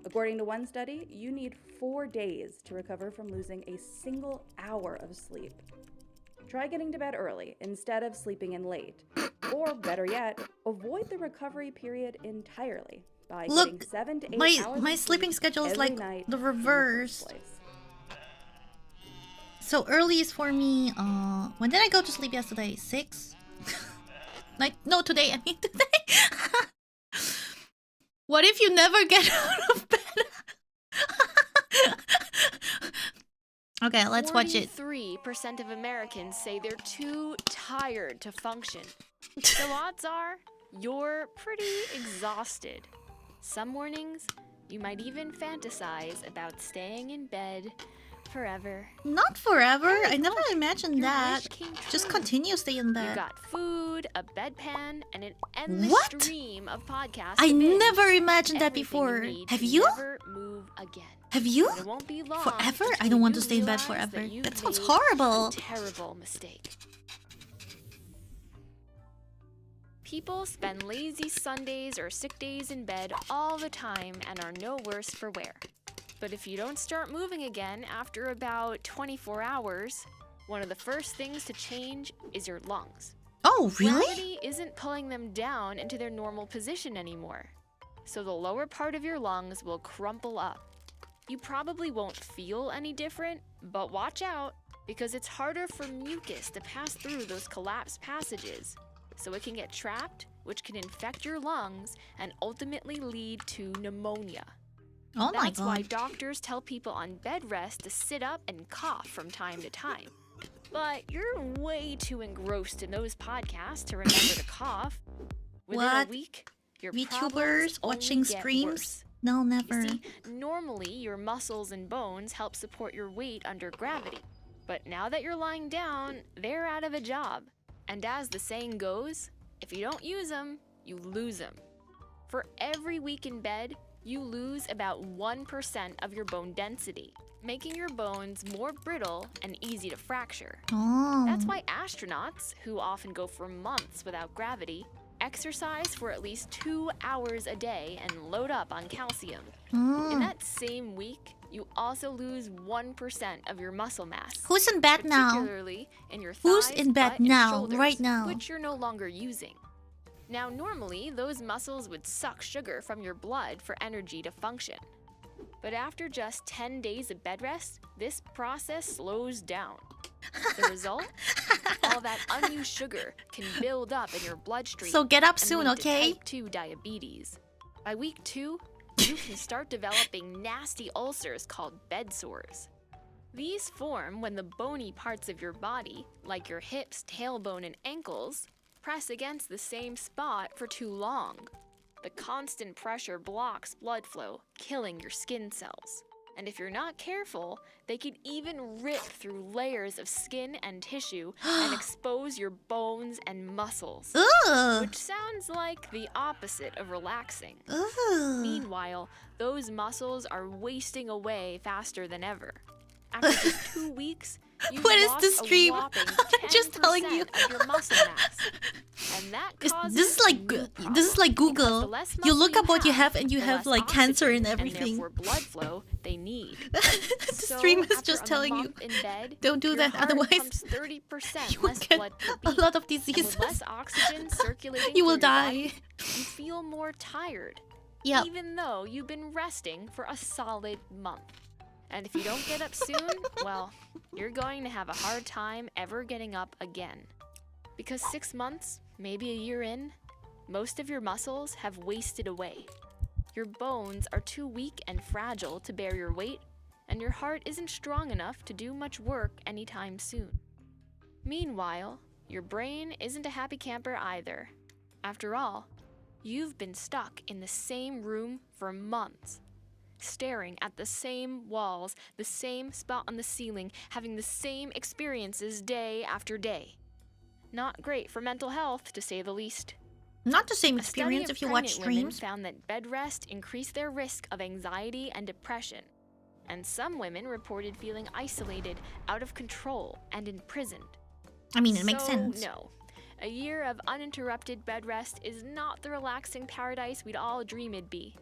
According to one study, you need 4 days to recover from losing a single hour of sleep. Try getting to bed early instead of sleeping in late. Or better yet, avoid the recovery period entirely by getting Look, 7 to 8 my hours my of sleeping sleep schedule is every like night the in first reverse. place. So early is for me. When did I go to sleep yesterday? 6. Like no, today. I mean today. What if you never get out of bed? Okay, let's watch it. 43% of Americans say they're too tired to function. So odds are you're pretty exhausted. Some mornings, you might even fantasize about staying in bed forever. Not forever. I never imagined Your that. wish came Just true. continue stay in You bed. got food, a bedpan, and an endless What? stream of podcasts. I to binge. never imagined that Everything before. you need Have to you? Never move again. Have you? But it won't be long Forever? I until don't want to you stay in bed realize forever. that you've That sounds made horrible. A terrible mistake. People spend lazy Sundays or sick days in bed all the time and are no worse for wear. But if you don't start moving again after about 24 hours, one of the first things to change is your lungs. Oh, really? Gravity isn't pulling them down into their normal position anymore. So the lower part of your lungs will crumple up. You probably won't feel any different, but watch out, because it's harder for mucus to pass through those collapsed passages. So it can get trapped, which can infect your lungs and ultimately lead to pneumonia. Oh my That's why god. doctors tell people on bed rest to sit up and cough from time to time. But you're way too engrossed in those podcasts to remember to cough. Within What? a week, your VTubers problems watching only get streams? worse. No, never. You see, normally your muscles and bones help support your weight under gravity. But now that you're lying down, they're out of a job. And as the saying goes, if you don't use them, you lose them. For every week in bed, you lose about 1% of your bone density, making your bones more brittle and easy to fracture. Oh. That's why astronauts, who often go for months without gravity, exercise for at least 2 hours a day and load up on calcium. In that same week, you also lose 1% of your muscle mass. Who's in bed now? Particularly in your thighs, Who's in bed butt, and now, shoulders, right now? which you're no longer using. Now, normally, those muscles would suck sugar from your blood for energy to function. But after just 10 days of bed rest, this process slows down. The result? All that unused sugar can build up in your bloodstream. So get up and soon, lead to okay? Type 2 diabetes. By week 2, you can start developing nasty ulcers called bed sores. These form when the bony parts of your body, like your hips, tailbone, and ankles, press against the same spot for too long. The constant pressure blocks blood flow, killing your skin cells. And if you're not careful, they could even rip through layers of skin and tissue and expose your bones and muscles. Ugh. Which sounds like the opposite of relaxing. Ugh. Meanwhile, those muscles are wasting away faster than ever. After just 2 weeks, you've What is lost this a stream? whopping Just telling 10% you. of your muscle mass. And that causes This is like new this is problems. like Because Google. the less You muscle look up what you have and you the have less like cancer and oxygen everything. therefore blood flow they need. The So stream is after just a telling you, month in bed, don't do your that, heart otherwise pumps 30% you will less get blood per a beat. lot of And diseases. with less oxygen circulating You will through your die. body, you feel more tired. Yep. Even though you've been resting for a solid month. And if you don't get up soon, well, you're going to have a hard time ever getting up again. Because 6 months, maybe a year in, most of your muscles have wasted away. Your bones are too weak and fragile to bear your weight, and your heart isn't strong enough to do much work anytime soon. Meanwhile, your brain isn't a happy camper either. After all, you've been stuck in the same room for months. staring at the same walls, the same spot on the ceiling, having the same experiences day after day. Not great for mental health, to say the least. Not the same A study experience of if you watch pregnant women streams. found that bed rest increased their risk of anxiety and depression. And some women reported feeling isolated, out of control, and imprisoned. I mean, it makes sense. No. A year of uninterrupted bed rest is not the relaxing paradise we'd all dream it'd be.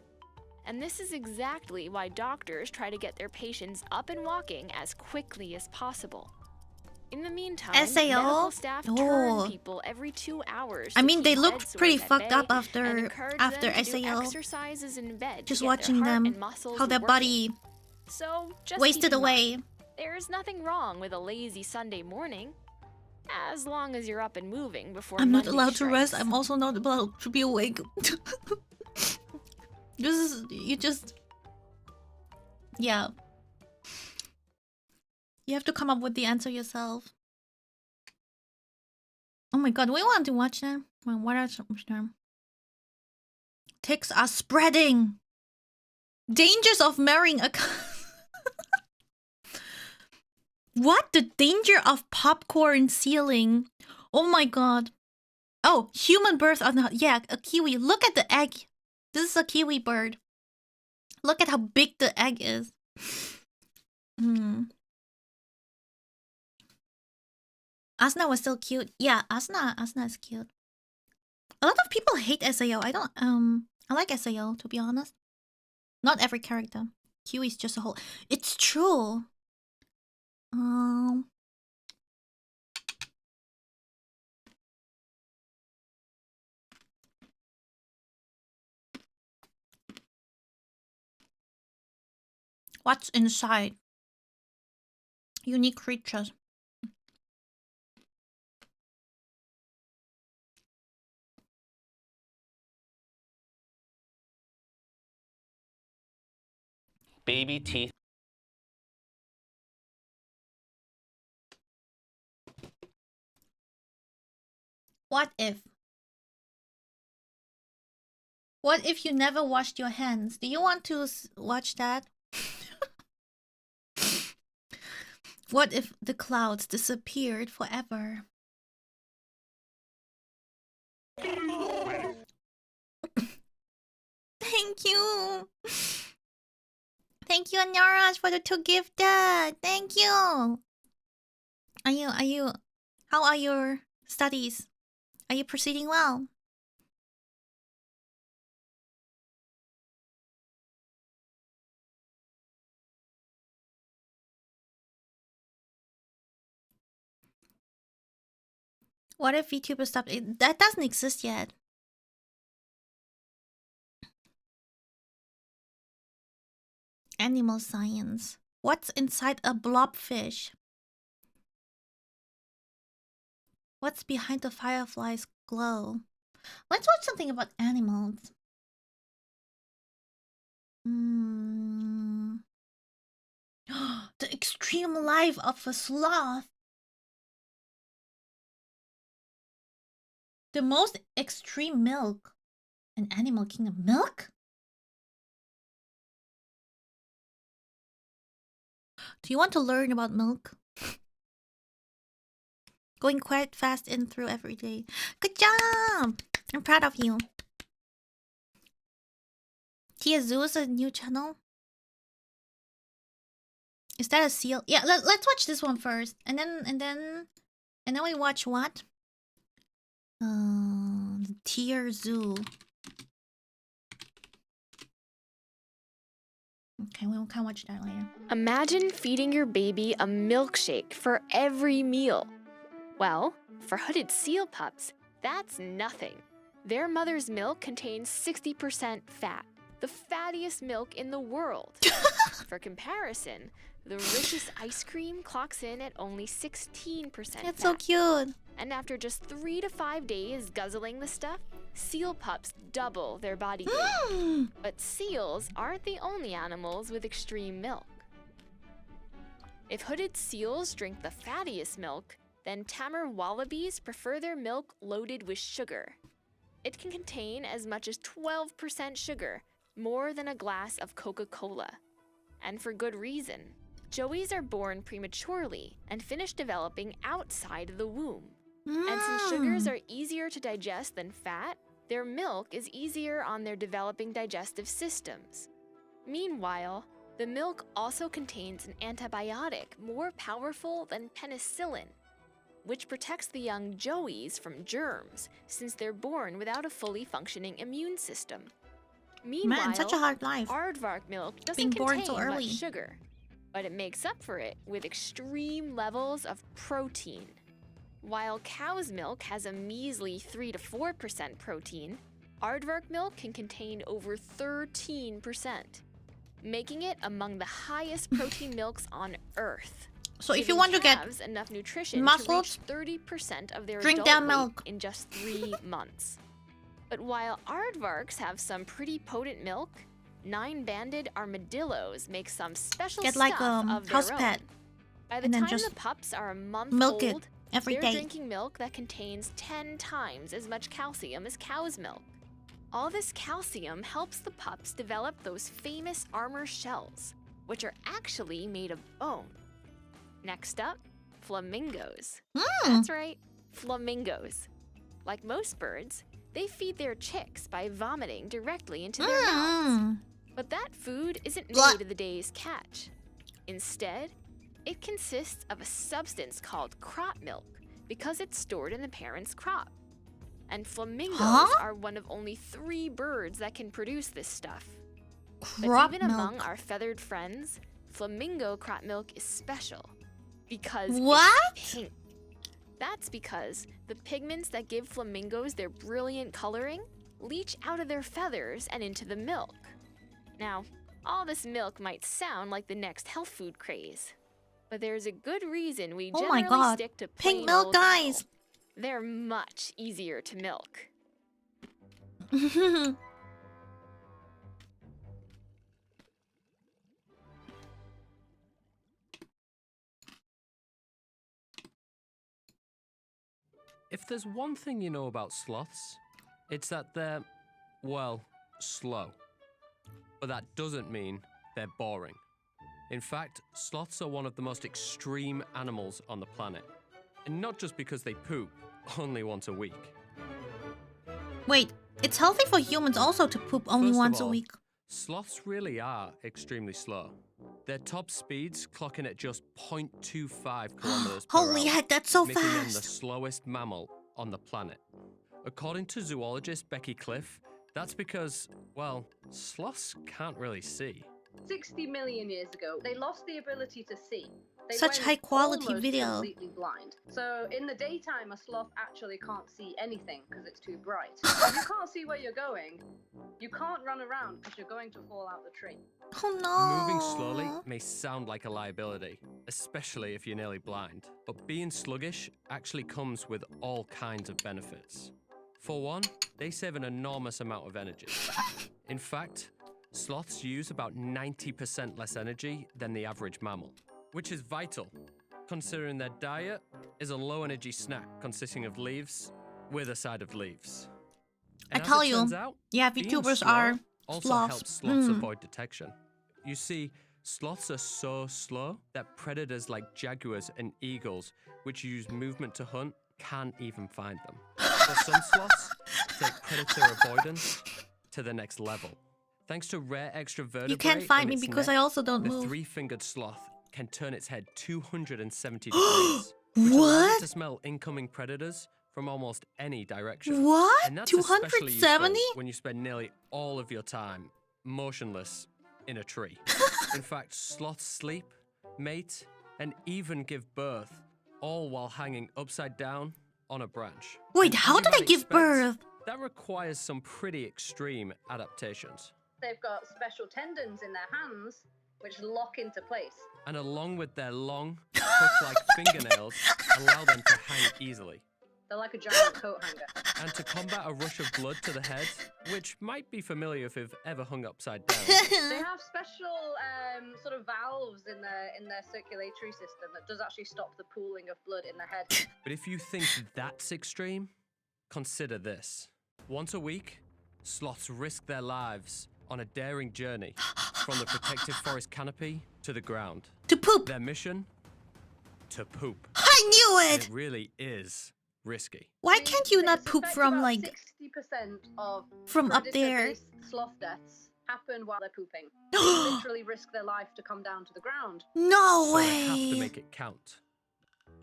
And this is exactly why doctors try to get their patients up and walking as quickly as possible. In the meantime, SAO? medical staff Oh. turn people every 2 hours. I to mean, they keep look bed sores pretty at fucked bay up and after encourage them to do SAO. exercises in bed Just to get watching their heart them, and muscles how their working. body So just wasted keep in away. mind, there's nothing wrong with a lazy Sunday morning, as long as you're up and moving before I'm not Monday allowed to rest. strikes. I'm also not allowed to be awake. This is, you just, yeah. You have to come up with the answer yourself. Oh my god, we want to watch that. Well, what are some? Ticks are spreading. Dangers of marrying a. What? The danger of popcorn sealing. Oh my god. Oh, human birth on the, yeah, a kiwi. Look at the egg. This is a kiwi bird. Look at how big the egg is. Asuna was still cute. Yeah, Asuna is cute. A lot of people hate SAO. I don't I like SAO, to be honest. Not every character. Kiwi's just a whole. It's true. What's inside? Unique creatures. Baby teeth. What if? What if you never washed your hands? Do you want to watch that? What if the clouds disappeared forever? Thank you. Thank you, Anyaras, for the 2 gifted. Thank you. How are your studies? Are you proceeding well? What if VTuber stopped? That doesn't exist yet. Animal science. What's inside a blobfish? What's behind the firefly's glow? Let's watch something about animals. The extreme life of a sloth. The most extreme milk. An animal kingdom. Milk? Do you want to learn about milk? Going quite fast in through every day. Good job! I'm proud of you. Tia Zoo is a new channel. Is that a seal? Yeah, let's watch this one first. And then we watch what? Tier Zoo. Okay, we can watch that later. Imagine feeding your baby a milkshake for every meal. Well, for hooded seal pups, that's nothing. Their mother's milk contains 60% fat, the fattiest milk in the world. For comparison, the richest ice cream clocks in at only 16% fat. It's so cute. And after just 3 to 5 days guzzling the stuff, seal pups double their body weight. But seals aren't the only animals with extreme milk. If hooded seals drink the fattiest milk, then tamer wallabies prefer their milk loaded with sugar. It can contain as much as 12% sugar, more than a glass of Coca-Cola. And for good reason. Joeys are born prematurely and finish developing outside the womb. And since sugars are easier to digest than fat, their milk is easier on their developing digestive systems. Meanwhile, the milk also contains an antibiotic more powerful than penicillin, which protects the young Joeys from germs since they're born without a fully functioning immune system. Meanwhile, Man, such a hard life. aardvark milk Being doesn't born contain so early. much sugar, but it makes up for it with extreme levels of protein. While cow's milk has a measly 3 to 4% protein, aardvark milk can contain over 13%, making it among the highest protein milks on Earth. So if you giving want to get calves enough nutrition muscles, to reach 30% of their drink adult that weight milk. in just 3 months. But while aardvarks have some pretty potent milk, 9-banded armadillos make some special Get stuff like of their house own. pet By the and then time just the pups are a month milk it old, every they're day. drinking milk that contains 10 times as much calcium as cow's milk. All this calcium helps the pups develop those famous armor shells, which are actually made of bone. Next up, flamingos. That's right, flamingos. Like most birds, they feed their chicks by vomiting directly into their mouths. But that food isn't made of the day's catch. Instead, it consists of a substance called crop milk because it's stored in the parent's crop. And flamingos are one of only 3 birds that can produce this stuff. Crop but even milk. among our feathered friends, flamingo crop milk is special because What? it's pink. That's because the pigments that give flamingos their brilliant coloring leach out of their feathers and into the milk. Now, all this milk might sound like the next health food craze, but there's a good reason we Oh generally my god. stick to Pink plain milk, old guys. cow. They're much easier to milk. If there's one thing you know about sloths, it's that they're, well, slow. But that doesn't mean they're boring. In fact, sloths are one of the most extreme animals on the planet. And not just because they poop only once a week. Wait, it's healthy for humans also to poop only First of once a all, week. Sloths really are extremely slow. Their top speeds clocking at just 0.25 kilometers per Holy hour, heck, that's so making them the fast. slowest mammal on the planet. According to zoologist Becky Cliff, that's because, well, sloths can't really see. 60 million years ago, they lost the ability to see. They Such went high quality almost video. completely blind. So in the daytime, a sloth actually can't see anything because it's too bright. If you can't see where you're going, you can't run around because you're going to fall out the tree. Oh no. Moving slowly may sound like a liability, especially if you're nearly blind. But being sluggish actually comes with all kinds of benefits. For one, they save an enormous amount of energy. In fact, sloths use about 90% less energy than the average mammal, which is vital, considering their diet is a low-energy snack consisting of leaves with a side of leaves. I And as tell it you, turns out, yeah, being VTubers slow are also sloths. helps sloths avoid detection. You see, sloths are so slow that predators like jaguars and eagles, which use movement to hunt, can't even find them. So some sloths take predator avoidance to the next level. Thanks to rare extra vertebrae You can't find in me its because neck, I also don't the move. 3-fingered sloth can turn its head 270 degrees, which allows What? it to smell incoming predators from almost any direction. What? And that's especially useful 270? when you spend nearly all of your time motionless in a tree. In fact, sloths sleep, mate, and even give birth, all while hanging upside down on a branch. Wait, And as how you do they might give expect, birth? That requires some pretty extreme adaptations. They've got special tendons in their hands which lock into place. And along with their long, hook-like fingernails, allow them to hang easily. They're like a giant coat hanger. And to combat a rush of blood to the head, which might be familiar if you've ever hung upside down. They have special sort of valves in their circulatory system that does actually stop the pooling of blood in the head. But if you think that's extreme, consider this. Once a week, sloths risk their lives on a daring journey from the protected forest canopy to the ground. To poop. Their mission? To poop. I knew And it! it really is risky. Why can't you not It's poop effect from about like 60% of from up there? predator-based sloth deaths happen while they're pooping. They literally risk their life to come down to the ground. No So they have to way! make it count.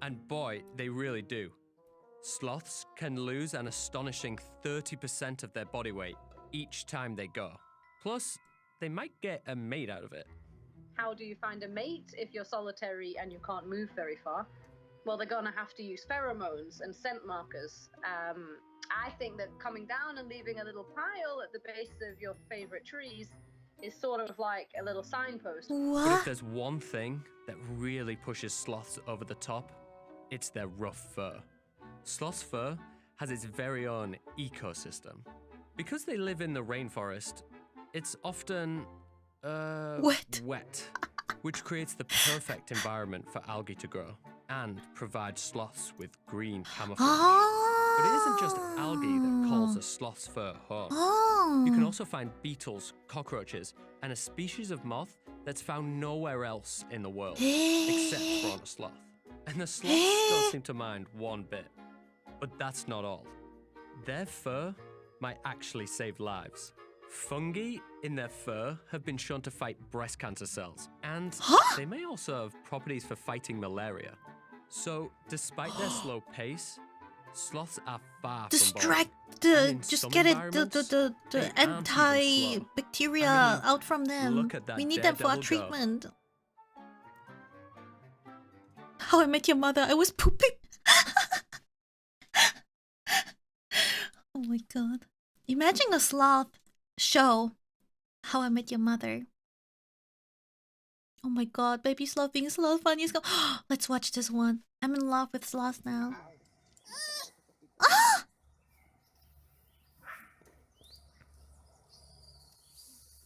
And boy, they really do. Sloths can lose an astonishing 30% of their body weight each time they go. Plus, they might get a mate out of it. How do you find a mate if you're solitary and you can't move very far? Well, they're gonna have to use pheromones and scent markers. I think that coming down and leaving a little pile at the base of your favorite trees is sort of like a little signpost. But if What? there's one thing that really pushes sloths over the top, it's their rough fur. Sloth's fur has its very own ecosystem. Because they live in the rainforest, it's often wet, which creates the perfect environment for algae to grow and provides sloths with green camouflage. But it isn't just algae that calls a sloth's fur home. You can also find beetles, cockroaches, and a species of moth that's found nowhere else in the world except for on a sloth. And the sloths don't seem to mind one bit. But that's not all. Their fur might actually save lives. Fungi in their fur have been shown to fight breast cancer cells, and they may also have properties for fighting malaria. So, despite their slow pace, sloths are far from boring. And in Just some get it environments, the they aren't even slow. antibacteria I mean, out from them. look at that We need them for our daredevil go. treatment. How I Met Your Mother, I was pooping. Oh my god. Imagine a sloth show. How I Met Your Mother. Oh my god, baby sloth being sloth funniest go. Let's watch this one. I'm in love with sloths now. Ah!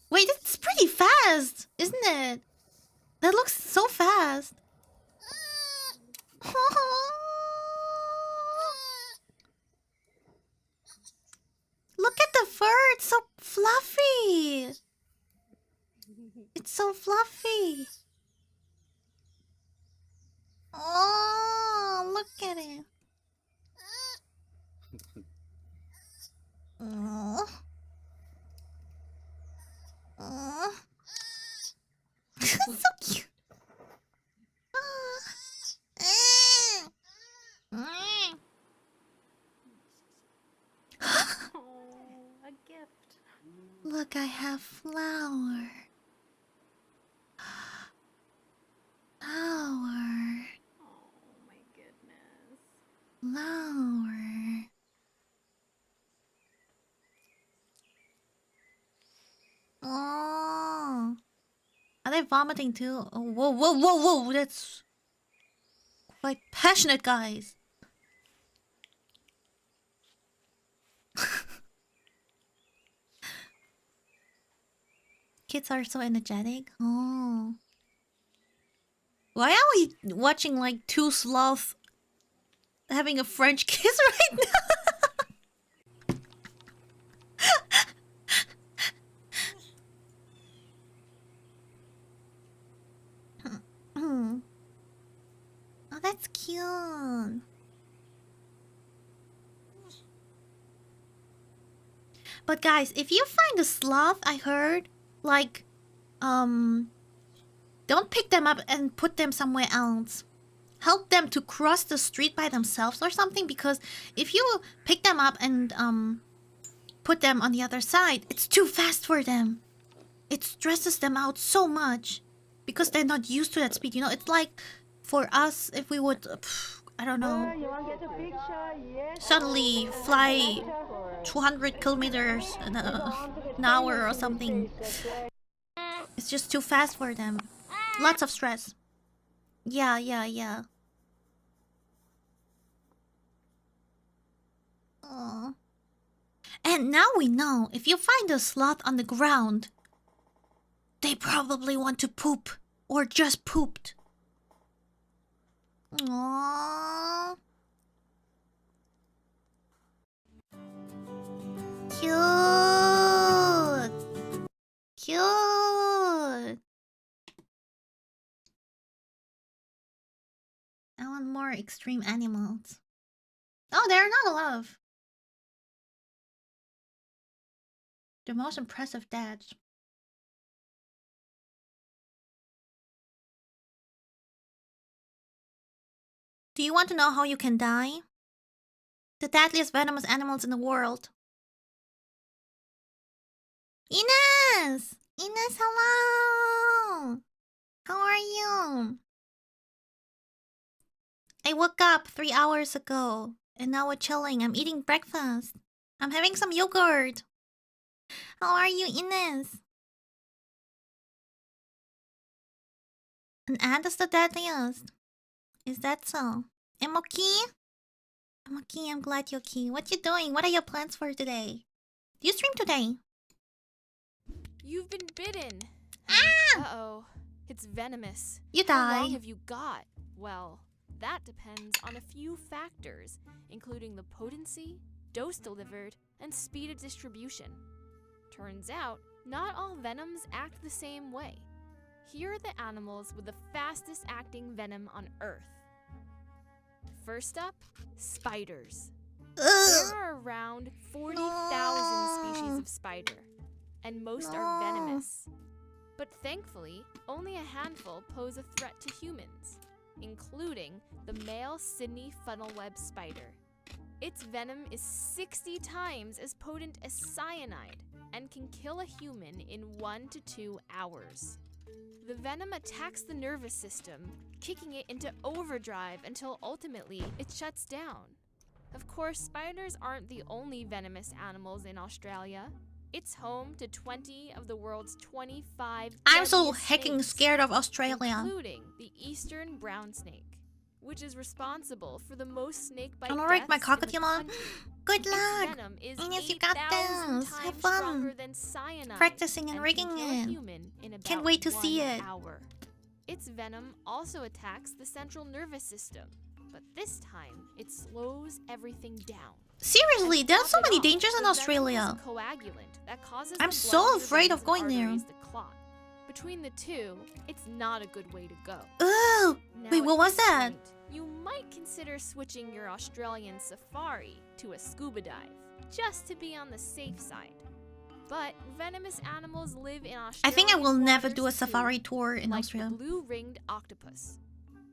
Wait, that's pretty fast, isn't it? That looks so fast. Look at the fur, it's so fluffy. It's so fluffy. Oh, look at it. Oh. Oh. So cute. A gift. Look, I have flower. Flower. Oh my goodness. Flower. Oh. Are they vomiting too? Oh, whoa, whoa, whoa, whoa. That's quite passionate, guys. Kids are so energetic. Oh. Why are we watching like two sloths having a French kiss right now? Oh, that's cute. But guys, if you find a sloth, I heard, like, don't pick them up and put them somewhere else. Help them to cross the street by themselves or something, because if you pick them up and put them on the other side, it's too fast for them. It stresses them out so much because they're not used to that speed. You know, it's like for us if we would, I don't know, suddenly fly 200 kilometers an hour or something. It's just too fast for them. Lots of stress. Yeah. Aww. And now we know, if you find a sloth on the ground, they probably want to poop or just pooped. Aww. Cute. extreme animals. Oh, there are not a lot of. The most impressive deaths. Do you want to know how you can die? The deadliest venomous animals in the world. Ines! Ines, hello! How are you? I woke up 3 hours ago, and now we're chilling. I'm eating breakfast. I'm having some yogurt. How are you, Ines? An ant is the deadliest. Is that so? I'm okay. I'm okay. I'm glad you're okay. What you doing? What are your plans for today? Do you stream today? You've been bitten. Ah! Uh-oh. It's venomous. You How die. long have you got? Well, that depends on a few factors, including the potency, dose delivered, and speed of distribution. Turns out, not all venoms act the same way. Here are the animals with the fastest acting venom on Earth. First up, spiders. There are around 40,000 species of spider, and most are venomous. But thankfully, only a handful pose a threat to humans, including the male Sydney funnel-web spider. Its venom is 60 times as potent as cyanide and can kill a human in 1 to 2 hours. The venom attacks the nervous system, kicking it into overdrive until ultimately it shuts down. Of course, spiders aren't the only venomous animals in Australia. It's home to 20 of the world's 25 I'm so deadliest hecking snakes, scared of Australia. including the eastern brown snake, which is responsible for the most snake bite I'm deaths alright, my in the cockatiel. country. Good Its luck. venom is Ines, you got 8,000 this. Have times fun. stronger than cyanide Practicing and and rigging can kill a it. human in about Can't wait to see 1 it. hour. Its venom also attacks the central nervous system, but this time it slows everything down. Seriously, And there are top so it many off, dangers in the venom is Australia. a coagulant that causes I'm the so blood in your afraid of veins and going there. arteries to clot. Between the two, it's not a good way to go. Ooh, Now, wait, at what was this that? point, you might consider switching your Australian safari to a scuba dive, just to be on the safe side. But venomous animals live in Australian I think I will never do a waters too, safari tour in like Australia. the blue-ringed octopus.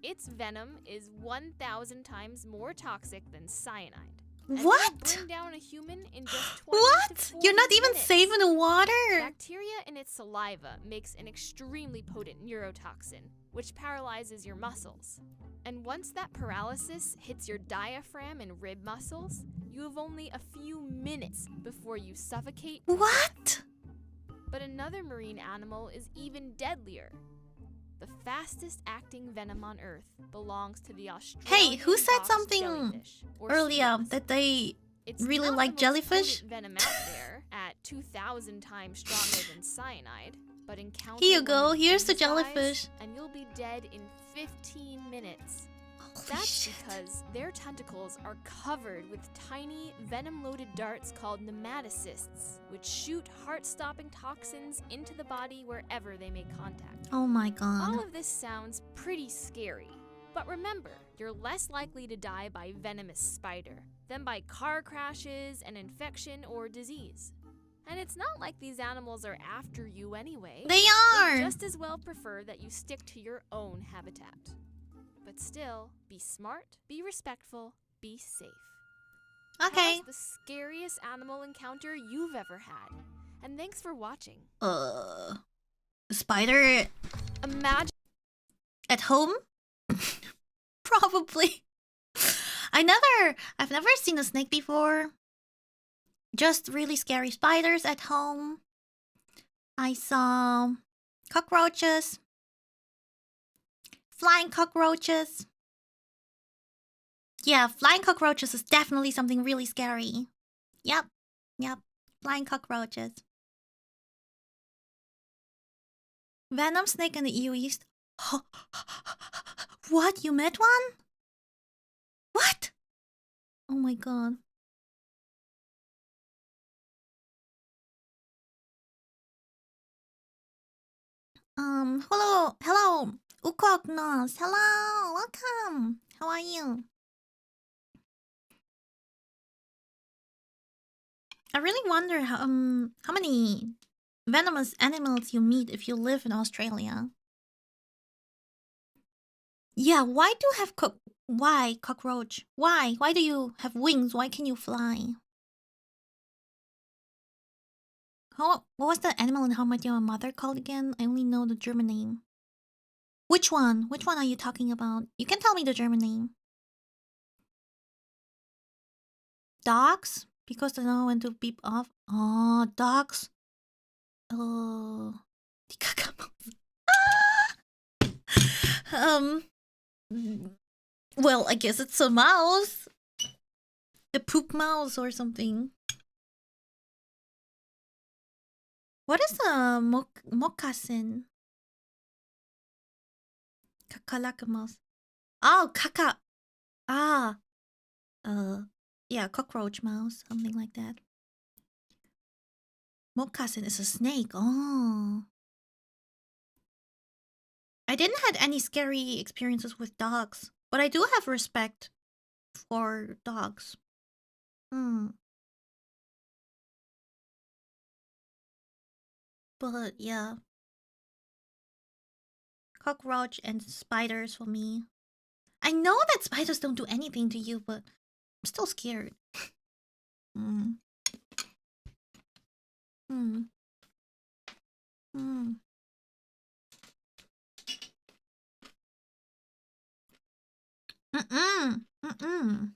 Its venom is 1,000 times more toxic than cyanide. And it'll What? bring down a human in just 20 to What? 40 You're not even minutes. safe in the water. Bacteria in its saliva makes an extremely potent neurotoxin, which paralyzes your muscles. And once that paralysis hits your diaphragm and rib muscles, you have only a few minutes before you suffocate. to death. What? But another marine animal is even deadlier. The fastest acting venom on Earth belongs to the Australian Hey, who said box something jellyfish, or earlier seals. that they It's really not like the most jellyfish? potent venom out there at 2,000 times stronger than cyanide, but encounter Here you one go. of Here's the these guys jellyfish. and you'll be dead in 15 minutes. Holy That's shit. because their tentacles are covered with tiny venom-loaded darts called nematocysts, which shoot heart-stopping toxins into the body wherever they make contact. Oh my All god. of this sounds pretty scary. But remember, you're less likely to die by venomous spider than by car crashes, an infection, or disease. And it's not like these animals are after you anyway. They are. They just as well prefer that you stick to your own habitat. But still, be smart, be respectful, be safe. Okay. Tell us the scariest animal encounter you've ever had. And thanks for watching. A spider Imagine at home? Probably. I've never seen a snake before. Just really scary spiders at home. I saw cockroaches. Flying cockroaches. Yeah, flying cockroaches is definitely something really scary. Yep. Flying cockroaches. Venom snake in the EU East. What? You met one? What? Oh my god. Hello, Ukoknos. Hello, welcome. How are you? I really wonder how many venomous animals you meet if you live in Australia. Yeah, why do you have why cockroach? Why? Why do you have wings? Why can you fly? What was the animal in How I Met Your Mother called again? I only know the German name. Which one? Which one are you talking about? You can tell me the German name. Dogs? Because they know when to beep off. Oh, dogs. Oh, die Kackermaus. Well, I guess it's a mouse. A poop mouse or something. What is a moccasin? Kakalaka mouse. Oh, kaka. Ah. Yeah, cockroach mouse, something like that. Moccasin is a snake. Oh. I didn't have any scary experiences with dogs, but I do have respect for dogs. But yeah. Cockroach and spiders for me. I know that spiders don't do anything to you, but I'm still scared. Mm. Mm. Mm. Mm-mm. Mm-mm.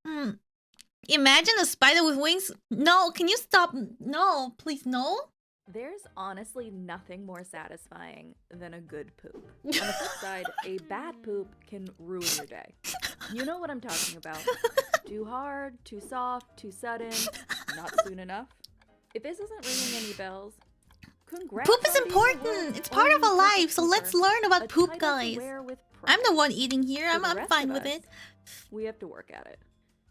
Mm. Imagine a spider with wings. No, can you stop? No, please, no. There's honestly nothing more satisfying than a good poop. On the flip side, a bad poop can ruin your day. You know what I'm talking about. Too hard, too soft, too sudden, not soon enough. If this isn't ringing any bells, congrats. Poop is on being the important. world's It's part of only our perfect life, so let's pooper, learn about a poop, title to guys. wear with I'm the pride. one eating here. For the I'm rest fine of with us, it. We have to work at it.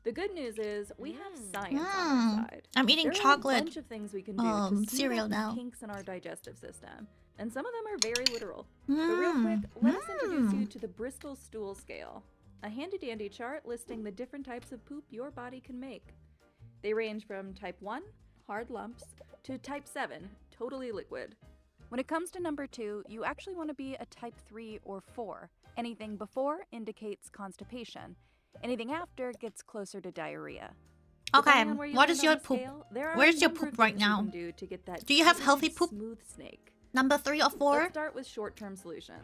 The good news is we have science on our side. I'm eating There are chocolate, a bunch of things we can do to smooth cereal out now. the kinks in our digestive system, and some of them are very literal. But real quick, let us introduce you to the Bristol Stool Scale, a handy-dandy chart listing the different types of poop your body can make. They range from type 1, hard lumps, to type 7, totally liquid. When it comes to number 2, you actually want to be a type 3 or 4. Anything before indicates constipation. Anything after gets closer to diarrhea. Okay, Depending on where you what land is on your the poop? scale, there are Where's a your number poop of right things you now? can do to get that Do you have tight, healthy poop? smooth snake. Number 3 or 4? Let's start with short-term solutions.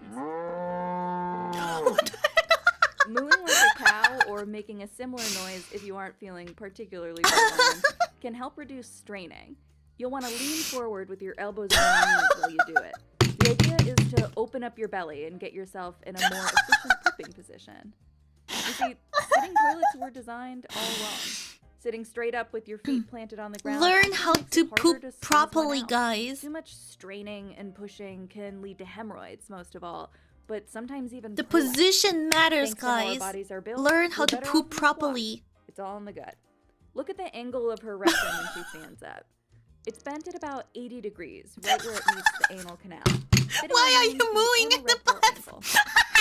Mooing like a cow or making a similar noise if you aren't feeling particularly well can help reduce straining. You'll want to lean forward with your elbows on your knees while you do it. The idea is to open up your belly and get yourself in a more efficient pooping position. You see, sitting toilets were designed all wrong. Sitting straight up with your feet planted on the ground Learn actually how makes to it harder poop to squeeze one properly, out. guys. Too much straining and pushing can lead to hemorrhoids, most of all, but sometimes even The prolapse. position matters, Thanks to how our guys. bodies are built, Learn how we're to better off poop in a squat. properly. It's all in the gut. Look at the angle of her rectum when she stands up. It's bent at about 80 degrees, right where it meets the anal canal. Why are you mooing at the bus?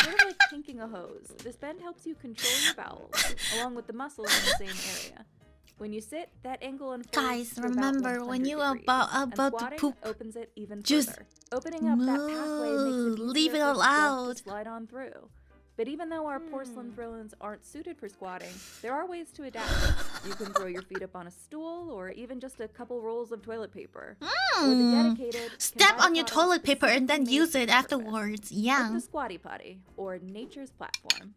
Sort of like kinking a hose. This bend helps you control your bowels, along with the muscles in the same area. When you sit, that angle unfolds Guys, to about remember 100 when you are degrees, about and to squatting poop, opens it even just further. Opening up that pathway makes it easier leave it for all stuff out. to slide on through. But even though our porcelain thrones aren't suited for squatting, there are ways to adapt. You can throw your feet up on a stool, or even just a couple rolls of toilet paper. Or the dedicated can Step buy a on your product toilet paper and then specifically use made it for the purpose. afterwards. Yeah. Like the Squatty Potty, or Nature's Platform.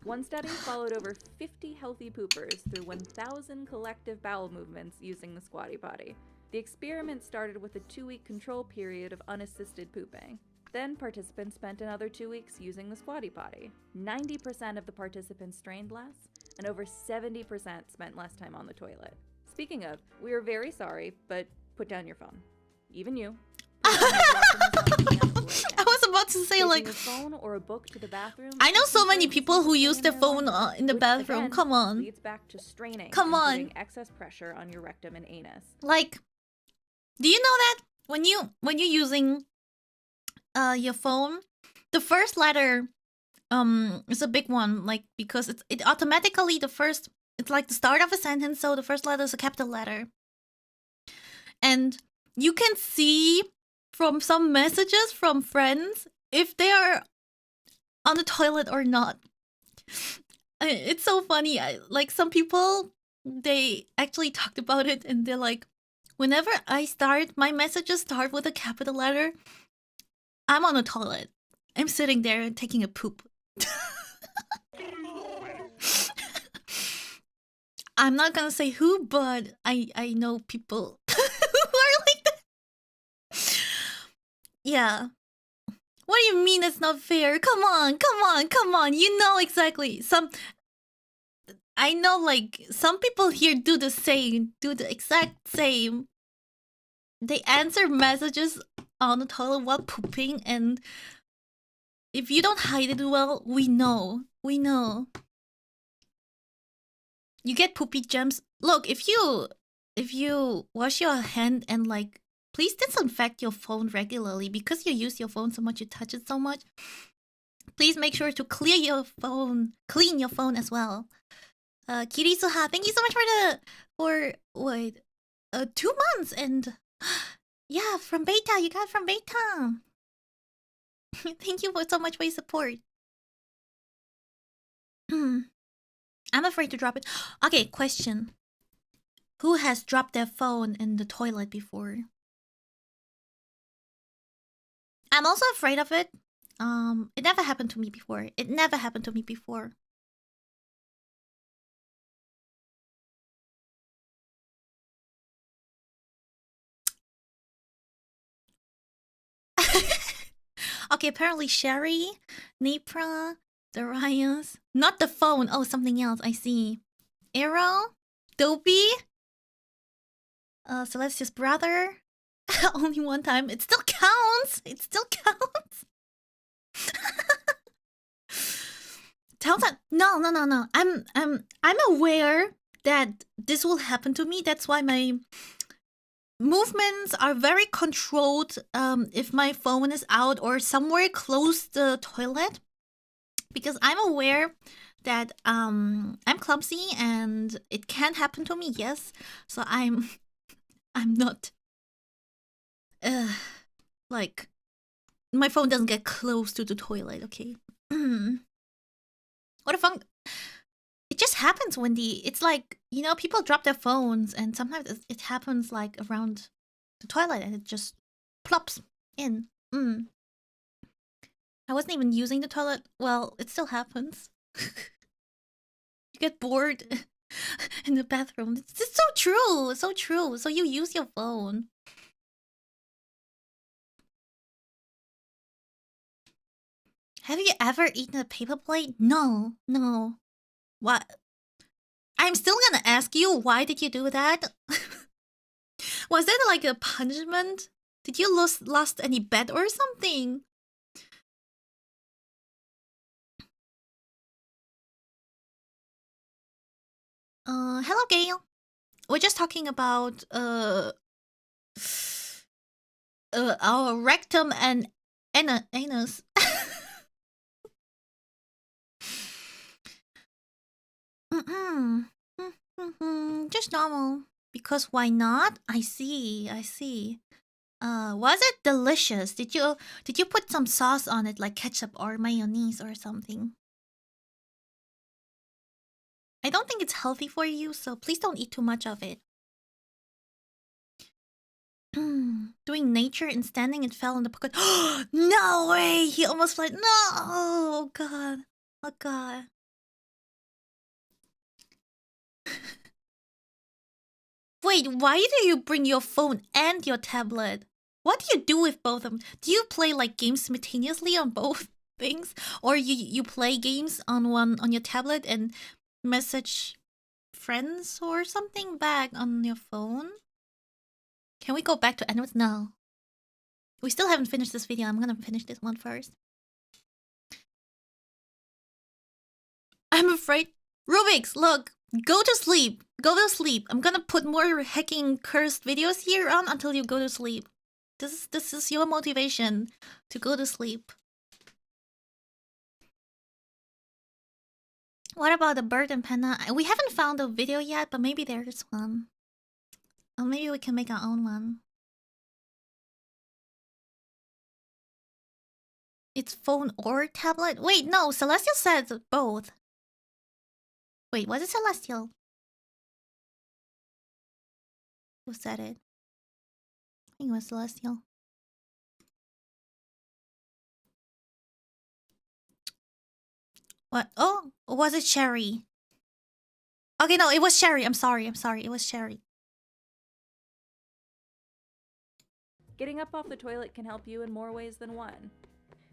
One study followed over 50 healthy poopers through 1,000 collective bowel movements using the Squatty Potty. The experiment started with a 2-week control period of unassisted pooping. Then participants spent another 2 weeks using the Squatty Potty. 90% of the participants strained less, and over 70% spent less time on the toilet. Speaking of, we are very sorry, but put down your phone. Even you. I was about to say, like, Taking a phone or a book to the bathroom. I know so many can people who strain use their their phone lining, in the which, bathroom. again, Come on. leads back to straining Come and on. putting excess pressure on your rectum and anus. Like, do you know that when you're using your phone, the first letter is a big one, like, because it automatically it's like the start of a sentence, so the first letter is a capital letter. And you can see from some messages from friends if they are on the toilet or not. It's so funny. Like, some people, they actually talked about it, and they're like, whenever my messages start with a capital letter, I'm on the toilet. I'm sitting there and taking a poop. I'm not gonna say who, but I know people who are like that. Yeah. What do you mean it's not fair? Come on. You know exactly. I know, like, some people here do the exact same. They answer messages on the toilet while pooping, and if you don't hide it well, we know. You get poopy gems. Look, if you wash your hand and, like, please disinfect your phone regularly, because you use your phone so much, you touch it so much. Please make sure to clean your phone as well. Kirisuha, thank you so much for 2 months, and yeah, from beta, you got it from beta. Thank you so much for your support. I'm afraid to drop it. Okay, question. Who has dropped their phone in the toilet before? I'm also afraid of it. It never happened to me before. Okay, apparently Sherry, Nipra, the Ryans. Not the phone. Oh, something else. I see. Arrow, Dopey, Celestia's brother. Only one time. It still counts. Townsend. No. I'm aware that this will happen to me. That's why my movements are very controlled if my phone is out or somewhere close to the toilet, because I'm aware that I'm clumsy and it can happen to me. Yes, so I'm not like, my phone doesn't get close to the toilet. Okay. What a fun. It just happens when it's like, people drop their phones, and sometimes it happens like around the toilet, and it just plops in. I wasn't even using the toilet. Well, it still happens. You get bored in the bathroom. It's so true. So you use your phone. Have you ever eaten a paper plate? No. What? I'm still gonna ask you, why did you do that? Was that like a punishment? Did you lost any bet or something? Hello, Gail. We're just talking about our rectum and anus. Just normal. Because why not? I see. Was it delicious? Did you put some sauce on it, like ketchup or mayonnaise or something? I don't think it's healthy for you, so please don't eat too much of it. Doing nature and standing, it fell in the pocket. No way! He almost fell. No! Oh god. Wait, why do you bring your phone and your tablet? What do you do with both of them? Do you play like games simultaneously on both things, or you play games on your tablet and message friends or something back on your phone? Can we go back to Edwards? No. We still haven't finished this video. I'm gonna finish this one first. I'm afraid. Rubik's, look. Go to sleep. Go to sleep. I'm gonna put more hacking cursed videos here on until you go to sleep. This is your motivation to go to sleep. What about the bird and panda? We haven't found a video yet, but maybe there's one. Or maybe we can make our own one. It's phone or tablet? Wait, no, Celestial said both. Wait, was it Celestial? Who said it? I think it was Celestial. What? Oh, was it Sherry? Okay, no, it was Sherry. I'm sorry. It was Sherry. Getting up off the toilet can help you in more ways than one.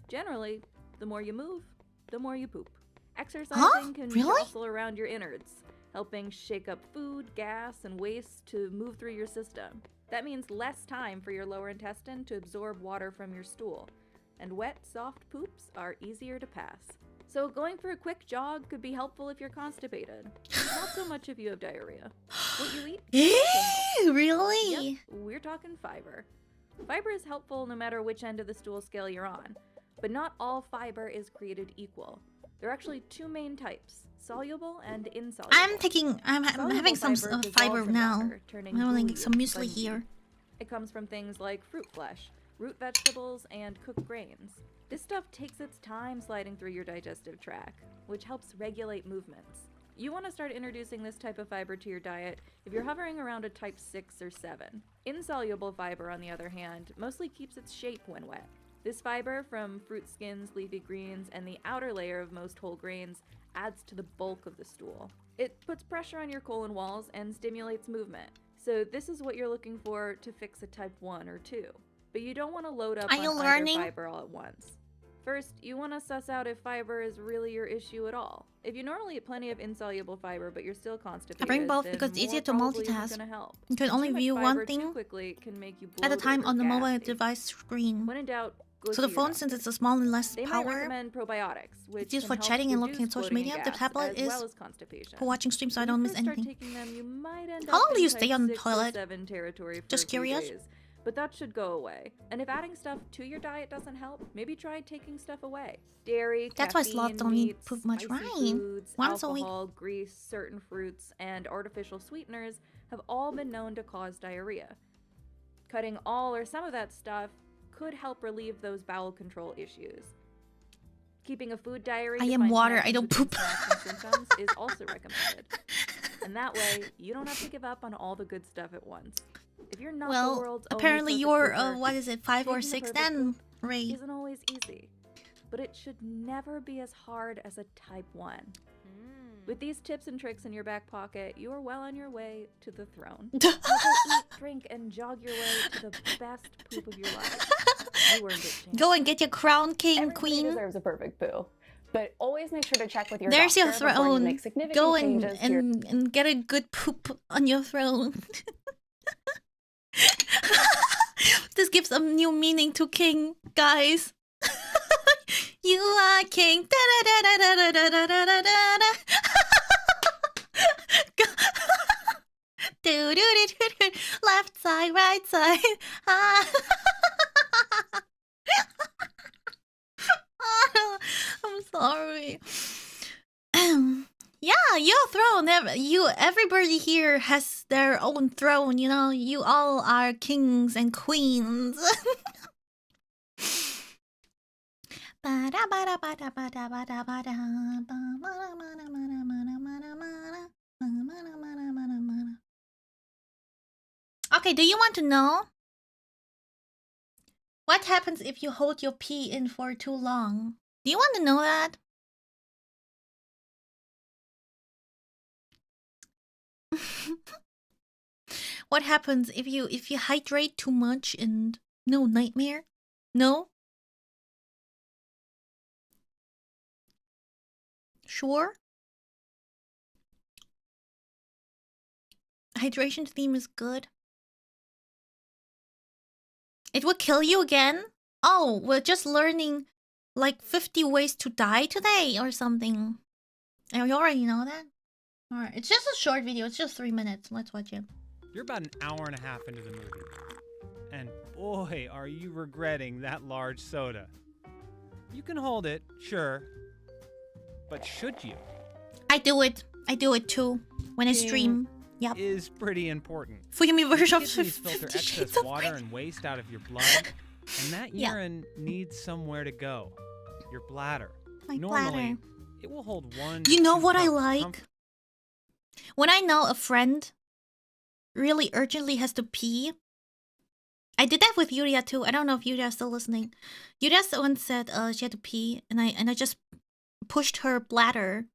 Generally, the more you move, the more you poop. Exercising can jostle around your innards, helping shake up food, gas, and waste to move through your system. That means less time for your lower intestine to absorb water from your stool, and wet, soft poops are easier to pass. So going for a quick jog could be helpful if you're constipated. Not so much if you have diarrhea. What you eat? Really? Yep, we're talking fiber. Fiber is helpful no matter which end of the stool scale you're on, but not all fiber is created equal. There are actually two main types, soluble and insoluble. I'm having some fiber now. I'm having some muesli here. It comes from things like fruit flesh, root vegetables, and cooked grains. This stuff takes its time sliding through your digestive tract, which helps regulate movements. You want to start introducing this type of fiber to your diet if you're hovering around a type 6 or 7. Insoluble fiber, on the other hand, mostly keeps its shape when wet. This fiber from fruit skins, leafy greens, and the outer layer of most whole grains adds to the bulk of the stool. It puts pressure on your colon walls and stimulates movement. So this is what you're looking for to fix a type 1 or 2. But you don't want to load up on either fiber all at once. First, you want to suss out if fiber is really your issue at all. If you normally eat plenty of insoluble fiber, but you're still constipated, I bring both because it's easier to multitask. You can only view one thing at a time on the mobile device screen. When in doubt, so the phone, since it's a small and less they power, might recommend probiotics, which it's used can for help chatting and looking at reduce social bloating media. and The gas, tablet as is well as constipation. for watching streams so I When don't you miss first start anything. taking them, you might end How long up do you in stay type on the 6 or toilet? 7 territory for Just a few curious. days. But that should go away. And if adding stuff to your diet doesn't help, maybe try taking stuff away. Dairy, That's why caffeine, sloths don't eat meats, poop much, spicy right? foods, Once a week. alcohol, grease, certain fruits, and artificial sweeteners have all been known to cause diarrhea. Cutting all or some of that stuff could help relieve those bowel control issues. Keeping a food diary I to am find water, I connections don't between snacks and symptoms is also recommended. And that way, you don't have to give up on all the good stuff at once. If you're not the Well, world's only apparently perfect you're pooper, what is it, 5 or taking the 6 perfect then, poop Ray? isn't always easy, but it should never be as hard as a type 1. With these tips and tricks in your back pocket, you are well on your way to the throne. Now go eat, drink, and jog your way to the best poop of your life. You earned it, champ. Go and get your crown, king, Everybody queen. deserves a perfect poo, but always make sure to check with your There's doctor your before you throne. make significant Go and, changes to your and get a good poop on your throne. This gives a new meaning to king, guys. You are king. Left side, right side. I'm sorry. Yeah, your throne. Everybody here has their own throne. You know, you all are kings and queens. Okay, do you want to know what happens if you hold your pee in for too long? Do you want to know that? What happens if you hydrate too much and no nightmare? No? Sure? Hydration theme is good. It would kill you again? Oh, we're just learning like 50 ways to die today or something. And you already know that? Alright, it's just a short video. It's just 3 minutes. Let's watch it. You're about an hour and a half into the movie. And boy, are you regretting that large soda. You can hold it, sure. But should you? I do it. I do it too. When I stream. Yep. Is pretty important. Fuyumi version of Kidneys filter 50 excess Shades of water Grey. and waste out of your blood, and that Yeah. urine needs somewhere to go. Your bladder. My Normally, bladder. it will hold 1 You to know 2 what I cups like? comfortably. When I know a friend really urgently has to pee. I did that with Yuria too. I don't know if Yuria's still listening. Yuria once said she had to pee, and I just pushed her bladder.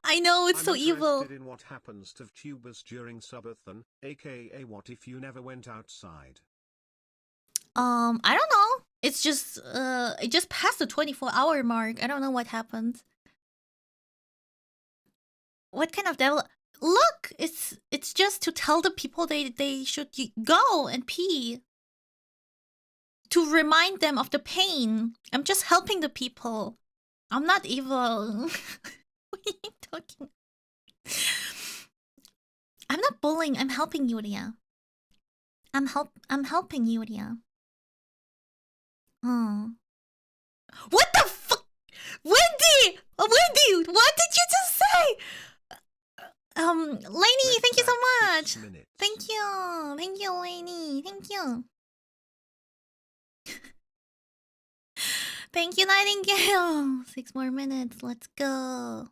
I know it's so evil. I'm interested in what happens to tubers during subathon, aka what if you never went outside? I don't know. It's just it just passed the 24-hour mark. I don't know what happens. What kind of devil? Look, it's just to tell the people they should go and pee. To remind them of the pain. I'm just helping the people. I'm not evil. What are you talking? I'm not bullying. I'm helping Yuria. I'm helping Yuria. Oh. What the fuck? Wendy! Wendy! What did you just say? Lainey, thank you so much. Thank you. Thank you, Lainey. Thank you. Thank you, Nightingale. 6 more minutes. Let's go.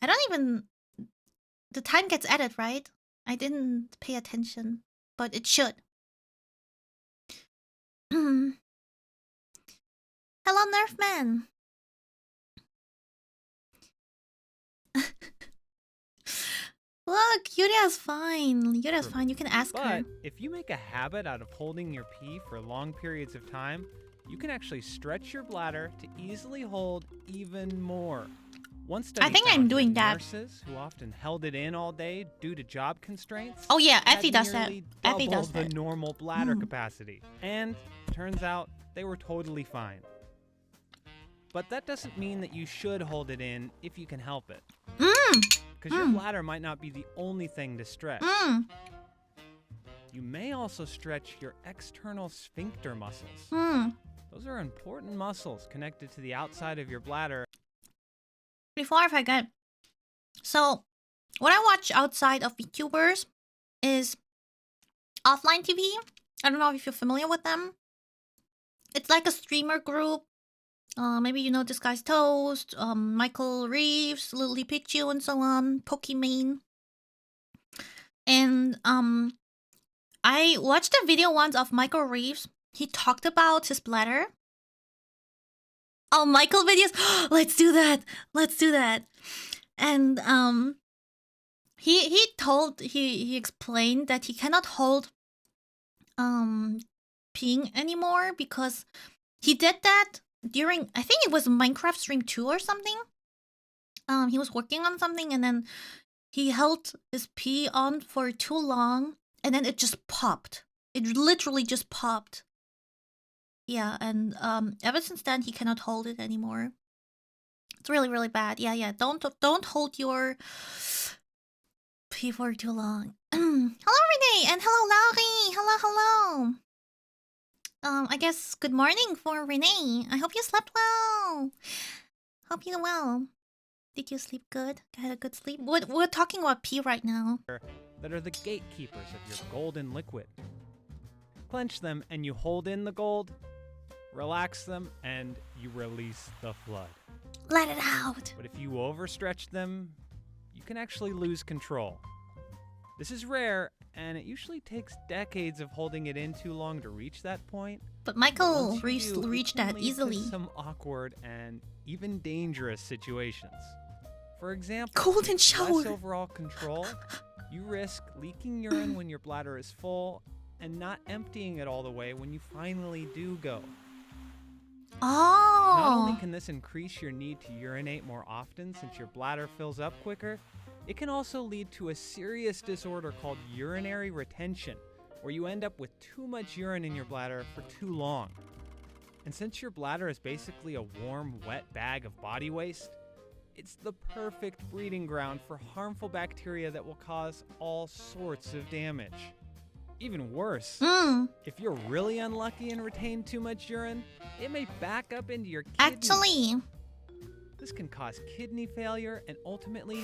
I don't even... The time gets added, right? I didn't pay attention, but it should. Hello, Nerfman. Look, Yuria's fine. Yuria's fine. You can ask her. But if you make a habit out of holding your pee for long periods of time, you can actually stretch your bladder to easily hold even more. One study I think found I'm doing that. Nurses who often held it in all day due to job constraints. Oh yeah, had Effie does that. nearly Effie double does the that. normal bladder capacity. And turns out they were totally fine. But that doesn't mean that you should hold it in if you can help it. Because your bladder might not be the only thing to stretch. You may also stretch your external sphincter muscles. Those are important muscles connected to the outside of your bladder. Before I forget, so what I watch outside of VTubers is Offline TV. I don't know if you're familiar with them. It's like a streamer group. Maybe you know This Guy's Toast, Michael Reeves, Lily Pichu, and so on, Pokimane. And I watched a video once of Michael Reeves. He talked about his bladder. Oh, Michael videos. Let's do that. Let's do that. And he explained that he cannot hold peeing anymore because he did that during, I think it was Minecraft stream 2 or something. He was working on something and then he held his pee on for too long and then it just popped. It literally just popped. Yeah, and ever since then he cannot hold it anymore. It's really, really bad. Yeah. Don't hold your pee for too long. Hello, Renee, and hello, Laurie. Hello. I guess good morning for Renee. I hope you slept well. Hope you're well. Did you sleep good? Had a good sleep? We're talking about pee right now. That are the gatekeepers of your golden liquid. Clench them and you hold in the gold. Relax them and you release the flood. Let it out. But if you overstretch them, you can actually lose control. This is rare, and it usually takes decades of holding it in too long to reach that point. But Michael Once you do, it reached can that lead to easily. some awkward and even dangerous situations. For example, Golden with shower. less overall control, you risk leaking urine when your bladder is full and not emptying it all the way when you finally do go. Not only Oh. can this increase your need to urinate more often since your bladder fills up quicker, It can also lead to a serious disorder called urinary retention, where you end up with too much urine in your bladder for too long. And since your bladder is basically a warm, wet bag of body waste, it's the perfect breeding ground for harmful bacteria that will cause all sorts of damage. Even worse, if you're really unlucky and retain too much urine, it may back up into your kidneys. Actually, This can cause kidney failure and ultimately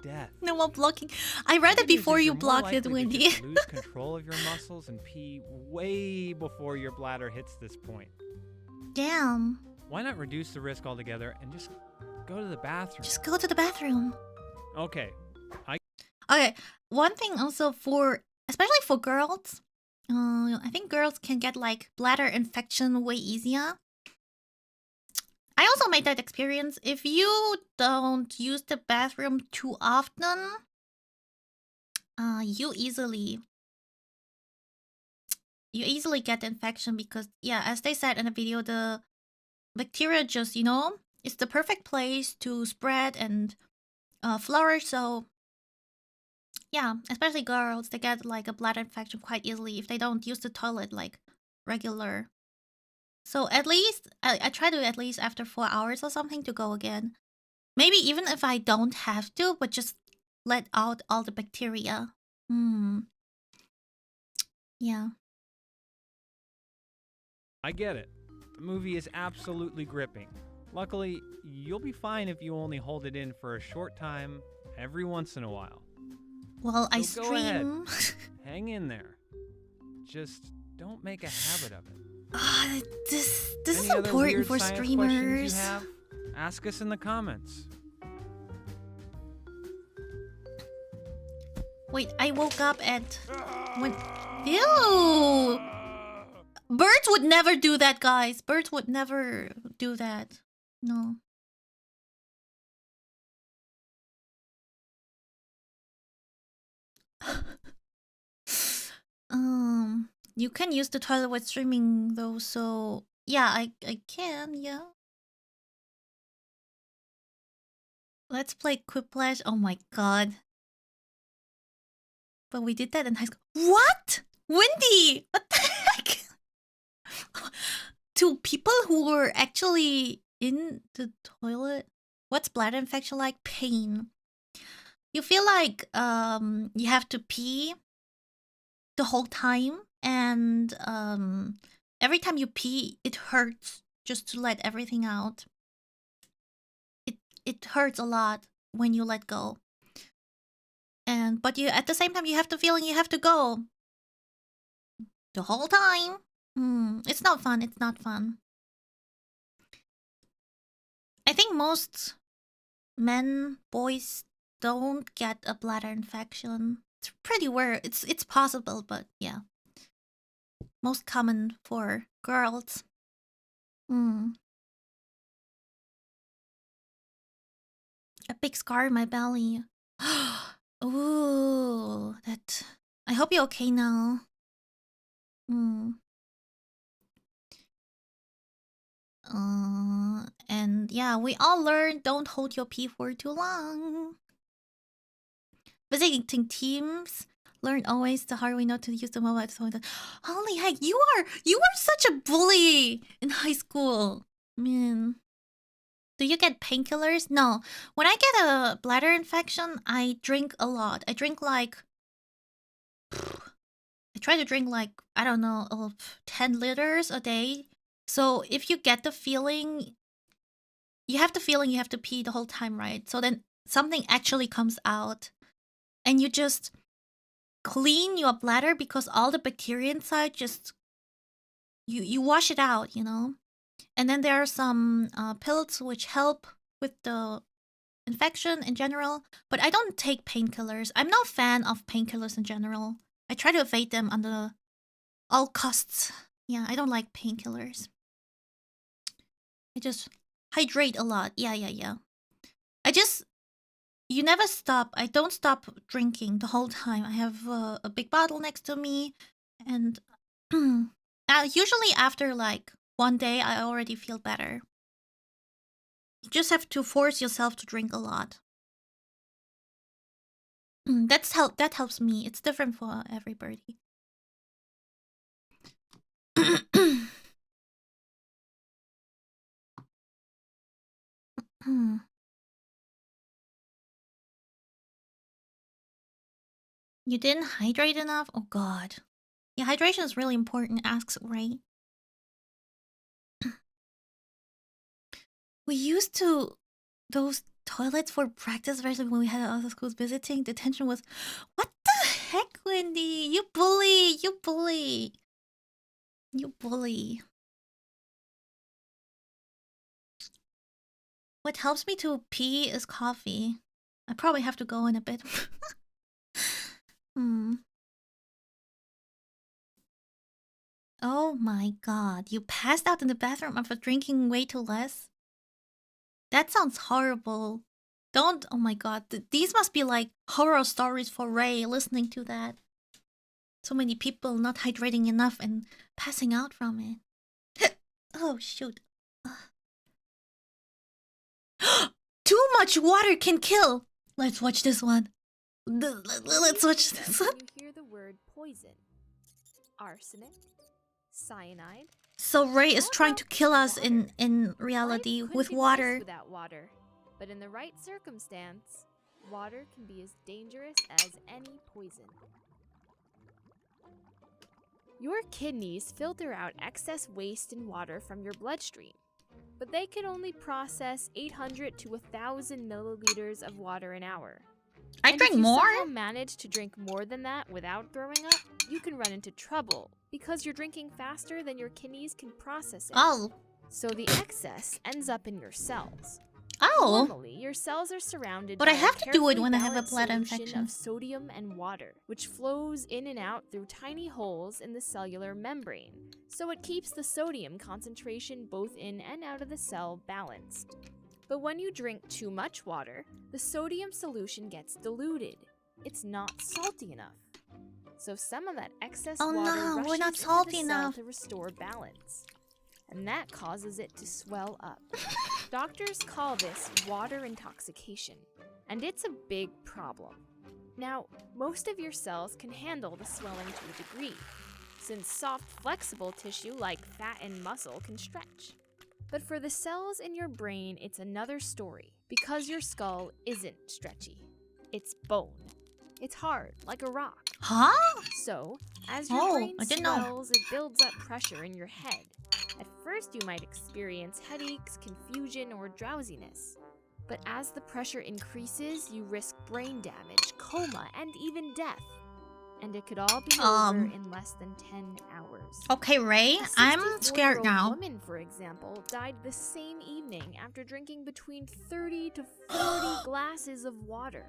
death. no more blocking. I read The it good news before is you you're more blocked it, likely to Wendy. just lose control of your muscles and pee way before your bladder hits this point. Damn. Why not reduce the risk altogether and just go to the bathroom? Just go to the bathroom. Okay. Okay, one thing also for, especially for girls, I think girls can get like bladder infection way easier. I also made that experience. If you don't use the bathroom too often, you easily get infection because, yeah, as they said in the video, the bacteria just, it's the perfect place to spread and flourish. So yeah, especially girls, they get like a bladder infection quite easily if they don't use the toilet like regular. So at least, I try to at least after 4 hours or something to go again. Maybe even if I don't have to, but just let out all the bacteria. Yeah. I get it. The movie is absolutely gripping. Luckily, you'll be fine if you only hold it in for a short time every once in a while. Well, I So go ahead. stream. Hang in there. Just don't make a habit of it. This Any is other important weird for science streamers. questions you have? Ask us in the comments. Wait, I woke up at when. Ew! Birds would never do that, guys. Birds would never do that. No. You can use the toilet while streaming though, so yeah, I can, yeah. Let's play Quiplash. Oh my god. But we did that in high school. What? Wendy! What the heck? To people who were actually in the toilet, what's bladder infection like? Pain. You feel like you have to pee the whole time, and every time you pee, it hurts just to let everything out. It hurts a lot when you let go. But you at the same time you have the feeling you have to go the whole time. It's not fun. It's not fun. I think most boys don't get a bladder infection. It's pretty rare. It's possible, but yeah. Most common for girls. A big scar in my belly. Ooh, that. I hope you're okay now. And yeah, we all learned don't hold your pee for too long. Visiting teams, learn always the hard way not to use the mobile phone. Holy heck, you were such a bully in high school, man. Do you get painkillers? No. When I get a bladder infection, I drink a lot. I drink like... I try to drink like, I don't know, 10 liters a day. So if you get the feeling... You have the feeling you have to pee the whole time, right? So then something actually comes out. And you just clean your bladder because all the bacteria inside just... You wash it out, And then there are some pills which help with the infection in general. But I don't take painkillers. I'm not a fan of painkillers in general. I try to evade them under all costs. Yeah, I don't like painkillers. I just hydrate a lot. Yeah. You never stop. I don't stop drinking the whole time. I have a big bottle next to me. And usually after like 1 day, I already feel better. You just have to force yourself to drink a lot. That helps me. It's different for everybody. You didn't hydrate enough? Oh god. Yeah, hydration is really important, asks Ray. We used to those toilets for practice, especially when we had other schools visiting. The tension was, what the heck, Wendy? You bully! You bully! You bully. What helps me to pee is coffee. I probably have to go in a bit. Oh my god, you passed out in the bathroom after drinking way too less? That sounds horrible. Don't, oh my god, these must be like horror stories for Ray listening to that. So many people not hydrating enough and passing out from it. Oh shoot. Too much water can kill! Let's watch this one. Let's watch this one. You hear the word poison, arsenic, cyanide. So Ray is trying to kill us in reality Life with couldn't water. exist without water, but in the right circumstance, water can be as dangerous as any poison. Your kidneys filter out excess waste and water from your bloodstream, but they can only process 800 to 1,000 milliliters of water an hour. I And drink if you more? somehow manage to drink more than that without throwing up, you can run into trouble because you're drinking faster than your kidneys can process it. Oh. So the excess ends up in your cells. Oh. Normally, your cells are surrounded But by I have a to do it carefully when I have a balanced bladder solution infection. of sodium and water, which flows in and out through tiny holes in the cellular membrane, so it keeps the sodium concentration both in and out of the cell balanced. But when you drink too much water, the sodium solution gets diluted. It's not salty enough. So some of that excess Oh water no, we're rushes not into salty the cell enough. to restore balance. And that causes it to swell up. Doctors call this water intoxication, and it's a big problem. Now, most of your cells can handle the swelling to a degree, since soft, flexible tissue like fat and muscle can stretch. But for the cells in your brain, it's another story, because your skull isn't stretchy. It's bone. It's hard, like a rock. Huh? So, as your Oh, brain I didn't know. swells, it builds up pressure in your head. At first, you might experience headaches, confusion, or drowsiness. But as the pressure increases, you risk brain damage, coma, and even death. And it could all be over in less than 10 hours. Okay, Ray, A I'm 64-year-old scared now. woman, for example, died the same evening after drinking between 30 to 40 glasses of water.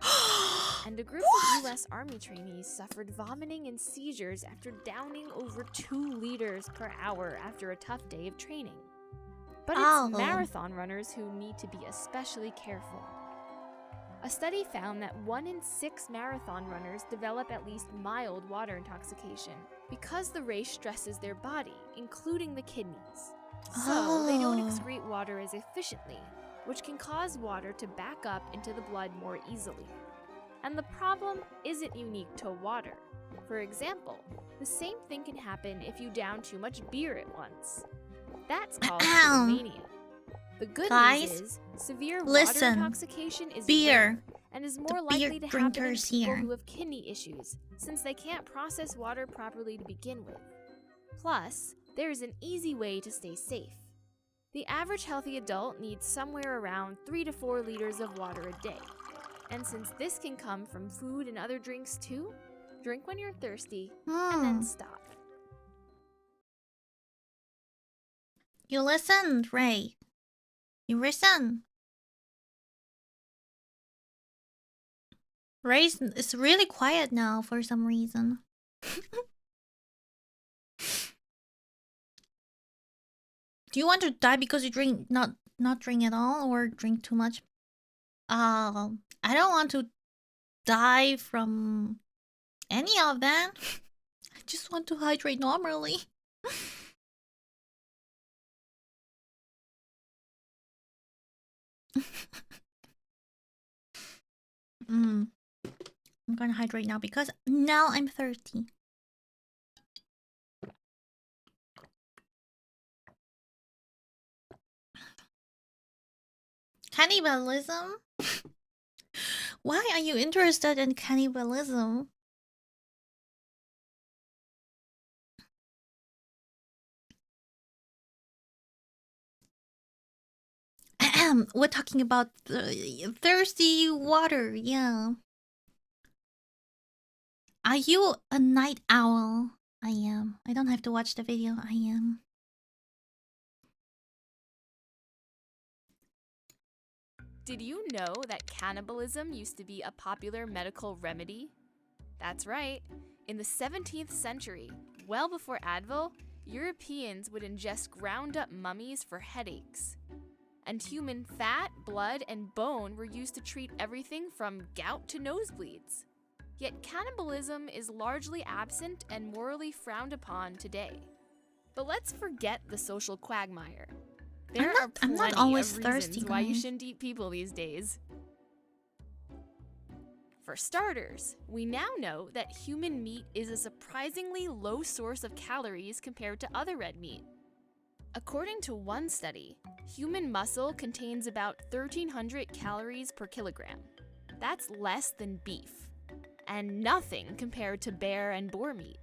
And a group of U.S. Army trainees suffered vomiting and seizures after downing over 2 liters per hour after a tough day of training. But it's marathon runners who need to be especially careful. A study found that 1 in 6 marathon runners develop at least mild water intoxication because the race stresses their body, including the kidneys. So they don't excrete water as efficiently, which can cause water to back up into the blood more easily. And the problem isn't unique to water. For example, the same thing can happen if you down too much beer at once. That's called hypomania. The good news is, severe water intoxication is rare and is more likely to happen in people who have kidney issues, since they can't process water properly to begin with. Plus, there's an easy way to stay safe. The average healthy adult needs somewhere around 3 to 4 liters of water a day. And since this can come from food and other drinks too, drink when you're thirsty and then stop. You listened, Ray. You listen. Ray is really quiet now for some reason. Do you want to die because you drink not drink at all or drink too much? I don't want to die from any of that. I just want to hydrate normally. I'm gonna hydrate now because now I'm thirsty. Cannibalism? Why are you interested in cannibalism? We're talking about thirsty water, yeah. Are you a night owl? I am. I don't have to watch the video. I am. Did you know that cannibalism used to be a popular medical remedy? That's right. In the 17th century, well before Advil, Europeans would ingest ground up mummies for headaches. And human fat, blood, and bone were used to treat everything from gout to nosebleeds. Yet cannibalism is largely absent and morally frowned upon today. But let's forget the social quagmire. There are I'm not plenty always of reasons thirsty, why you guys. shouldn't eat people these days. For starters, we now know that human meat is a surprisingly low source of calories compared to other red meat. According to one study, human muscle contains about 1,300 calories per kilogram. That's less than beef, and nothing compared to bear and boar meat.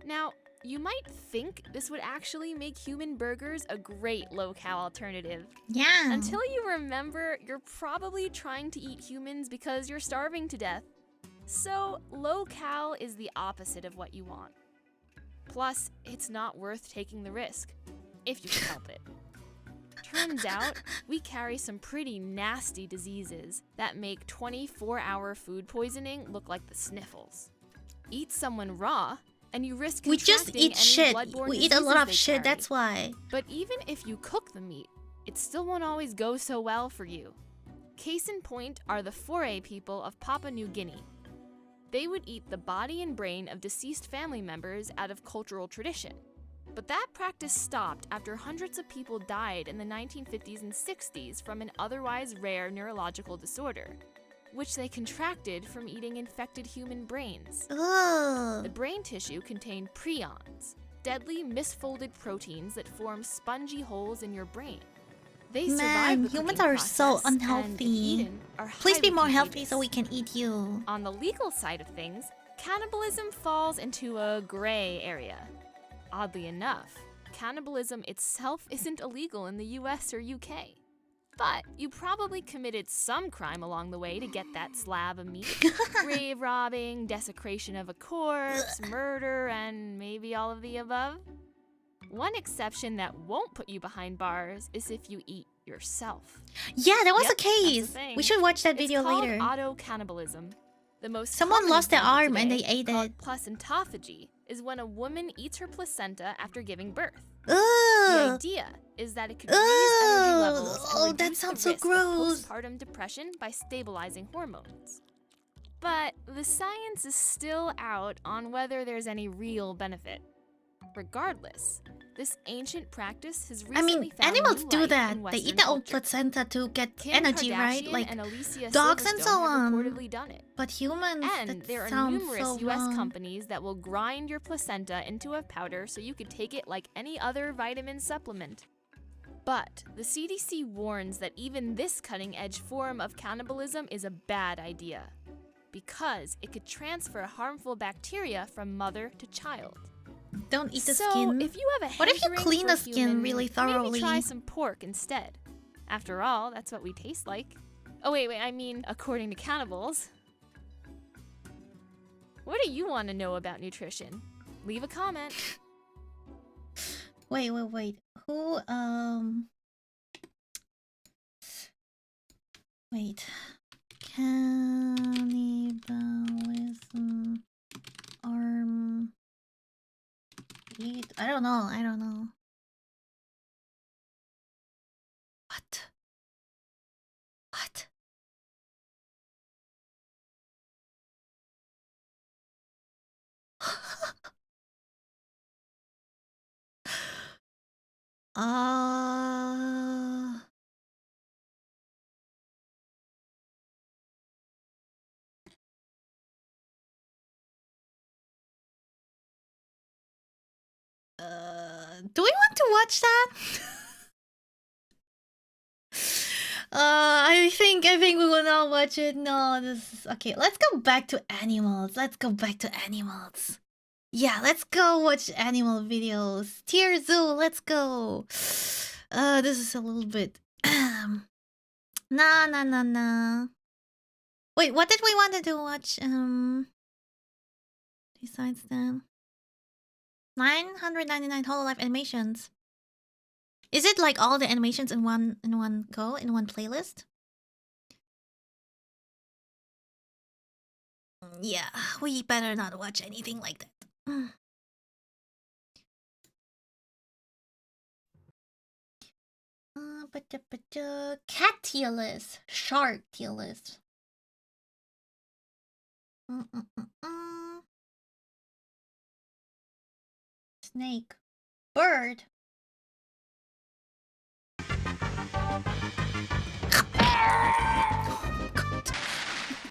Now, you might think this would actually make human burgers a great low-cal alternative. Yeah. Until you remember you're probably trying to eat humans because you're starving to death. So, low-cal is the opposite of what you want. Plus, it's not worth taking the risk, if you can help it. Turns out, we carry some pretty nasty diseases that make 24-hour food poisoning look like the sniffles. Eat someone raw, and you risk We just contracting eat any shit. bloodborne We eat a lot diseases of they shit, carry. that's why. But even if you cook the meat, it still won't always go so well for you. Case in point are the Foray people of Papua New Guinea. They would eat the body and brain of deceased family members out of cultural tradition. But that practice stopped after hundreds of people died in the 1950s and 60s from an otherwise rare neurological disorder, which they contracted from eating infected human brains. Ugh. The brain tissue contained prions, deadly misfolded proteins that form spongy holes in your brain. They survive Man, the humans cooking are so process, and if unhealthy. eaten, are Please be highly more healthy contagious. so we can eat you. On the legal side of things, cannibalism falls into a gray area. Oddly enough, cannibalism itself isn't illegal in the US or UK. But you probably committed some crime along the way to get that slab of meat. Grave robbing, desecration of a corpse, murder, and maybe all of the above. One exception that won't put you behind bars is if you eat yourself. Yeah, that was Yep, the that's case. thing. We should watch that video It's called later. auto-cannibalism. The most Someone common lost their example arm and today, they ate called it. placentophagy, is when a woman eats her placenta after giving birth. Ugh. The idea is that it could raise energy Ugh. levels and Oh, that reduce sounds the so risk gross. of postpartum depression by stabilizing hormones. But the science is still out on whether there's any real benefit. Regardless, this ancient practice has recently I mean, found animals new do life that. in They Western eat their own culture. placenta to get Kim energy, right? Kardashian Like and Alicia dogs and Silverstone so have on. reportedly done it. But humans, And that there are sounds numerous so US wrong. companies that will grind your placenta into a powder so you could take it like any other vitamin supplement. But the CDC warns that even this cutting-edge form of cannibalism is a bad idea because it could transfer harmful bacteria from mother to child. Don't eat the So, skin. if you have a What if you hankering clean for the skin human, really thoroughly? Maybe try some pork instead. After all, that's what we taste like. Oh wait, I mean, according to cannibals. What do you want to know about nutrition? Leave a comment. Wait. Who, wait. Cannibalism. Arm. Eat. I don't know. What? What? Do we want to watch that? I think we will not watch it. No, this is okay. Let's go back to animals. Yeah, let's go watch animal videos. Tier Zoo, let's go. This is a little bit. Nah. Wait, what did we want to watch? Besides that, 999 Hololive animations. Is it like all the animations in one go in one playlist? Yeah, we better not watch anything like that. Cat tier list, shark tier list. Snake, bird.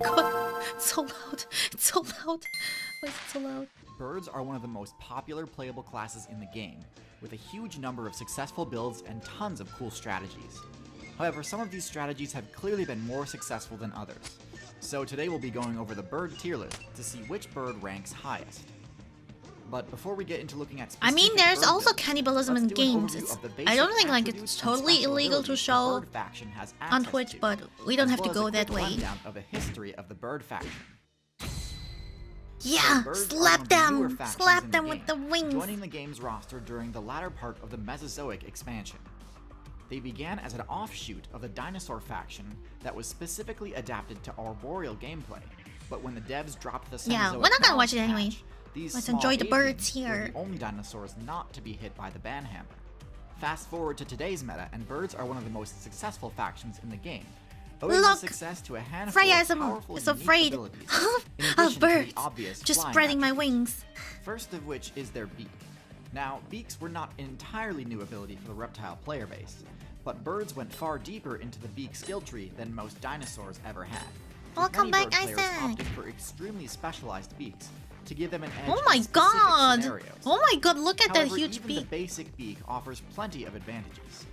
God, it's so loud. It's so loud. Why is it so loud? Birds are one of the most popular playable classes in the game, with a huge number of successful builds and tons of cool strategies. However, some of these strategies have clearly been more successful than others. So today we'll be going over the bird tier list to see which bird ranks highest. But before we get into looking at I mean, specific there's bird also builds, cannibalism let's in do an games. overview It's, of the I don't basic think like attributes it's and totally special illegal to abilities the show bird faction has on access Twitch, to, but we don't as have to well as go a that quick way. rundown of a history of the bird faction. Yeah, birds are slap one of the newer them! factions Slap in them the with the game, wings! joining the game's roster during the latter part of the Mesozoic expansion. They began as an offshoot of the dinosaur faction that was specifically adapted to arboreal gameplay, but when the devs dropped the Cenozoic Yeah, we're not gonna watch it balance anyway. patch, these Let's small enjoy the birds avians were here. the only dinosaurs not to be hit by the banhammer. Fast forward to today's meta, and birds are one of the most successful factions in the game, owing Look! the success to a handful Freya of powerful is unique afraid abilities, in of addition to the birds. obvious Just flying spreading my attributes. wings. First of which is their beak. Now, beaks were not an entirely new ability for the reptile player base, but birds went far deeper into the beak skill tree than most dinosaurs ever had. Welcome Many back, bird players Isaac. opted for extremely specialized beaks to give them an edge Oh my in specific god! scenarios. Oh my god, look at that However, huge even beak. the basic beak offers plenty of advantages.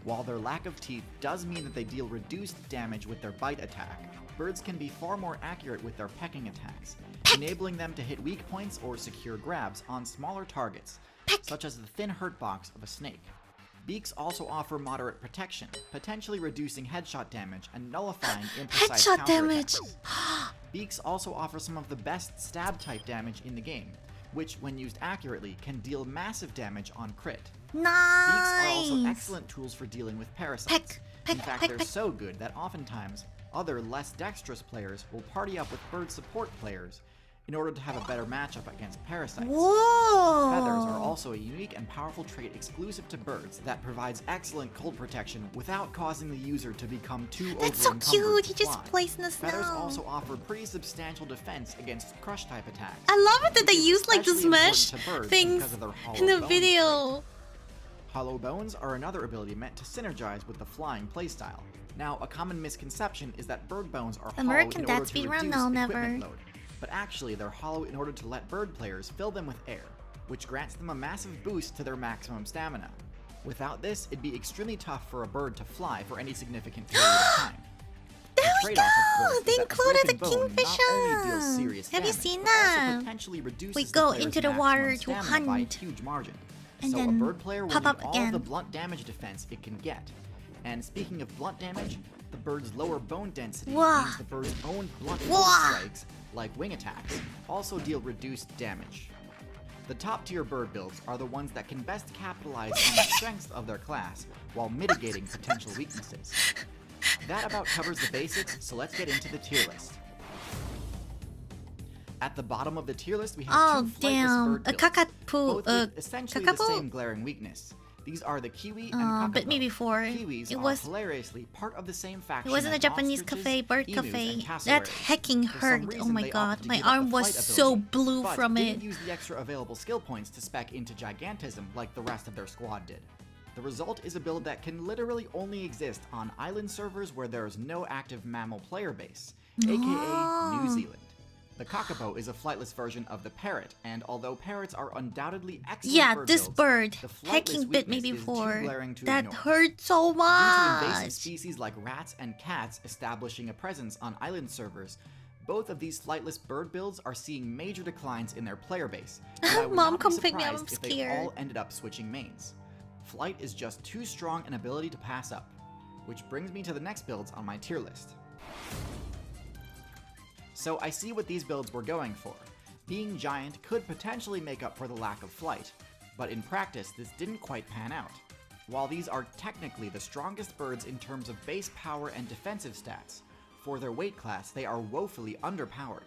While their lack of teeth does mean that they deal reduced damage with their bite attack, birds can be far more accurate with their pecking attacks, enabling them to hit weak points or secure grabs on smaller targets, such as the thin hurt box of a snake. Beaks also offer moderate protection, potentially reducing headshot damage and nullifying imprecise Headshot damage! counterattacks. Beaks also offer some of the best stab type damage in the game, which when used accurately can deal massive damage on crit. Beaks are also Nice! excellent tools for dealing with parasites. In fact, they're so good that oftentimes other less dexterous players will party up with bird support players in order to have a better matchup against parasites. Whoa! Feathers are also a unique and powerful trait exclusive to birds that provides excellent cold protection without causing the user to become too That's so over-encumbered cute! to He just fly. plays in the snow. Feathers also offer pretty substantial defense against crush type attacks. I love it that they use like the especially important smash to birds things because of their hollow in the bones video. Hollow bones are another ability meant to synergize with the flying playstyle. Now, a common misconception is that bird bones are American hollow in Dad order to speedrun? reduce No, equipment never. load, but actually they're hollow in order to let bird players fill them with air, which grants them a massive boost to their maximum stamina. Without this, it'd be extremely tough for a bird to fly for any significant period of time. There The we trade-off, go! of course, They is that the included the broken bone not only deals kingfisher! serious Have you damage, seen but also that? potentially reduces We the go player's into the maximum water to stamina by a hunt. huge margin. And So a then bird player will pop need up all again. the blunt damage defense it can get. And speaking of blunt damage, the bird's lower bone density Wah. means the bird's own blunt Wah. strikes, like wing attacks, also deal reduced damage. The top tier bird builds are the ones that can best capitalize on the strengths of their class while mitigating potential weaknesses. That about covers the basics, so let's get into the tier list. At the bottom of the tier list, we have Oh two flightless damn! bird A builds, kakapoo. both with essentially the same glaring weakness. These are the kiwi and kakapo. Bit me before. Kiwis It are was. hilariously part of the same faction It wasn't a as Japanese ostriches, cafe, bird emus, cafe. and That cassowaries. hacking For some hurt. Oh reason, my they god, opted to my give up arm the was flight so ability, blue but from didn't it. use the extra available skill points to spec into gigantism like the rest of their squad did. The result is a build that can literally only exist on island servers where there is no active mammal player base, aka New Zealand. The kakapo is a flightless version of the parrot, and although parrots are undoubtedly excellent Yeah, bird this builds, bird the flightless hacking bit me weakness is too before. glaring to That ignore. hurt so Due to invasive much. species like rats and cats establishing a presence on island servers, both of these flightless bird builds are seeing major declines in their player base, and I would Mom, not be come pick me up, surprised I'm if they scared. all ended up switching mains. Flight is just too strong an ability to pass up, which brings me to the next builds on my tier list. So I see what these builds were going for. Being giant could potentially make up for the lack of flight, but in practice this didn't quite pan out. While these are technically the strongest birds in terms of base power and defensive stats, for their weight class they are woefully underpowered.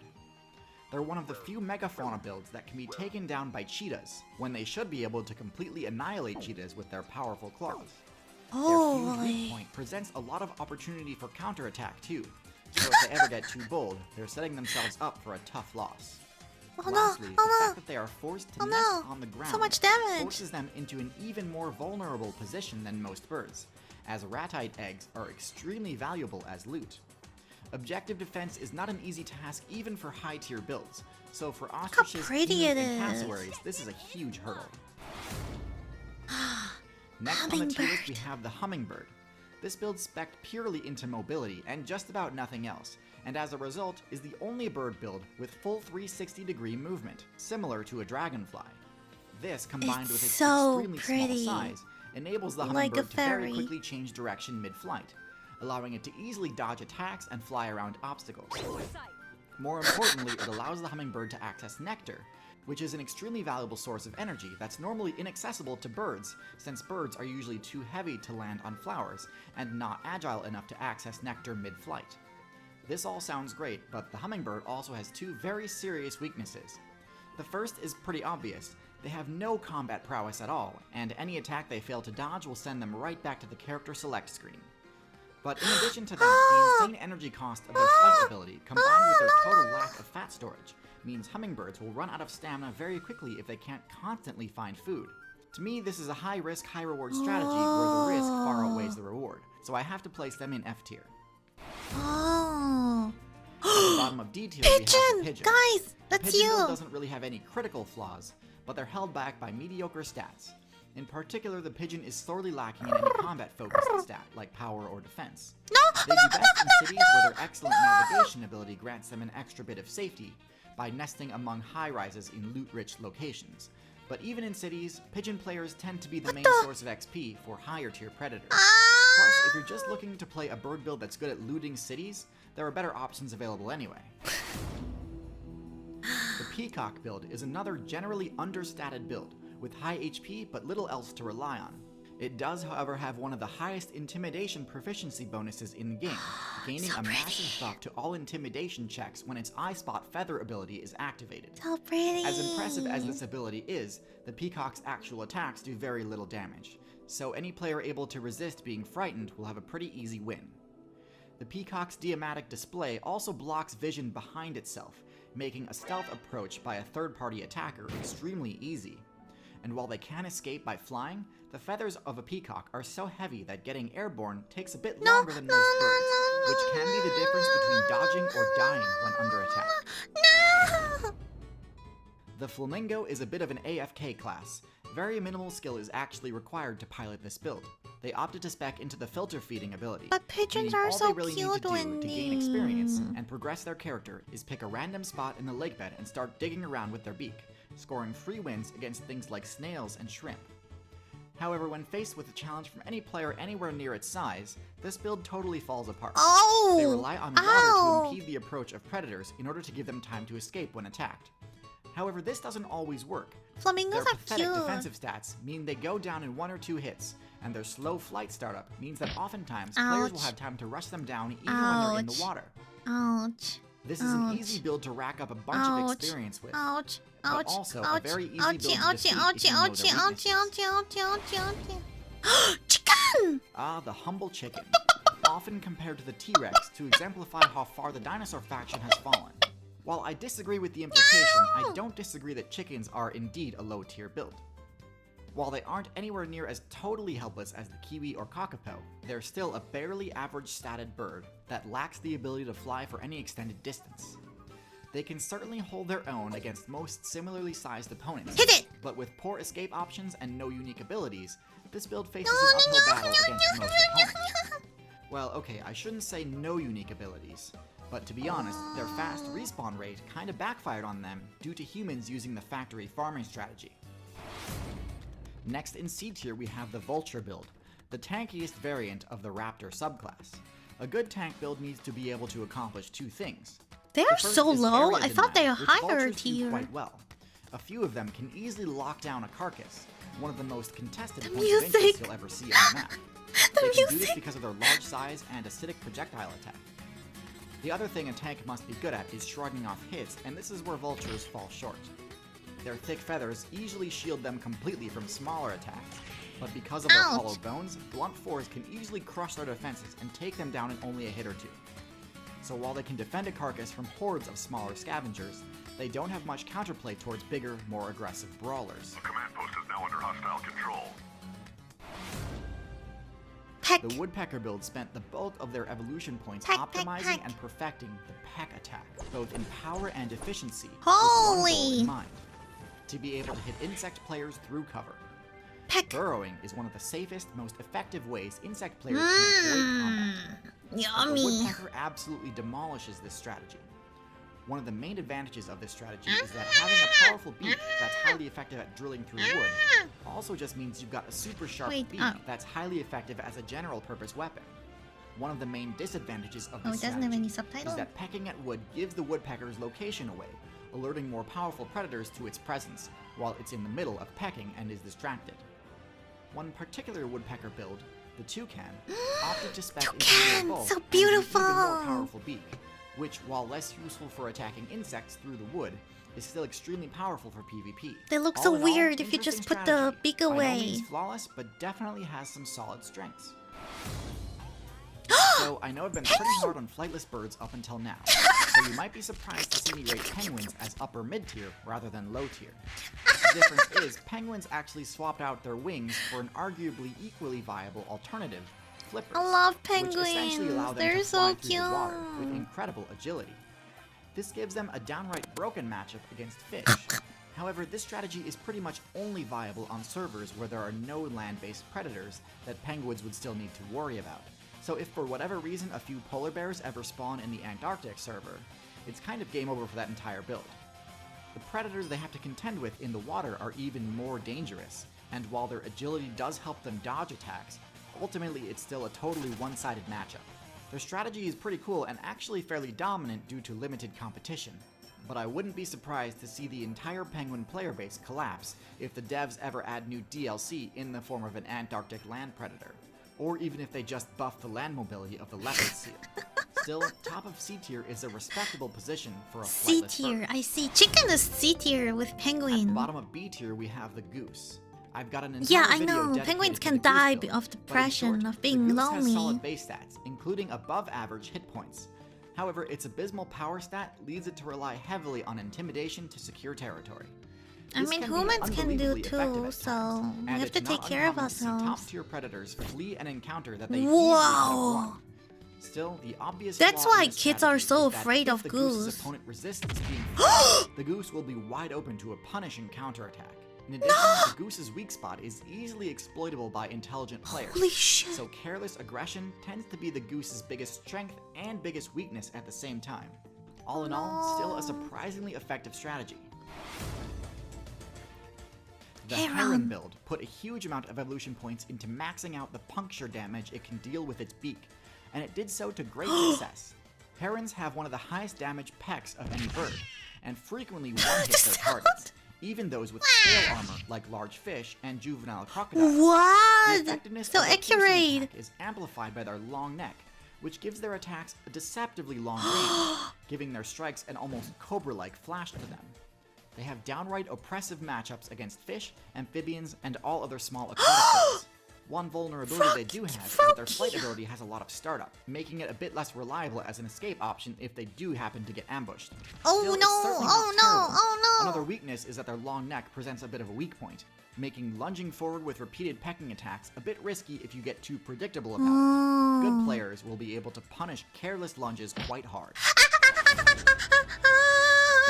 They're one of the few megafauna builds that can be taken down by cheetahs, when they should be able to completely annihilate cheetahs with their powerful claws. Their huge weak point presents a lot of opportunity for counterattack too, so if they ever get too bold, they're setting themselves up for a tough loss. Lastly, the fact that they are forced to nest on the ground So much damage. forces them into an even more vulnerable position than most birds, as ratite eggs are extremely valuable as loot. Objective defense is not an easy task even for high-tier builds, so for ostriches, pretty emus, it and is. cassowaries, this is a huge hurdle. Next on the tier list we have the hummingbird. This build spec'd purely into mobility and just about nothing else, and as a result is the only bird build with full 360-degree movement, similar to a dragonfly. This, combined with its so extremely pretty. small size, enables the Like a hummingbird to very fairy. quickly change direction mid-flight, allowing it to easily dodge attacks and fly around obstacles. More importantly, it allows the hummingbird to access nectar, which is an extremely valuable source of energy that's normally inaccessible to birds, since birds are usually too heavy to land on flowers and not agile enough to access nectar mid-flight. This all sounds great, but the hummingbird also has two very serious weaknesses. The first is pretty obvious. They have no combat prowess at all, and any attack they fail to dodge will send them right back to the character select screen. But in addition to that, the insane energy cost of their flight ability, combined with their total lack of fat storage, means hummingbirds will run out of stamina very quickly if they can't constantly find food. To me, this is a high-risk, high-reward strategy where the risk far outweighs the reward, so I have to place them in F tier. Oh. At the bottom of D tier, we have the pigeon. Guys, The that's pigeon build you. doesn't really have any critical flaws, but they're held back by mediocre stats. In particular, the pigeon is sorely lacking in any combat-focused stat, like power or defense. They do best in cities where their excellent navigation ability grants them an extra bit of safety, by nesting among high-rises in loot-rich locations. But even in cities, pigeon players tend to be the main source of XP for higher-tier predators. Plus, if you're just looking to play a bird build that's good at looting cities, there are better options available anyway. The peacock build is another generally understated build, with high HP but little else to rely on. It does, however, have one of the highest intimidation proficiency bonuses in the game, gaining a massive buff to all intimidation checks when its eye spot feather ability is activated. So pretty. As impressive as this ability is, the peacock's actual attacks do very little damage, so any player able to resist being frightened will have a pretty easy win. The peacock's diamatic display also blocks vision behind itself, making a stealth approach by a third-party attacker extremely easy. And while they can escape by flying, the feathers of a peacock are so heavy that getting airborne takes a bit longer than most birds, which can be the difference between dodging or dying when under attack. The flamingo is a bit of an AFK class. Very minimal skill is actually required to pilot this build. They opted to spec into the filter feeding ability. But pigeons meaning are all so they really need cute, to do to gain experience Wendy. and progress their character is pick a random spot in the lake bed and start digging around with their beak, scoring free wins against things like snails and shrimp. However, when faced with a challenge from any player anywhere near its size, this build totally falls apart. Oh! They rely on water Ow! to impede the approach of predators in order to give them time to escape when attacked. However, this doesn't always work. Flamingos Their are pathetic cute. defensive stats mean they go down in 1 or 2 hits, and their slow flight startup means that oftentimes players will Ouch. have time to rush them down even when they're in the Ouch. water. Ouch. This is an easy build to rack up a bunch of experience with, Ouch. but Ouch. also ouch. a very easy ouchie, build to ouchie, defeat if ouchie, you know their ouchie, ouchie, weaknesses. ouchie, ouchie, ouchie, ouchie. Chicken! Ah, the humble chicken, often compared to the T-Rex to exemplify how far the dinosaur faction has fallen. While I disagree with the implication, I don't disagree that chickens are indeed a low-tier build. While they aren't anywhere near as totally helpless as the kiwi or kakapo, they're still a barely average statted bird that lacks the ability to fly for any extended distance. They can certainly hold their own against most similarly sized opponents. Hit it! But with poor escape options and no unique abilities, this build faces an uphill battle against most opponents. Well, okay, I shouldn't say no unique abilities, but to be honest, their fast respawn rate kinda backfired on them due to humans using the factory farming strategy. Next in C tier we have the Vulture build, the tankiest variant of the Raptor subclass. A good tank build needs to be able to accomplish two things. They're The first so is low. area I thought they were denial, which higher vultures do tier. quite well. A few of them can easily lock down a carcass, one of the most contested The points of interest music. you'll ever see on the map. The They can do this music. because of their large size and acidic projectile attack. The other thing a tank must be good at is shrugging off hits, and this is where vultures fall short. Their thick feathers easily shield them completely from smaller attacks, but because of their Ouch. hollow bones, blunt force can easily crush their defenses and take them down in only a hit or two. So while they can defend a carcass from hordes of smaller scavengers, they don't have much counterplay towards bigger, more aggressive brawlers. The command post is now under hostile control. Peck. The Woodpecker build spent the bulk of their evolution points Peck, peck, optimizing peck. and perfecting the peck attack, both in power and efficiency, with Holy. one goal in mind: to be able to hit insect players through cover. Peck. Burrowing is one of the safest, most effective ways insect players can avoid combat. But the Yummy. Woodpecker absolutely demolishes this strategy. One of the main advantages of this strategy is that having a powerful beak that's highly effective at drilling through wood also just means you've got a super sharp Wait, beak oh. that's highly effective as a general purpose weapon. One of the main disadvantages of Oh, this it doesn't have any strategy subtitle? is that pecking at wood gives the woodpecker's location away, alerting more powerful predators to its presence while it's in the middle of pecking and is distracted. One particular woodpecker build, the Toucan, opted to spec into Toucan, their bulk so and an beautiful. even more powerful beak, which, while less useful for attacking insects through the wood, is still extremely powerful for PvP. They look All so in all, weird if you just interesting put the strategy. beak By no away. means flawless, but definitely has some solid strengths. So I know I've been pretty hard on flightless birds up until now, so you might be surprised to see me rate penguins as upper mid-tier rather than low tier. The difference is penguins actually swapped out their wings for an arguably equally viable alternative, flippers. I love Which essentially allow penguins. them They're to so fly through the water with cute. incredible agility. This gives them a downright broken matchup against fish. However, this strategy is pretty much only viable on servers where there are no land-based predators that penguins would still need to worry about. So if for whatever reason a few polar bears ever spawn in the Antarctic server, it's kind of game over for that entire build. The predators they have to contend with in the water are even more dangerous, and while their agility does help them dodge attacks, ultimately it's still a totally one-sided matchup. Their strategy is pretty cool and actually fairly dominant due to limited competition, but I wouldn't be surprised to see the entire penguin player base collapse if the devs ever add new DLC in the form of an Antarctic land predator, or even if they just buff the land mobility of the leopard seal. Still, top of C tier is a respectable position for a C flightless tier. bird. I see. Chicken is C tier with penguin. Bottom of B tier we have the goose. I've got an entire Yeah, I video know. dedicated Penguins to can the goose die build, of but in depression, short, of being the goose lonely. has solid base stats, including above average hit points. However, its abysmal power stat leads it to rely heavily on intimidation to secure territory. I This mean, can be humans can do unbelievably effective too, at so times, we and have to it's take not care of uncommon to see ourselves. top-tier predators flee an encounter that they easily could have Whoa! won. Still, the obvious That's flaw in why this kids are strategy so is that afraid if of the goose's goose. opponent resists being fought, the goose will be wide open to a punishing counterattack. In addition, the goose's weak spot is easily exploitable by intelligent players. Holy shit. So careless aggression tends to be the goose's biggest strength and biggest weakness at the same time. All in all, still a surprisingly effective strategy. The Heron build put a huge amount of evolution points into maxing out the puncture damage it can deal with its beak, and it did so to great success. Herons have one of the highest damage pecks of any bird, and frequently one-hit their targets, even those with scale armor like large fish and juvenile crocodiles. What? The effectiveness So of their piercing accurate. attack is amplified by their long neck, which gives their attacks a deceptively long range, giving their strikes an almost cobra-like flash to them. They have downright oppressive matchups against fish, amphibians, and all other small aquatic birds. One vulnerability they do have is that their flight ability has a lot of startup, making it a bit less reliable as an escape option if they do happen to get ambushed. Oh Still, it's no, certainly oh not no, terrible. oh no. Another weakness is that their long neck presents a bit of a weak point, making lunging forward with repeated pecking attacks a bit risky if you get too predictable about it. Good players will be able to punish careless lunges quite hard.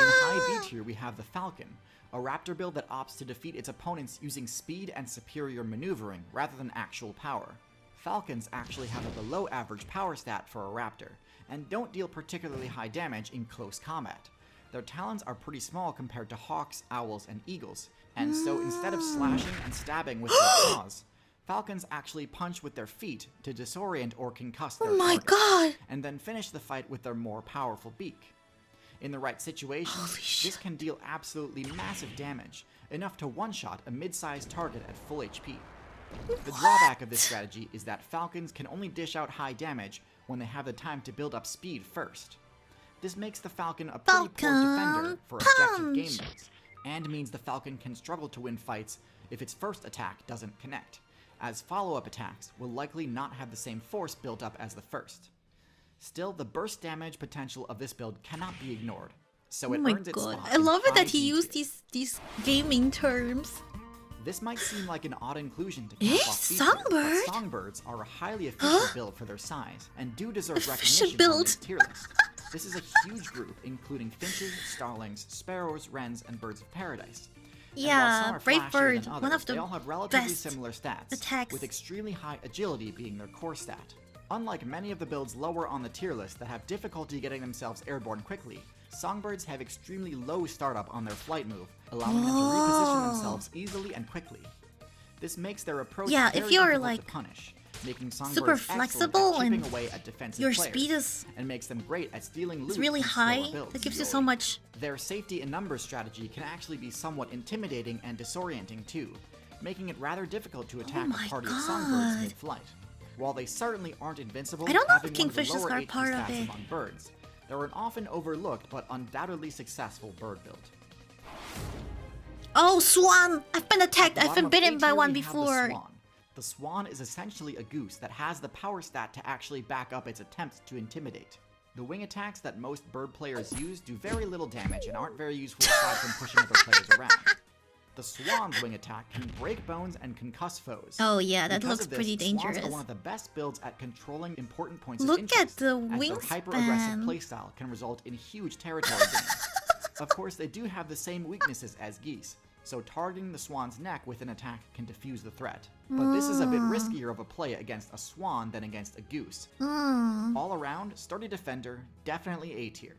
high B tier, we have the Falcon, a raptor build that opts to defeat its opponents using speed and superior maneuvering rather than actual power. Falcons actually have a below average power stat for a raptor, and don't deal particularly high damage in close combat. Their talons are pretty small compared to hawks, owls, and eagles, and so instead of slashing and stabbing with their claws, Falcons actually punch with their feet to disorient or concuss their target, and then finish the fight with their more powerful beak. In the right situation, this can deal absolutely massive damage, enough to one-shot a mid-sized target at full HP. The drawback of this strategy is that Falcons can only dish out high damage when they have the time to build up speed first. This makes the Falcon a pretty poor defender for objective game modes, and means the Falcon can struggle to win fights if its first attack doesn't connect, as follow-up attacks will likely not have the same force built up as the first. Still, the burst damage potential of this build cannot be ignored, so it earns its spot. I love it that he in high used B tier. these gaming terms. This might seem like an odd inclusion to cap off B tier, Songbird? but songbirds are a highly efficient build for their size, and do deserve Efficient recognition on build. this tier list. This is a huge group, including finches, starlings, sparrows, wrens, and birds of paradise. And while some are Brave flashier Bird, than one others, of the they all have relatively best similar stats, attacks. with extremely high agility being their core stat. Unlike many of the builds lower on the tier list that have difficulty getting themselves airborne quickly, songbirds have extremely low startup on their flight move, allowing them to reposition themselves easily and quickly. This makes their approach Yeah, very if you're, difficult like, to punish, making songbirds super excellent at flexible chipping and away at defensive your players, speed is and makes them great at stealing loot It's really from slower high. builds. That gives you so much. Their safety in numbers strategy can actually be somewhat intimidating and disorienting too, making it rather difficult to attack a party of songbirds mid-flight. While they certainly aren't invincible, I don't know if having one of the kingfishers lower are HP part of stats it. among birds, they're an often overlooked but undoubtedly successful bird build. Oh, swan! I've been attacked. At the I've been bottom of bitten A by tier, one we have before. The swan. The swan is essentially a goose that has the power stat to actually back up its attempts to intimidate. The wing attacks that most bird players use do very little damage and aren't very useful aside from pushing other players around. The swan's wing attack can break bones and concuss foes. Oh yeah, that Because looks of this, pretty swans dangerous. are one of the best builds at controlling important points of Look interest, at the as their hyper-aggressive wingspan. playstyle can result in huge territory gains. Of course, they do have the same weaknesses as geese, so targeting the swan's neck with an attack can defuse the threat. But this is a bit riskier of a play against a swan than against a goose. All around, sturdy defender, definitely A tier.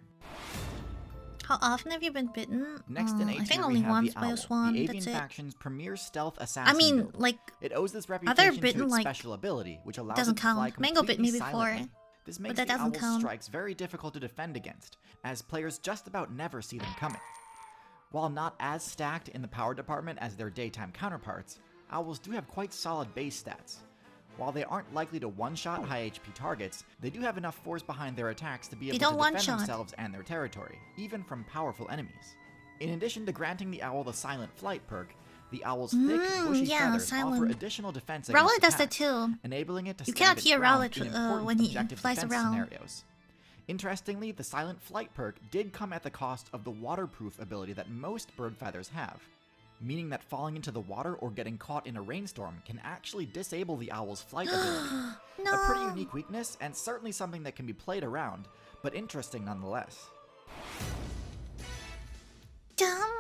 How often have you been bitten? Next in A I think tier, we only have once the by owl, a swan. the avian That's it. faction's premier stealth assassin I mean, build. like, It owes this other reputation bitten, to its like, special ability, which allows doesn't it to fly count. Mango bit me completely before, silently. This but makes that the doesn't owl's count. strikes very difficult to defend against, as players just about never see them coming. While not as stacked in the power department as their daytime counterparts, owls do have quite solid base stats. While they aren't likely to one-shot high HP targets, they do have enough force behind their attacks to be They able don't to defend one-shot. themselves and their territory, even from powerful enemies. In addition to granting the owl the silent flight perk, the owl's thick, bushy yeah, feathers offer silent. additional defense Rowlet against does that attacks, too. enabling it to You stand cannot its hear ground Rowlet in important when he objective flies defense around. scenarios. Interestingly, the silent flight perk did come at the cost of the waterproof ability that most bird feathers have, meaning that falling into the water or getting caught in a rainstorm can actually disable the owl's flight ability. A pretty unique weakness, and certainly something that can be played around, but interesting nonetheless.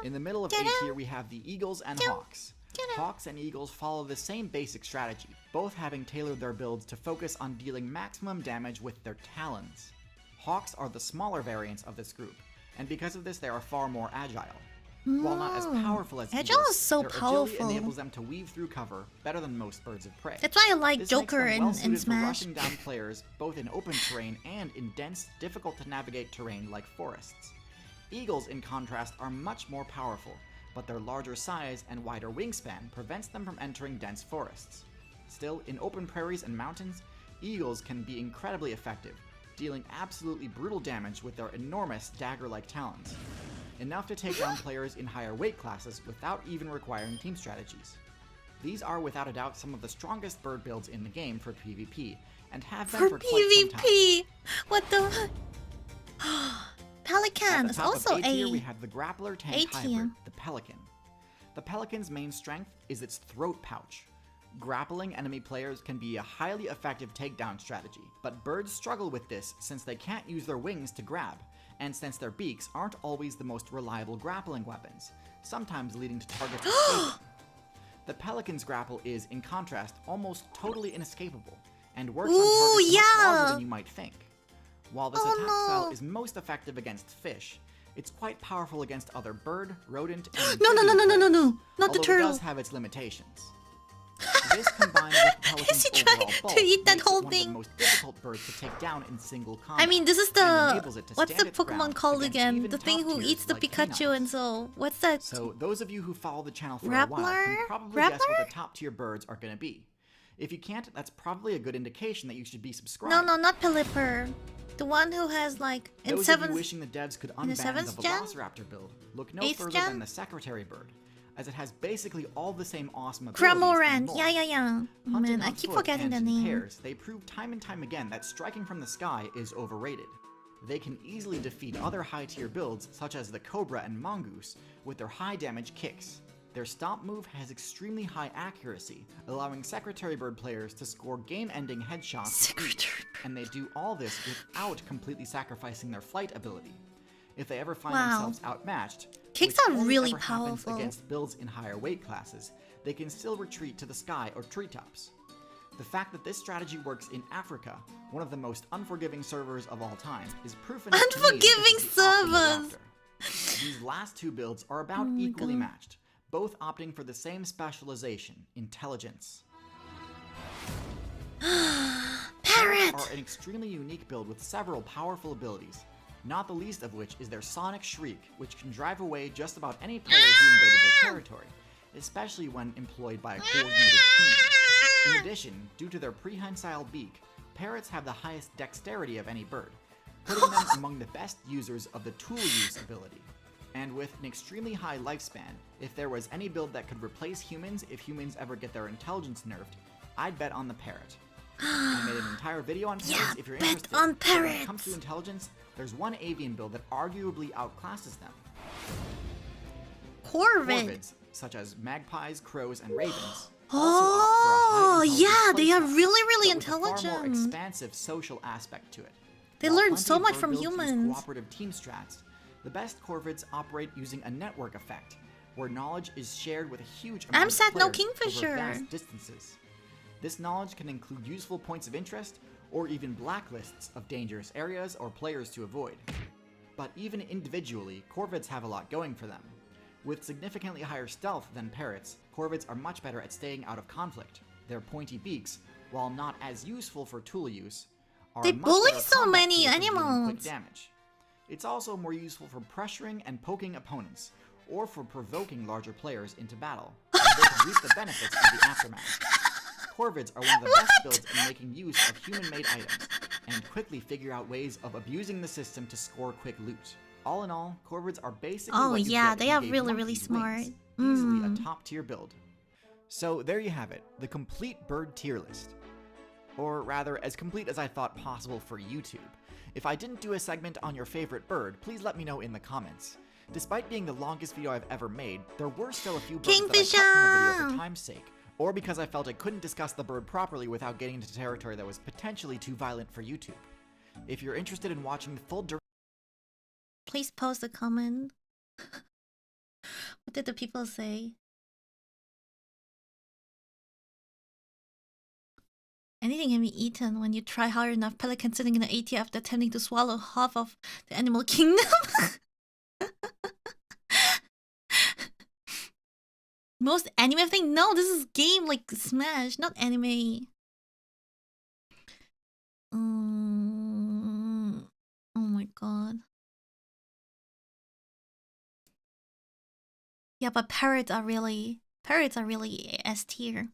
In the middle of A tier, we have the eagles and hawks. Hawks and eagles follow the same basic strategy, both having tailored their builds to focus on dealing maximum damage with their talons. Hawks are the smaller variants of this group, and because of this they are far more agile. While not as powerful as Agile eagles, is so their agility powerful. enables them to weave through cover better than most birds of prey. That's why I like This Joker makes them and well-suited for Smash. rushing down players both in open terrain and in dense, difficult to navigate terrain like forests. Eagles, in contrast, are much more powerful, but their larger size and wider wingspan prevents them from entering dense forests. Still, in open prairies and mountains, eagles can be incredibly effective, dealing absolutely brutal damage with their enormous dagger-like talons, enough to take down players in higher weight classes without even requiring team strategies. These are without a doubt some of the strongest bird builds in the game for PvP, and have been For for quite some time. PvP! What the? At Pelican the is top also of A tier, A. we have the grappler tank A tier. hybrid, the Pelican. The Pelican's main strength is its throat pouch. Grappling enemy players can be a highly effective takedown strategy, but birds struggle with this since they can't use their wings to grab, And since their beaks aren't always the most reliable grappling weapons, sometimes leading to targets escaping. The pelican's grapple is, in contrast, almost totally inescapable, and works on targets much larger than you might think. While this attack style is most effective against fish, it's quite powerful against other bird, rodent, and No, not the although turtle. it does have its limitations. This combined with the pelican's overall bulk to eat that makes it whole one thing? of the most difficult birds to take down in single combat. I mean, this is and the enables it to what's stand the its Pokemon ground called against again? even The thing top who tiers eats the like Pikachu canines. and so what's that? So those of you who follow the channel for a while can probably guess what the top tier birds are going to be. If you can't, that's probably a good indication that you should be subscribed. No, not Pelipper. The one who has like in Those of seventh. you wishing the devs could in the unban the seventh gen? Velociraptor build, look no 8th further gen? than the Secretary bird, as it has basically all the same awesome abilities and Cramorant. more. Yeah. Hunting Man, I on keep foot forgetting and the in name. pairs, they prove time and time again that striking from the sky is overrated. They can easily defeat other high-tier builds such as the Cobra and Mongoose with their high-damage kicks. Their stomp move has extremely high accuracy, allowing Secretary Bird players to score game-ending headshots with ease, and they do all this without completely sacrificing their flight ability. If they ever find themselves outmatched, Kicks which are only really ever happens powerful. against builds in higher weight classes, they can still retreat to the sky or treetops. The fact that this strategy works in Africa, one of the most unforgiving servers of all time, is proof enough to me that Unforgiving this is the optimal servers! raptor. These last two builds are about Oh my equally God. matched, both opting for the same specialization, intelligence. Parrot! Are an extremely unique build with several powerful abilities, not the least of which is their Sonic Shriek, which can drive away just about any player who invaded their territory, especially when employed by a coordinated team. In addition, due to their prehensile beak, parrots have the highest dexterity of any bird, putting them among the best users of the tool use ability. And with an extremely high lifespan, if there was any build that could replace humans if humans ever get their intelligence nerfed, I'd bet on the parrot. I made an entire video on parrots if you're interested. on But when it parrots. comes to intelligence, there's one avian build that arguably outclasses them. Corvid. Corvids, such as magpies, crows, and ravens. Oh, yeah, they are really but with a far more intelligent. expansive social aspect to it. They While learn plenty so of much bird from builds use humans. cooperative team strats, the best corvids operate using a network effect, where knowledge is shared with a huge amount I'm of sad no players Kingfisher. over vast distances. This knowledge can include useful points of interest, or even blacklists of dangerous areas or players to avoid. But even individually, corvids have a lot going for them. With significantly higher stealth than parrots, corvids are much better at staying out of conflict. Their pointy beaks, while not as useful for tool use, are They a much bully better so combat many tool for dealing animals. quick damage. It's also more useful for pressuring and poking opponents, or for provoking larger players into battle, as they can reap the benefits of the aftermath. Corvids are one of the best builds in making use of human-made items, and quickly figure out ways of abusing the system to score quick loot. All in all, corvids are basically Oh what you yeah, get they if you are gave really monkeys smart. wings. Easily a top-tier build. So there you have it, the complete bird tier list. Or rather, as complete as I thought possible for YouTube. If I didn't do a segment on your favorite bird, please let me know in the comments. Despite being the longest video I've ever made, there were still a few birds that I cut from the video for time's sake, or because I felt I couldn't discuss the bird properly without getting into territory that was potentially too violent for YouTube. If you're interested in watching the full Please post a comment. What did the people say? Anything can be eaten when you try hard enough. Pelican sitting in the ATF attempting to swallow half of the animal kingdom. Most anime thing? No, this is game like Smash, not anime. Oh my god. Yeah, but parrots are really S tier.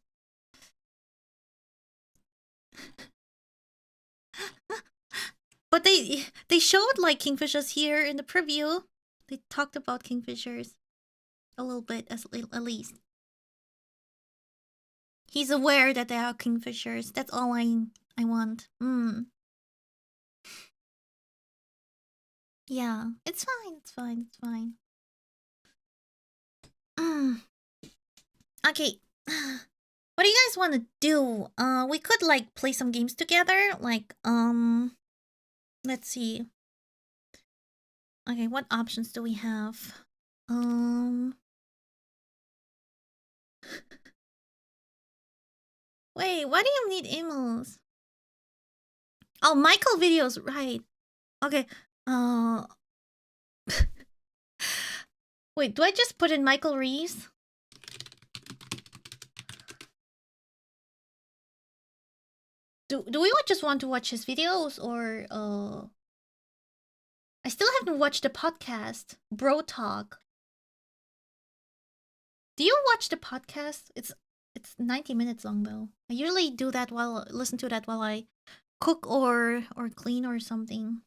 But they showed like kingfishers here in the preview. They talked about kingfishers a little bit, at least. He's aware that there are kingfishers. That's all I want. Yeah, it's fine. It's fine. It's fine. Okay. What do you guys want to do? We could like play some games together. Like let's see. Okay, what options do we have? Wait, why do you need emails? Oh, Michael videos, right. Okay. Wait, do I just put in Michael Reeves? Do we just want to watch his videos or I still haven't watched the podcast, Bro Talk. Do you watch the podcast? It's 90 minutes long though. I usually do that listen to that while I cook or clean or something.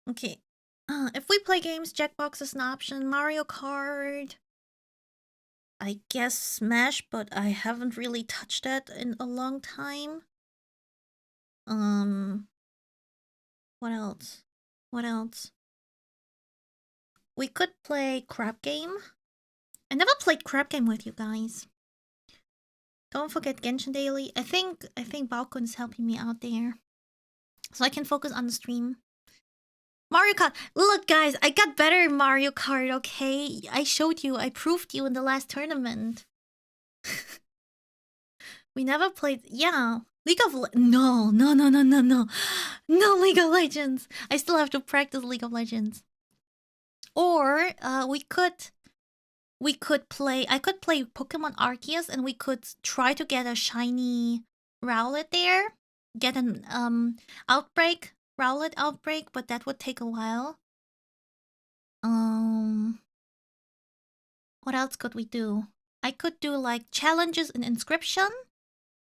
Okay. If we play games, Jackbox is an option. Mario Kart. I guess Smash, but I haven't really touched that in a long time. What else? What else? We could play Crab Game. I never played Crab Game with you guys. Don't forget Genshin Daily. I think Balkon's helping me out there, so I can focus on the stream. Mario Kart. Look, guys, I got better in Mario Kart. Okay, I showed you. I proved you in the last tournament. We never played. Yeah, League of no League of Legends. I still have to practice League of Legends. Or we could play. I could play Pokemon Arceus, and we could try to get a shiny Rowlet there. Get an Rowlet outbreak, but that would take a while. What else could we do? I could do like challenges in Inscription.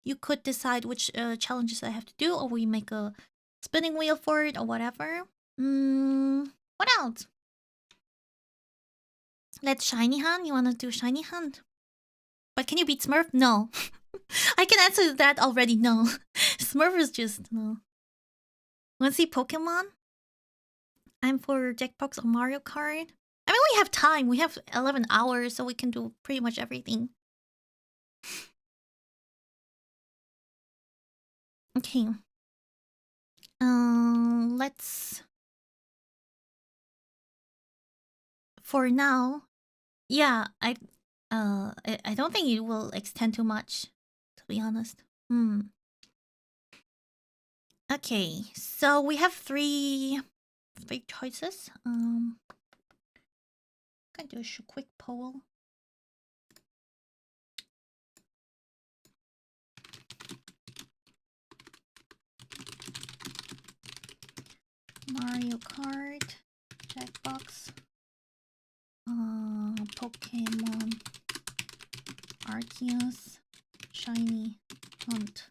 You could decide which challenges I have to do, or we make a spinning wheel for it, or whatever. What else? Let's Shiny Hunt. You wanna do Shiny Hunt? But can you beat Smurf? No. I can answer that already. No. Smurf is just no. Wanna see Pokemon? I'm for Jackbox or Mario Kart. I mean, we have time. We have 11 hours, so we can do pretty much everything. Okay. Let's. For now, yeah. I don't think it will extend too much, to be honest. Okay, so we have three choices. Can do a quick poll. Mario Kart, Jackbox, Pokemon, Arceus, Shiny Hunt.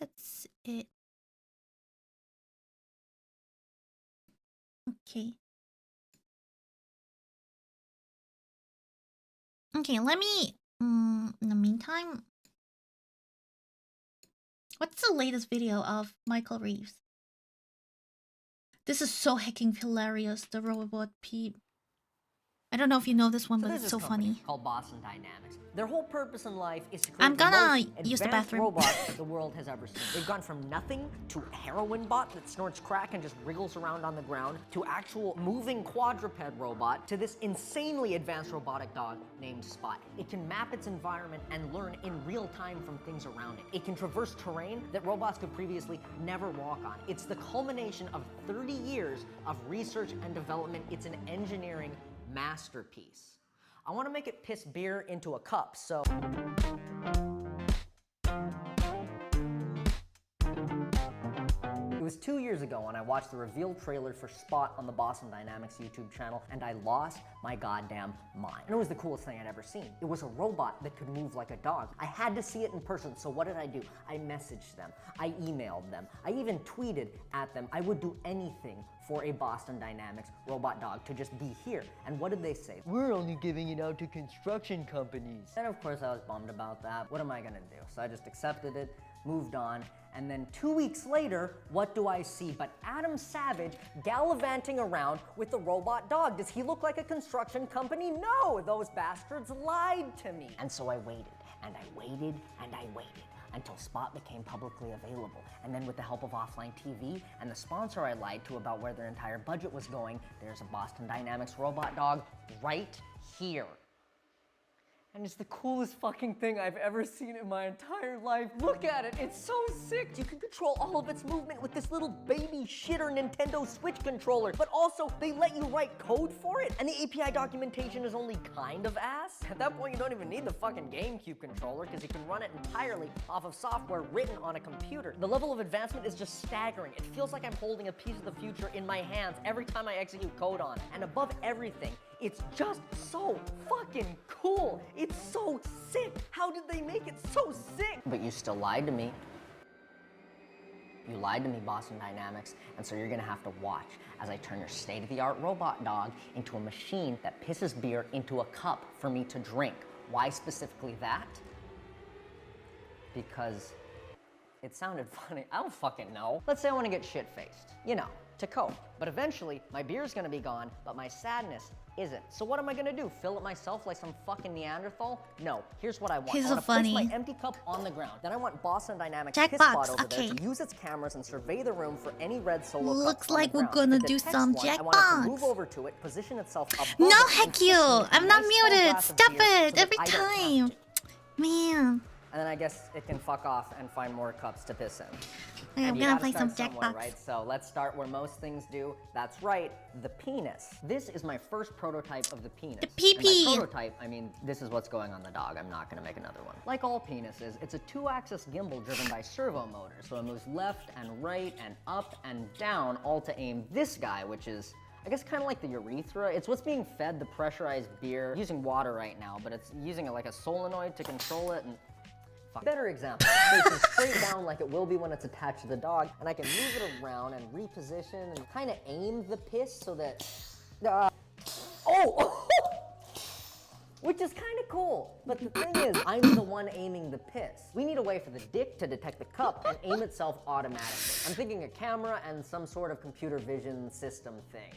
That's it. Okay. Okay, let me. In the meantime, what's the latest video of Michael Reeves? This is so hecking hilarious. The robot Pete. I don't know if you know this one, but it's so funny. Called Boston Dynamics. Their whole purpose in life is to create I'm gonna the most use the advanced bathroom. robot that the world has ever seen. They've gone from nothing to a heroin bot that snorts crack and just wriggles around on the ground to actual moving quadruped robot to this insanely advanced robotic dog named Spot. It can map its environment and learn in real time from things around it. It can traverse terrain that robots could previously never walk on. It's the culmination of 30 years of research and development. It's an engineering masterpiece. I want to make it piss beer into a cup, so... It was 2 years ago when I watched the reveal trailer for Spot on the Boston Dynamics YouTube channel, and I lost my goddamn mind. And it was the coolest thing I'd ever seen. It was a robot that could move like a dog. I had to see it in person, so what did I do? I messaged them, I emailed them, I even tweeted at them. I would do anything for a Boston Dynamics robot dog to just be here. And what did they say? We're only giving it out to construction companies. And of course I was bummed about that. What am I gonna do? So I just accepted it, moved on, and then 2 weeks later, what do I see but Adam Savage gallivanting around with a robot dog? Does he look like a construction company? No, those bastards lied to me. And so I waited, and I waited, and I waited until Spot became publicly available. And then with the help of offline TV and the sponsor I lied to about where their entire budget was going, there's a Boston Dynamics robot dog right here. And it's the coolest fucking thing I've ever seen in my entire life. Look at it, it's so sick. You can control all of its movement with this little baby shitter Nintendo Switch controller, but also they let you write code for it, and the API documentation is only kind of ass. At that point, you don't even need the fucking GameCube controller because you can run it entirely off of software written on a computer. The level of advancement is just staggering. It feels like I'm holding a piece of the future in my hands every time I execute code on it. And above everything, it's just so fucking cool. It's so sick. How did they make it so sick? But you still lied to me. You lied to me, Boston Dynamics, and so you're gonna have to watch as I turn your state-of-the-art robot dog into a machine that pisses beer into a cup for me to drink. Why specifically that? Because it sounded funny. I don't fucking know. Let's say I wanna get shit-faced, you know, to cope. But eventually, my beer's gonna be gone, but my sadness isn't. So what am I gonna do? Fill it myself like some fucking Neanderthal? No, here's what I want. He's I so wanna funny. place my empty cup on the ground. Then I want Boston Dynamics Jackbox, Pissbot over okay. there to use its cameras and survey the room for any red solo Looks cups on like the we're ground. gonna To do detect some one, I want it to Jackbox. move over to it, position itself above No, it, and heck kiss you! me I'm a not nice full muted. glass of Stop beer so it that every I don't have time. to. Man. And then I guess it can fuck off and find more cups to piss in. Okay, I'm And you gonna gotta play some start somewhere, Jackbox. right? So let's start where most things do. That's right, the penis. This is my first prototype of the penis. The pee-pee. And by prototype, I mean this is what's going on the dog. I'm not gonna make another one. Like all penises, it's a 2-axis gimbal driven by servo motors. So it moves left and right and up and down, all to aim this guy, which is I guess kind of like the urethra. It's what's being fed the pressurized beer. Using water right now, but it's using it like a solenoid to control it. And better example, facing straight down like it will be when it's attached to the dog, and I can move it around and reposition and kind of aim the piss so that, which is kind of cool. But the thing is, I'm the one aiming the piss. We need a way for the dick to detect the cup and aim itself automatically. I'm thinking a camera and some sort of computer vision system thing.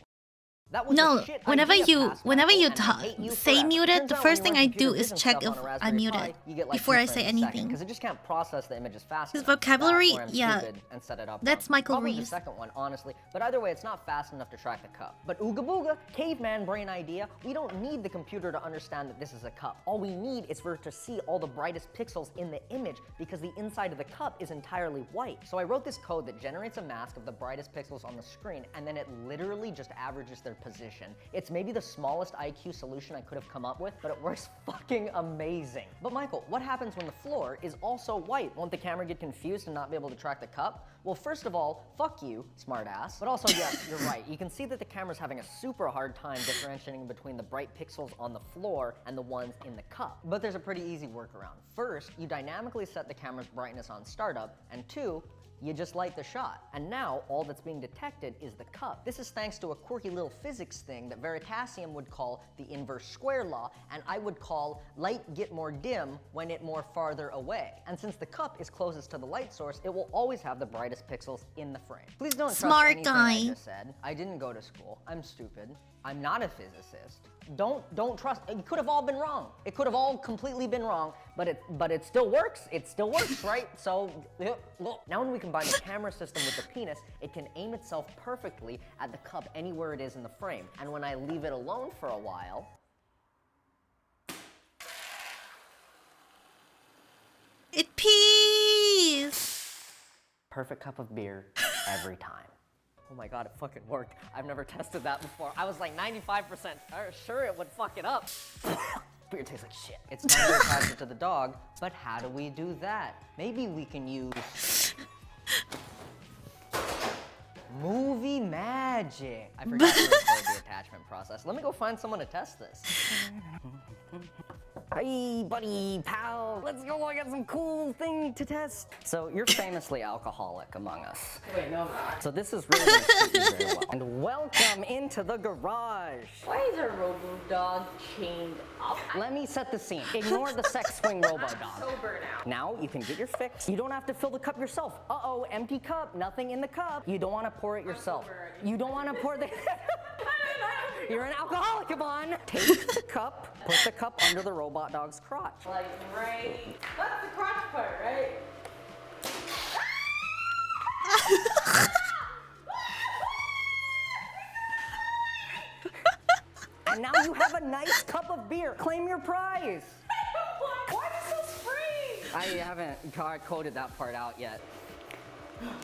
That was No, a shit whenever idea, you Past whenever Michael, you and I hate you say forever. muted, Turns the out first when thing you I run do computer is vision check stuff if on a I'm Raspberry muted Pi, you get like before 2 I say frames a second, anything. because it just can't process the images fast His enough. vocabulary, Or I'm yeah, stupid and set it up that's wrong. Michael Probably Reeves. the second one, honestly. But either way, it's not fast enough to track the cup. But ooga booga, caveman brain idea, we don't need the computer to understand that this is a cup. All we need is for it to see all the brightest pixels in the image because the inside of the cup is entirely white. So I wrote this code that generates a mask of the brightest pixels on the screen, and then it literally just averages their position. It's maybe the smallest IQ solution I could have come up with, but it works fucking amazing. But Michael, what happens when the floor is also white? Won't the camera get confused and not be able to track the cup? Well, first of all, fuck you, smartass. But also, yes, you're right. You can see that the camera's having a super hard time differentiating between the bright pixels on the floor and the ones in the cup. But there's a pretty easy workaround. First, you dynamically set the camera's brightness on startup, and 2, you just light the shot. And now all that's being detected is the cup. This is thanks to a quirky little physics thing that Veritasium would call the inverse square law, and I would call light get more dim when it more farther away. And since the cup is closest to the light source, it will always have the brightest pixels in the frame. Please don't Smart trust anything guy. I just said. I didn't go to school. I'm stupid. I'm not a physicist. Don't trust. It could have all been wrong. It could have all completely been wrong, but it still works. It still works, right? So look. Now when we combine the camera system with the penis, it can aim itself perfectly at the cup anywhere it is in the frame. And when I leave it alone for a while, it pees. perfect cup of beer every time. Oh my god, it fucking worked. I've never tested that before. I was like 95% sure it would fuck it up. Beer tastes like shit. It's time to attach it to the dog, but how do we do that? Maybe we can use movie magic. I forgot to record the attachment process. Let me go find someone to test this. Hey, buddy, pal, let's go. I got some cool thing to test. So you're famously alcoholic among us. Wait, no, I'm not. So this is really gonna suit you very well. And welcome into the garage. Why is our robo dog chained up? Let me set the scene. Ignore the sex swing robo dog. Sober now. Now you can get your fix. You don't have to fill the cup yourself. Uh-oh, empty cup, nothing in the cup. You don't want to pour it yourself. You don't want to pour the... You're an alcoholic, Yvonne. Take the cup, put the cup under the robot dog's crotch. Like right. That's the crotch part, right? And now you have a nice cup of beer. Claim your prize. Why is this free? I haven't coded that part out yet.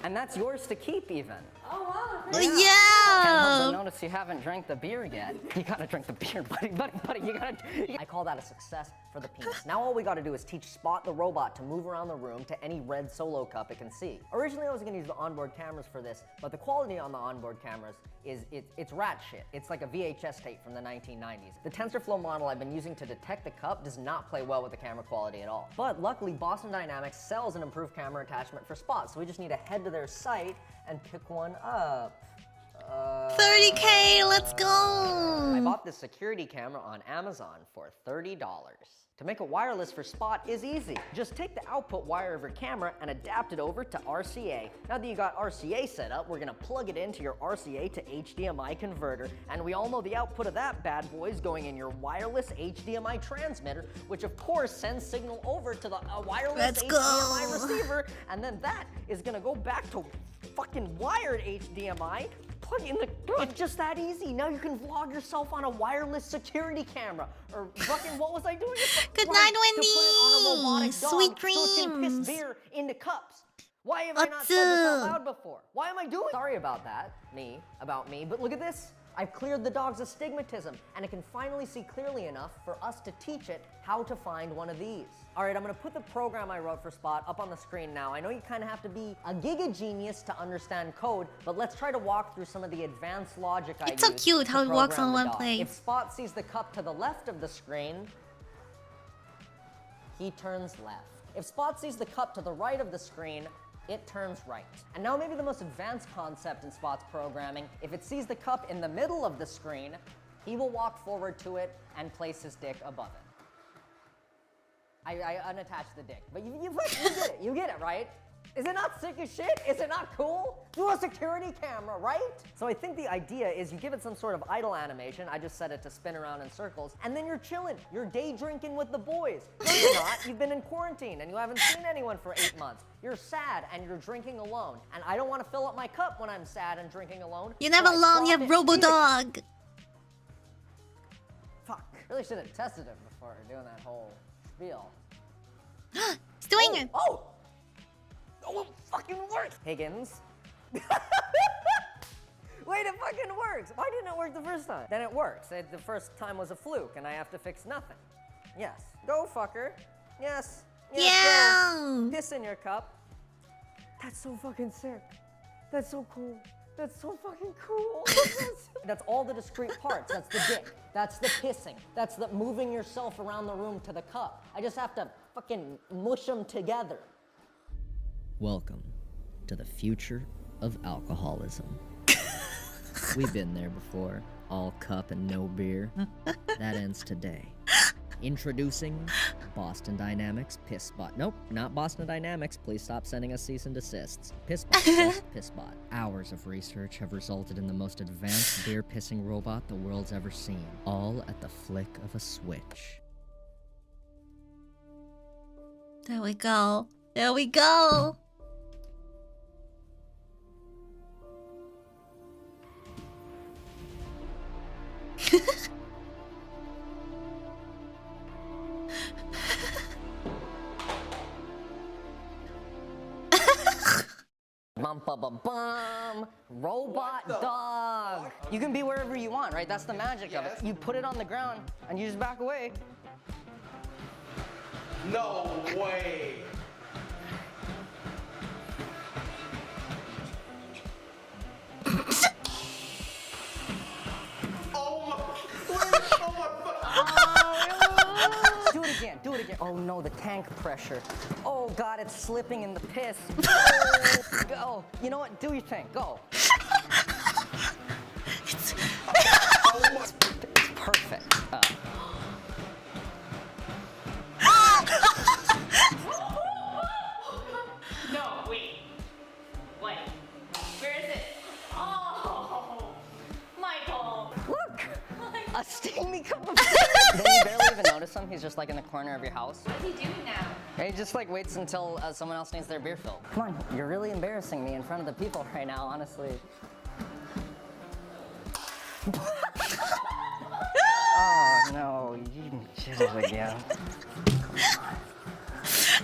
And that's yours to keep, even. Oh, wow. Can't help but notice you haven't drank the beer yet. You gotta drink the beer, buddy. You gotta. I call that a success for the penis. Now all we gotta do is teach Spot the robot to move around the room to any red solo cup it can see. Originally, I was gonna use the onboard cameras for this, but the quality on the onboard cameras is it's rat shit. It's like a VHS tape from the 1990s. The TensorFlow model I've been using to detect the cup does not play well with the camera quality at all. But luckily, Boston Dynamics sells an improved camera attachment for Spot, so we just need to head to their site and pick one up. 30K, let's go! I bought this security camera on Amazon for $30. To make it wireless for Spot is easy. Just take the output wire of your camera and adapt it over to RCA. Now that you got RCA set up, we're gonna plug it into your RCA to HDMI converter, and we all know the output of that bad boy is going in your wireless HDMI transmitter, which of course sends signal over to the wireless HDMI receiver, and then that is gonna go back to fucking wired HDMI. Plug in the. It's just that easy. Now you can vlog yourself on a wireless security camera. Or fucking, what was I doing? Good night, Wendy. To put it on a robotic dog Sweet so it can dreams. piss beer into cups. Why have I not said this out loud before? Why am I doing? Sorry about that, about me. But look at this. I've cleared the dog's astigmatism, and it can finally see clearly enough for us to teach it how to find one of these. All right, I'm gonna put the program I wrote for Spot up on the screen now. I know you kind of have to be a giga genius to understand code, but let's try to walk through some of the advanced logic I It's so used cute to how it walks program on the one dog. place. If Spot sees the cup to the left of the screen, he turns left. If Spot sees the cup to the right of the screen, it turns right. And now maybe the most advanced concept in Spot's programming, if it sees the cup in the middle of the screen, he will walk forward to it and place his dick above it. I unattached the dick, but you get it, you get it, right? Is it not sick as shit? Is it not cool? Through a security camera, right? So I think the idea is you give it some sort of idle animation. I just set it to spin around in circles, and then you're chilling. You're day drinking with the boys. No, you're not. You've been in quarantine, and you haven't seen anyone for 8 months. You're sad, and you're drinking alone. And I don't want to fill up my cup when I'm sad and drinking alone. You're never alone, you have Robo-Dog. Fuck. Really should have tested it before doing that whole spiel. It's doing it. Oh, it fucking works! Higgins. Wait, it fucking works! Why didn't it work the first time? Then it works. The first time was a fluke, and I have to fix nothing. Yes. Go, fucker. Yes. Yeah. Go. Piss in your cup. That's so fucking sick. That's so cool. That's so fucking cool. That's all the discrete parts. That's the dick. That's the pissing. That's the moving yourself around the room to the cup. I just have to fucking mush them together. Welcome to the future of alcoholism. We've been there before. All cup and no beer. That ends today. Introducing Boston Dynamics PissBot. Nope, not Boston Dynamics. Please stop sending us cease and desists. PissBot, just PissBot. Hours of research have resulted in the most advanced beer pissing robot the world's ever seen. All at the flick of a switch. There we go. There we go. Bum ba ba bum, robot dog. You can be wherever you want, right? That's the magic of it. You put it on the ground and you just back away. No way. Do it again. Oh no, the tank pressure. Oh god, it's slipping in the piss. Oh, go. You know what? Do your thing. Go. It's perfect. No, wait. Wait. Where is it? Oh, Michael. Look! A steamy cup of tea. Then you barely even notice him. He's just like in the corner of your house. What is he doing now? And he just like waits until someone else needs their beer filled. Come on, you're really embarrassing me in front of the people right now, honestly. Oh no, you did it again.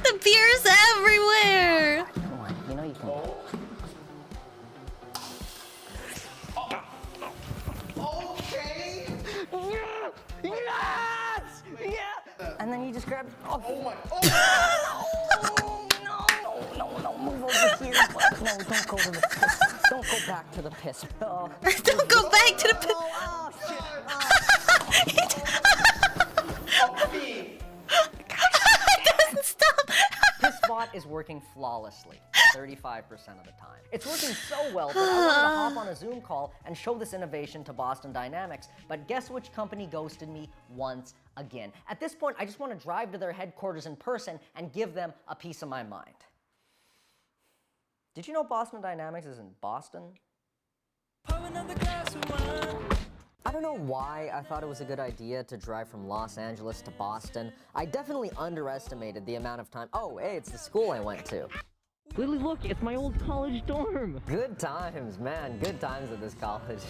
The beer's everywhere. Come on, you know you can. Okay. Yes! Yeah! And then you just grab. Oh my! No! Move over here. No, don't go to the piss. Don't go back to the piss. Oh. Don't go back to the piss. Oh, shit. It doesn't stop. PissBot is working flawlessly 35% of the time. It's working so well that I wanted to hop on a Zoom call and show this innovation to Boston Dynamics, but guess which company ghosted me once again? At this point, I just want to drive to their headquarters in person and give them a piece of my mind. Did you know Boston Dynamics is in Boston? I don't know why I thought it was a good idea to drive from Los Angeles to Boston. I definitely underestimated the amount of time. Oh, hey, it's the school I went to. Lily, look, it's my old college dorm. Good times, man. Good times at this college.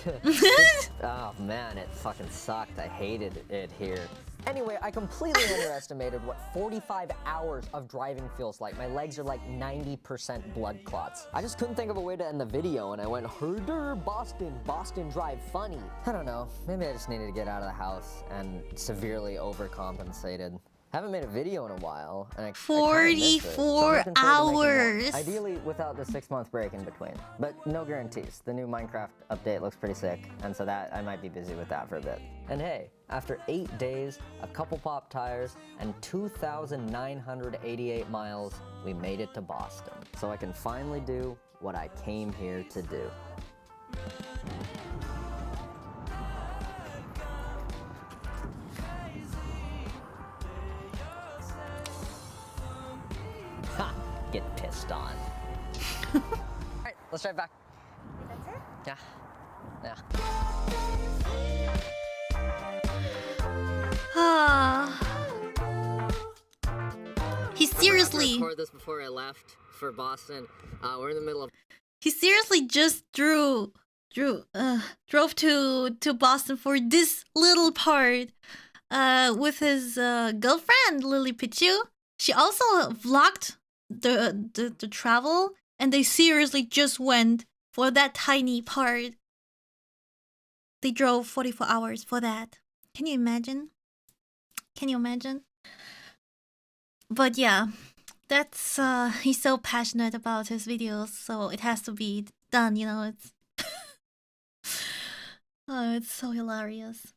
Oh, man, it fucking sucked. I hated it here. Anyway, I completely underestimated what 45 hours of driving feels like. My legs are like 90% blood clots. I just couldn't think of a way to end the video, and I went, herder, Boston Drive, funny. I don't know, maybe I just needed to get out of the house and severely overcompensated. Haven't made a video in a while, and I 44 hours. Ideally without the 6-month break in between, but no guarantees. The new Minecraft update looks pretty sick, and so that I might be busy with that for a bit. And hey, after 8 days, a couple pop tires, and 2,988 miles, we made it to Boston. So I can finally do what I came here to do. Ha! Get pissed on. Alright, let's drive back. That's it? Yeah. Yeah. He seriously. Record this before I left for Boston. We're in the middle of. He seriously just drove to Boston for this little part with his girlfriend Lily Pichu. She also vlogged the travel, and they seriously just went for that tiny part. They drove 44 hours for that. Can you imagine? Can you imagine? But yeah, that's he's so passionate about his videos, so it has to be done, you know. It's oh, it's so hilarious.